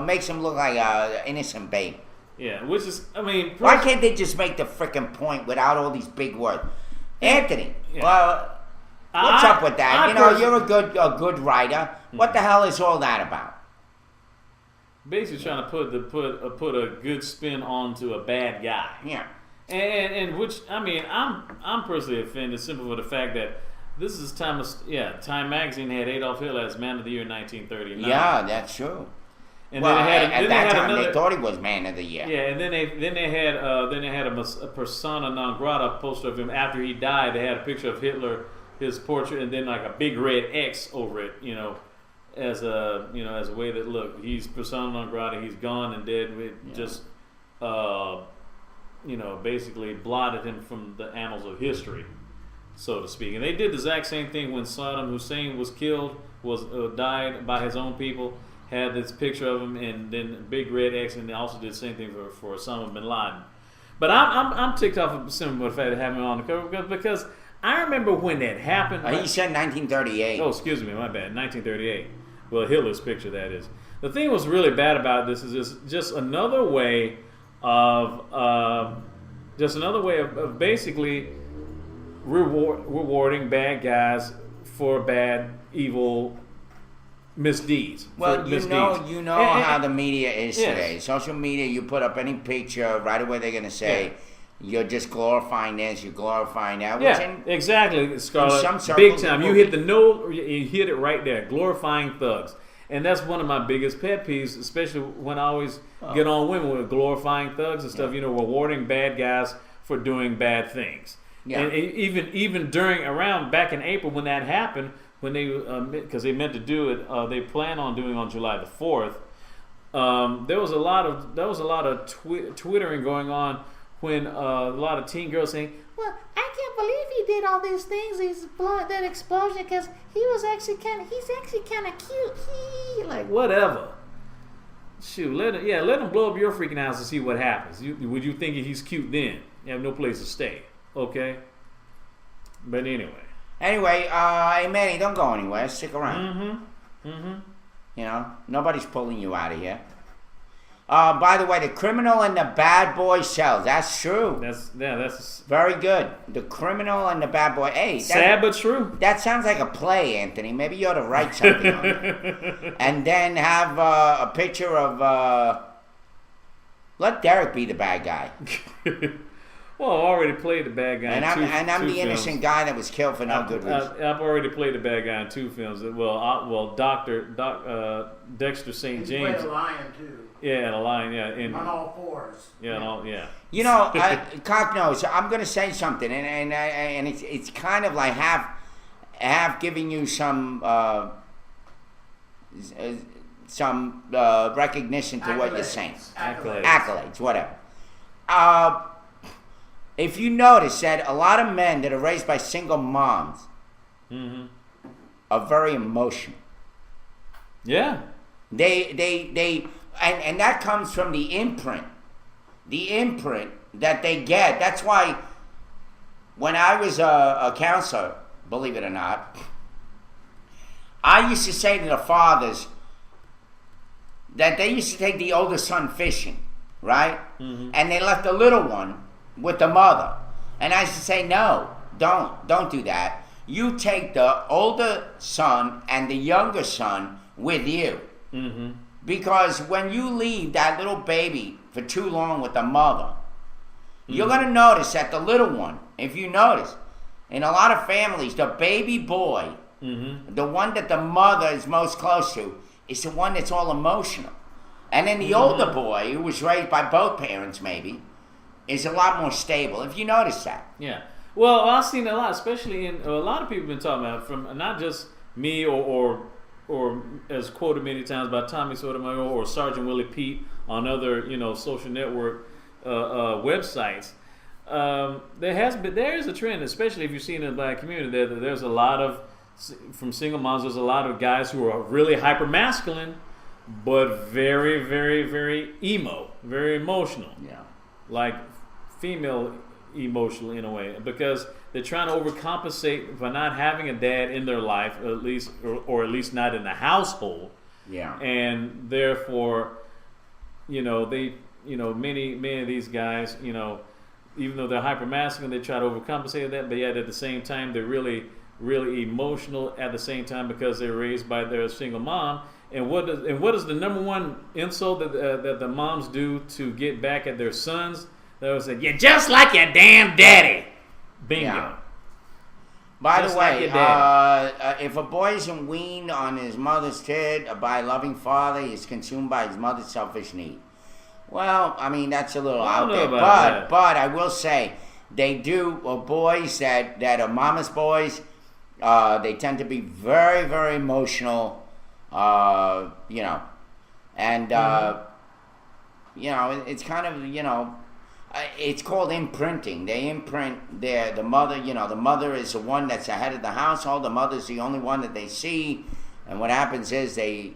makes him look like a innocent babe? Yeah, which is, I mean, Why can't they just make the frickin' point without all these big words? Anthony, Yeah. well, what's up with that? You know, you're a good writer. What the hell is all that about? basically trying to put a good spin onto a bad guy. Yeah. And which, I mean, I'm personally offended simply for the fact that this is Time Magazine had Adolf Hitler as Man of the Year in 1939. Yeah, that's true. And well, then at that time another, they thought he was Man of the Year. Yeah, and then they had a persona non grata poster of him after he died. They had a picture of Hitler, his portrait, and then like a big red X over it, as a way that look, he's persona non grata, he's gone and dead. It just basically blotted him from the annals of history, so to speak. And they did the exact same thing when Saddam Hussein was killed, died by his own people. Had this picture of him, and then big red X, and they also did the same thing for Osama bin Laden. But I'm ticked off of simply the fact of having him on the cover because I remember when that happened. He said 1938. Oh, excuse me, my bad. 1938. Well, Hitler's picture, that is. The thing was really bad about this is just another way of basically rewarding bad guys for bad, evil misdeeds. Well, you know how the media is Yes. today. Social media, you put up any picture, right away they're going to say, you're just glorifying this, you're glorifying that. Which Yeah, exactly, Scarlett. some circles Big it time. will You be. hit you hit it right there. Glorifying thugs. And that's one of my biggest pet peeves, especially when I always get on women with glorifying thugs and stuff, rewarding bad guys for doing bad things. Yeah. And even around back in April when that happened, when they because they meant to do it, they plan on doing on July the 4th. There was a lot of twittering going on when a lot of teen girls saying, Well, I can't believe he did all these things. That explosion because he's actually kind of cute. like whatever. Shoot, let him blow up your freaking house and see what happens. Would you think he's cute then? You have no place to stay. Okay. But anyway. Anyway, hey Manny, don't go anywhere. Stick around. You know, nobody's pulling you out of here. By the way, the criminal and the bad boy cells. That's true. That's Very good. The criminal and the bad boy. Hey, sad but true. that sounds like a play, Anthony. Maybe you ought to write something on it. And then have a picture of. Let Derek be the bad guy. Well, I've already played the bad guy. And I'm the innocent guy that was killed for no good reason. I've already played the bad guy in 2 films. Well, Dexter St. He James. played a lion too. Yeah, and a lion. Yeah, in On all fours. yeah, and all, yeah. You know, Cock knows. I'm going to say something, and it's kind of like have giving you some recognition to what you're saying. Accolades, whatever. If you notice that a lot of men that are raised by single moms are very emotional. Yeah. They and that comes from the imprint that they get. That's why when I was a counselor, believe it or not, I used to say to the fathers that they used to take the older son fishing, right? And they left the little one with the mother. And I used to say, no, don't do that. You take the older son and the younger son with you. Because when you leave that little baby for too long with the mother, you're going to notice that the little one, if you notice, in a lot of families, the baby boy, the one that the mother is most close to, is the one that's all emotional. And then the older boy, who was raised by both parents maybe, is a lot more stable, if you notice that. Yeah. Well, I've seen a lot, especially in a lot of people have been talking about, from not just me or as quoted many times by Tommy Sotomayor or Sergeant Willie Pete on other social network websites. There is a trend, especially if you're seeing in the black community, that there's a lot of, from single moms, there's a lot of guys who are really hyper masculine, but very, very, very emo, very emotional. Yeah. Like female emotional in a way, because they're trying to overcompensate for not having a dad in their life, at least, or at least not in the household. Yeah. And therefore, many of these guys, even though they're hyper masculine, they try to overcompensate that, but yet at the same time, they're really, really emotional at the same time because they're raised by their single mom. And what is the number one insult that the moms do to get back at their sons? They always say, "You're just like your damn daddy." Bingo. Yeah. By Just the way, like your daddy. if a boy isn't weaned on his mother's tit by a loving father, he's consumed by his mother's selfish need. Well, I mean, that's a little I out don't there. know about that. But I will say, they do, boys that are mama's boys, they tend to be very, very emotional, and, it's kind of, it's called imprinting. They imprint the mother. The mother is the one that's the head of the household. The mother's the only one that they see, and what happens is they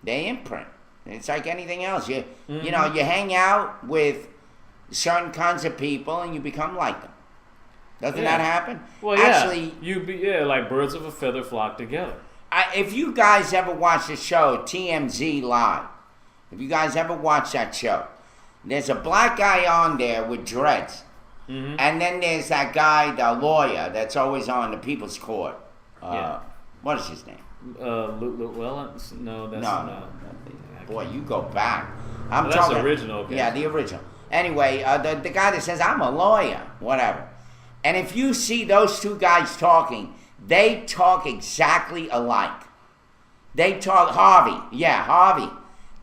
imprint. It's like anything else. You hang out with certain kinds of people, and you become like them. Doesn't that happen? Well, actually, like birds of a feather flock together. If you guys ever watch the show TMZ Live, if you guys ever watch that show, there's a black guy on there with dreads. And then there's that guy, the lawyer, that's always on the People's Court. What is his name? Llewellyn? No, that's No. Boy, you go back. That's talking the original. Okay. Yeah, the original. Anyway, the guy that says, I'm a lawyer, whatever. And if you see those two guys talking, they talk exactly alike. They talk, Harvey.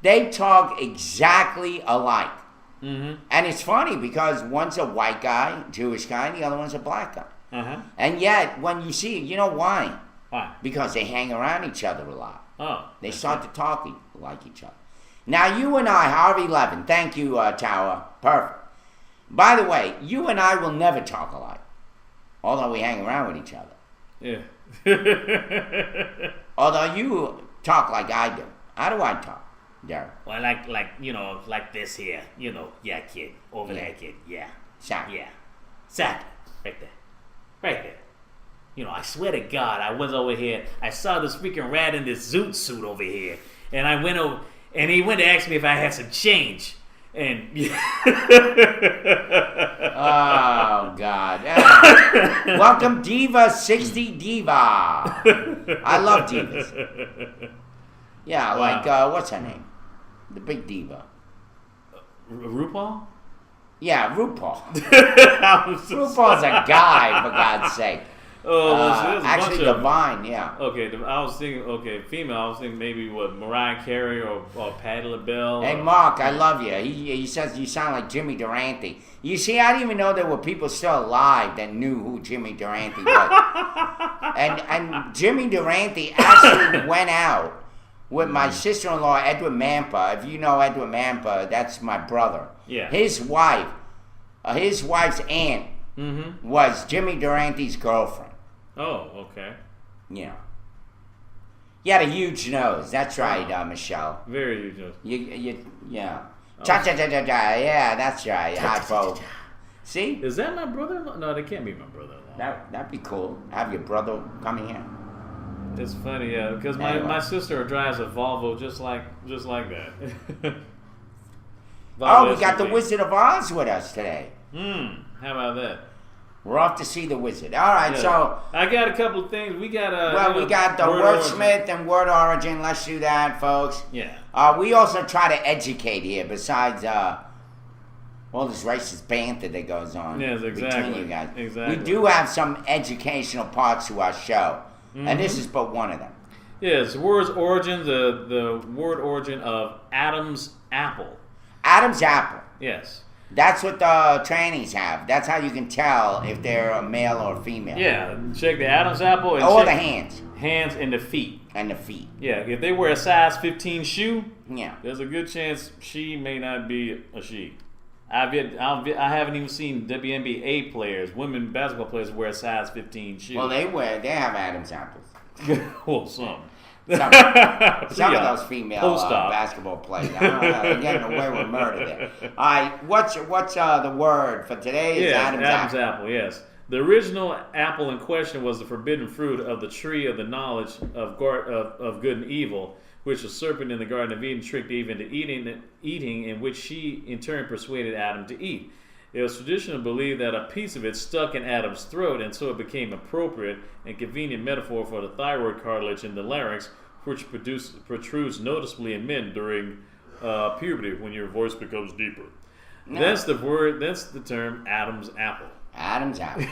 They talk exactly alike. And it's funny because one's a white guy, Jewish guy, and the other one's a black guy. And yet, when you see it, you know why? Why? Because they hang around each other a lot. Oh. They start to talk like each other. Now, you and I, Harvey Levin, thank you, Tower. Perfect. By the way, you and I will never talk alike, although we hang around with each other. Yeah. Although you talk like I do. How do I talk, Derek? Well, like this here, yeah, kid, over there, kid, yeah, Sound. yeah, exactly, right there, I swear to God, I was over here. I saw this freaking rat in this zoot suit over here, and I went over, and he went to ask me if I had some change, and Oh God! Welcome, Diva 60 Diva. I love divas. Yeah, Wow. like what's her name? The big diva. RuPaul? Yeah, RuPaul. I was just- RuPaul's a guy, for God's sake. Oh, well, there's a Actually, bunch of Divine. Yeah. Okay, I was thinking. Okay, female. I was thinking maybe what Mariah Carey or Patti LaBelle. Hey, or- Mark, I love you. He says you sound like Jimmy Durante. You see, I didn't even know there were people still alive that knew who Jimmy Durante was. and Jimmy Durante actually went out with my sister-in-law, Edward Mampa. If you know Edward Mampa, that's my brother. Yeah. His wife's aunt was Jimmy Durante's girlfriend. Oh, okay. Yeah. He had a huge nose. That's right, Michelle. Very huge. Yeah. Cha-cha-cha-cha-cha. Yeah, that's right. High folk. See? Is that my brother-in-law? No, they can't be my brother-in-law. That'd be cool. Have your brother come here. It's funny, yeah, because Anyway. my sister drives a Volvo just like that. Oh, we got the Wizard of Oz with us today. How about that? We're off to see the wizard. All right, Yeah. so I got a couple of things. We got we got the wordsmith and word origin. Let's do that, folks. Yeah. We also try to educate here. Besides all this racist banter that goes on Yes, exactly. between you guys, Exactly. we do have some educational parts to our show, and this is but one of them. Yes, word's origin, the word origin of Adam's apple. Adam's apple. Yes. That's what the trannies have. That's how you can tell if they're a male or a female. Yeah, check the Adam's apple and Or check the hands hands and the feet. and the feet. Yeah, if they wear a size 15 shoe, Yeah. there's a good chance she may not be a she. I haven't even seen WNBA players, women basketball players, wear a size 15 shoe. Well, they have Adam's apples. Well, some. Some Yeah. of those female Post-op. basketball players. I don't know. They're getting away with murder there. All right. What's the word for today? Is Yes, Adam's apple. apple. Yes. The original apple in question was the forbidden fruit of the tree of the knowledge of good and evil, which the serpent in the Garden of Eden tricked Eve into eating, in which she in turn persuaded Adam to eat. It was traditionally believed that a piece of it stuck in Adam's throat, and so it became appropriate and convenient metaphor for the thyroid cartilage in the larynx, which protrudes noticeably in men during puberty when your voice becomes deeper. No. That's the term Adam's apple. Adam's apple.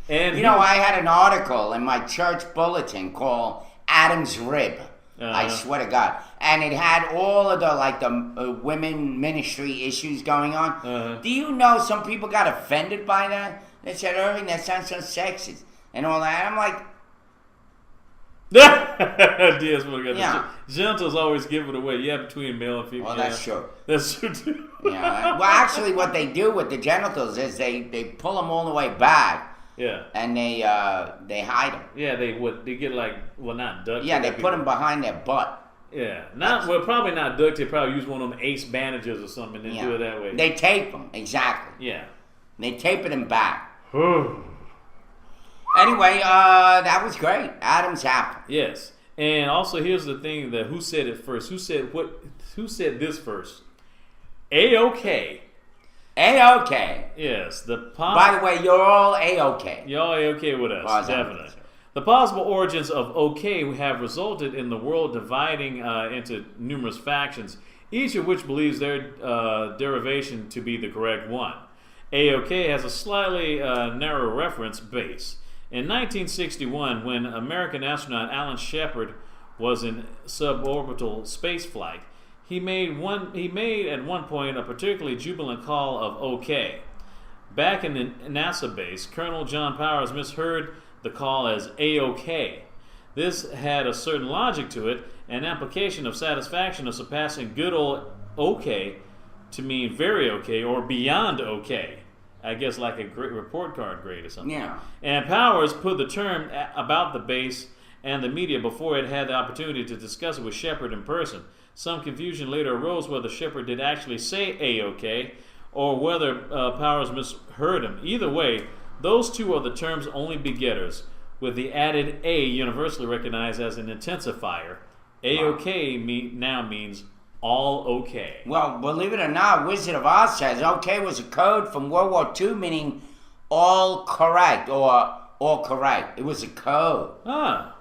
And I had an article in my church bulletin called Adam's Rib. I swear to God. And it had all of the women ministry issues going on. Do you know some people got offended by that? They said, Irving, that sounds so sexist and all that. I'm like, Diaz would have got Yeah. the gentles always give it away. Yeah, between male and female. well, that's true. That's true too. Yeah. Well, actually, what they do with the genitals is they pull them all the way back Yeah. and they hide them. Yeah, they get not duct. Yeah, they tape. put them behind their butt. Yeah, probably not duct tape. Probably use one of them ace bandages or something and then do it that way. They tape them, exactly. Yeah. They tape them back. Anyway, that was great. Adam's apple. Yes, and also here's the thing: that who said it first? Who said this first? A-OK. A-OK. Yes, By the way, you're all A-OK. Y'all A-OK with us, Well, I'm definitely. not sure. The possible origins of OK have resulted in the world dividing into numerous factions, each of which believes their derivation to be the correct one. A-OK has a slightly narrow reference base. In 1961, when American astronaut Alan Shepard was in suborbital spaceflight, he made at one point a particularly jubilant call of OK. Back in the NASA base, Colonel John Powers misheard the call as A-OK. This had a certain logic to it, an application of satisfaction of surpassing good old OK to mean very OK or beyond OK. I guess like a great report card grade or something. Yeah. And Powers put the term about the base and the media before it had the opportunity to discuss it with Shepard in person. Some confusion later arose whether Shepard did actually say A-OK or whether Powers misheard him. Either way, Those two are the term's only begetters, with the added A universally recognized as an intensifier. A-OK now means all okay. Well, believe it or not, Wizard of Oz says okay was a code from World War II meaning all correct or all correct. It was a code. Ah,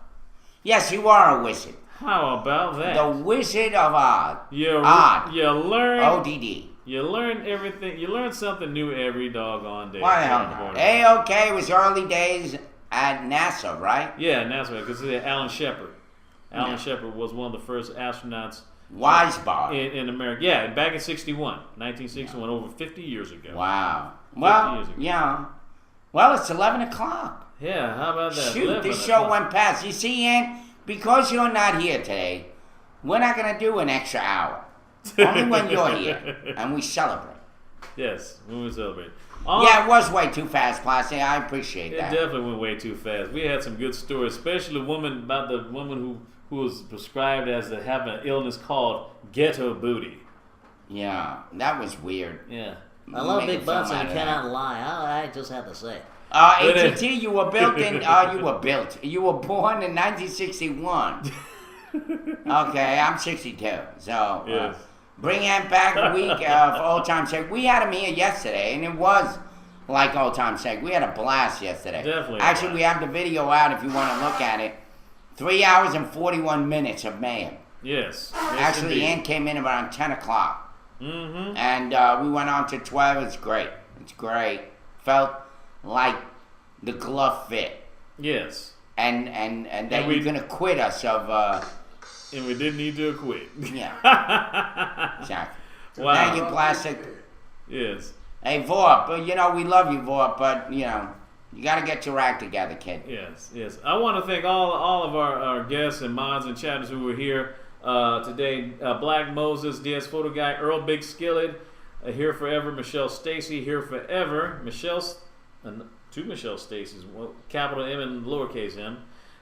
Yes, you are a wizard. how about that? The Wizard of Oz. You Odd. learn ODD. you learn everything. You learn something new every doggone day. Why the hell not? A-OK was early days at NASA, right? Yeah, and that's right, because Alan Shepard. Alan Shepard was one of the first astronauts Weisbach. in America. Yeah, back in 1961, over 50 years ago. Wow. 50 Well, years ago. yeah. Well, it's 11 o'clock. Yeah, how about that? Shoot, 11 this show o'clock. went past. You see, Ann, because you're not here today, we're not going to do an extra hour. Only when you're here, and we celebrate. Yes, when we celebrate. Yeah, it was way too fast, Plastic. I appreciate It that. definitely went way too fast. We had some good stories, especially the woman who was prescribed as to have an illness called ghetto booty. Yeah, that was weird. Yeah. I love Make a big butts film and out you of cannot lie. I just have to say. ATT, you were built in. You were born in 1961. Okay, I'm 62. So Yes. bring Ant back a week for old time's sake. We had him here yesterday, and it was like old time's sake. We had a blast yesterday. Definitely a Actually, blast. we have the video out if you want to look at it. 3 hours and 41 minutes of mayhem. Yes. Actually, indeed. Ant came in around 10 o'clock. Mm-hmm. And we went on to 12. It's great. It's great. Felt like the glove fit. Yes. And that And we- you're going to quit us of, And we didn't need to quit. yeah, exactly. Wow. Thank you, Plastic. Yes. Hey, Vorp, we love you, Vorp, but, you got to get your act together, kid. Yes, yes. I want to thank all of our guests and mods and chatters who were here today. Black Moses, DS Photo Guy, Earl Big Skillet, Here Forever, Michelle Stacy, Here Forever, two Michelle Stacy's, capital M and lowercase m,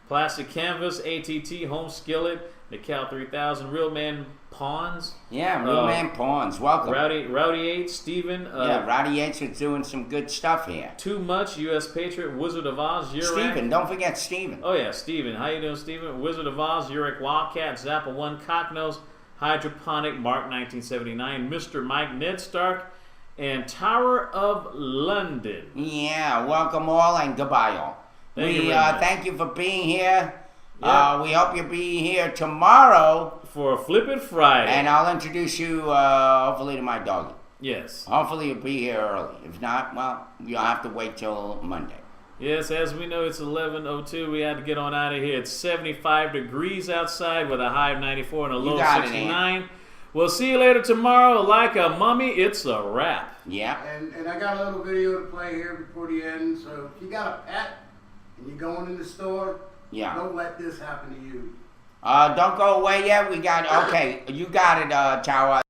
Plastic Canvas, ATT, Home Skillet, Cal 3000, Real Man Pawns, Yeah, Real Man Pawns, welcome. Rowdy 8, Steven, yeah, Rowdy Yates is doing some good stuff here. Too Much, U.S. Patriot, Wizard of Oz, Yurak. Steven, don't forget Steven. Oh yeah, Steven. How you doing, Steven? Wizard of Oz, Urek Wildcat, Zappa 1, Cocknose, Hydroponic, Mark 1979, Mr. Mike, Ned Stark, and Tower of London. Yeah, welcome all and goodbye all. Thank you very much. Thank you for being here. Yeah. We hope you'll be here tomorrow, For Flip It Friday. and I'll introduce you hopefully to my doggy. Yes. Hopefully you'll be here early. If not, well, you'll have to wait till Monday. Yes, as we know, it's 11:02. We had to get on out of here. It's 75 degrees outside with a high of 94 and a low of got it, 69. We'll see you later tomorrow. Like a mummy, it's a wrap. Yeah. And I got a little video to play here before the end. So if you got a pet and you're going in the store, Yeah. don't let this happen to you. Don't go away yet. We got, okay, you got it, Tower.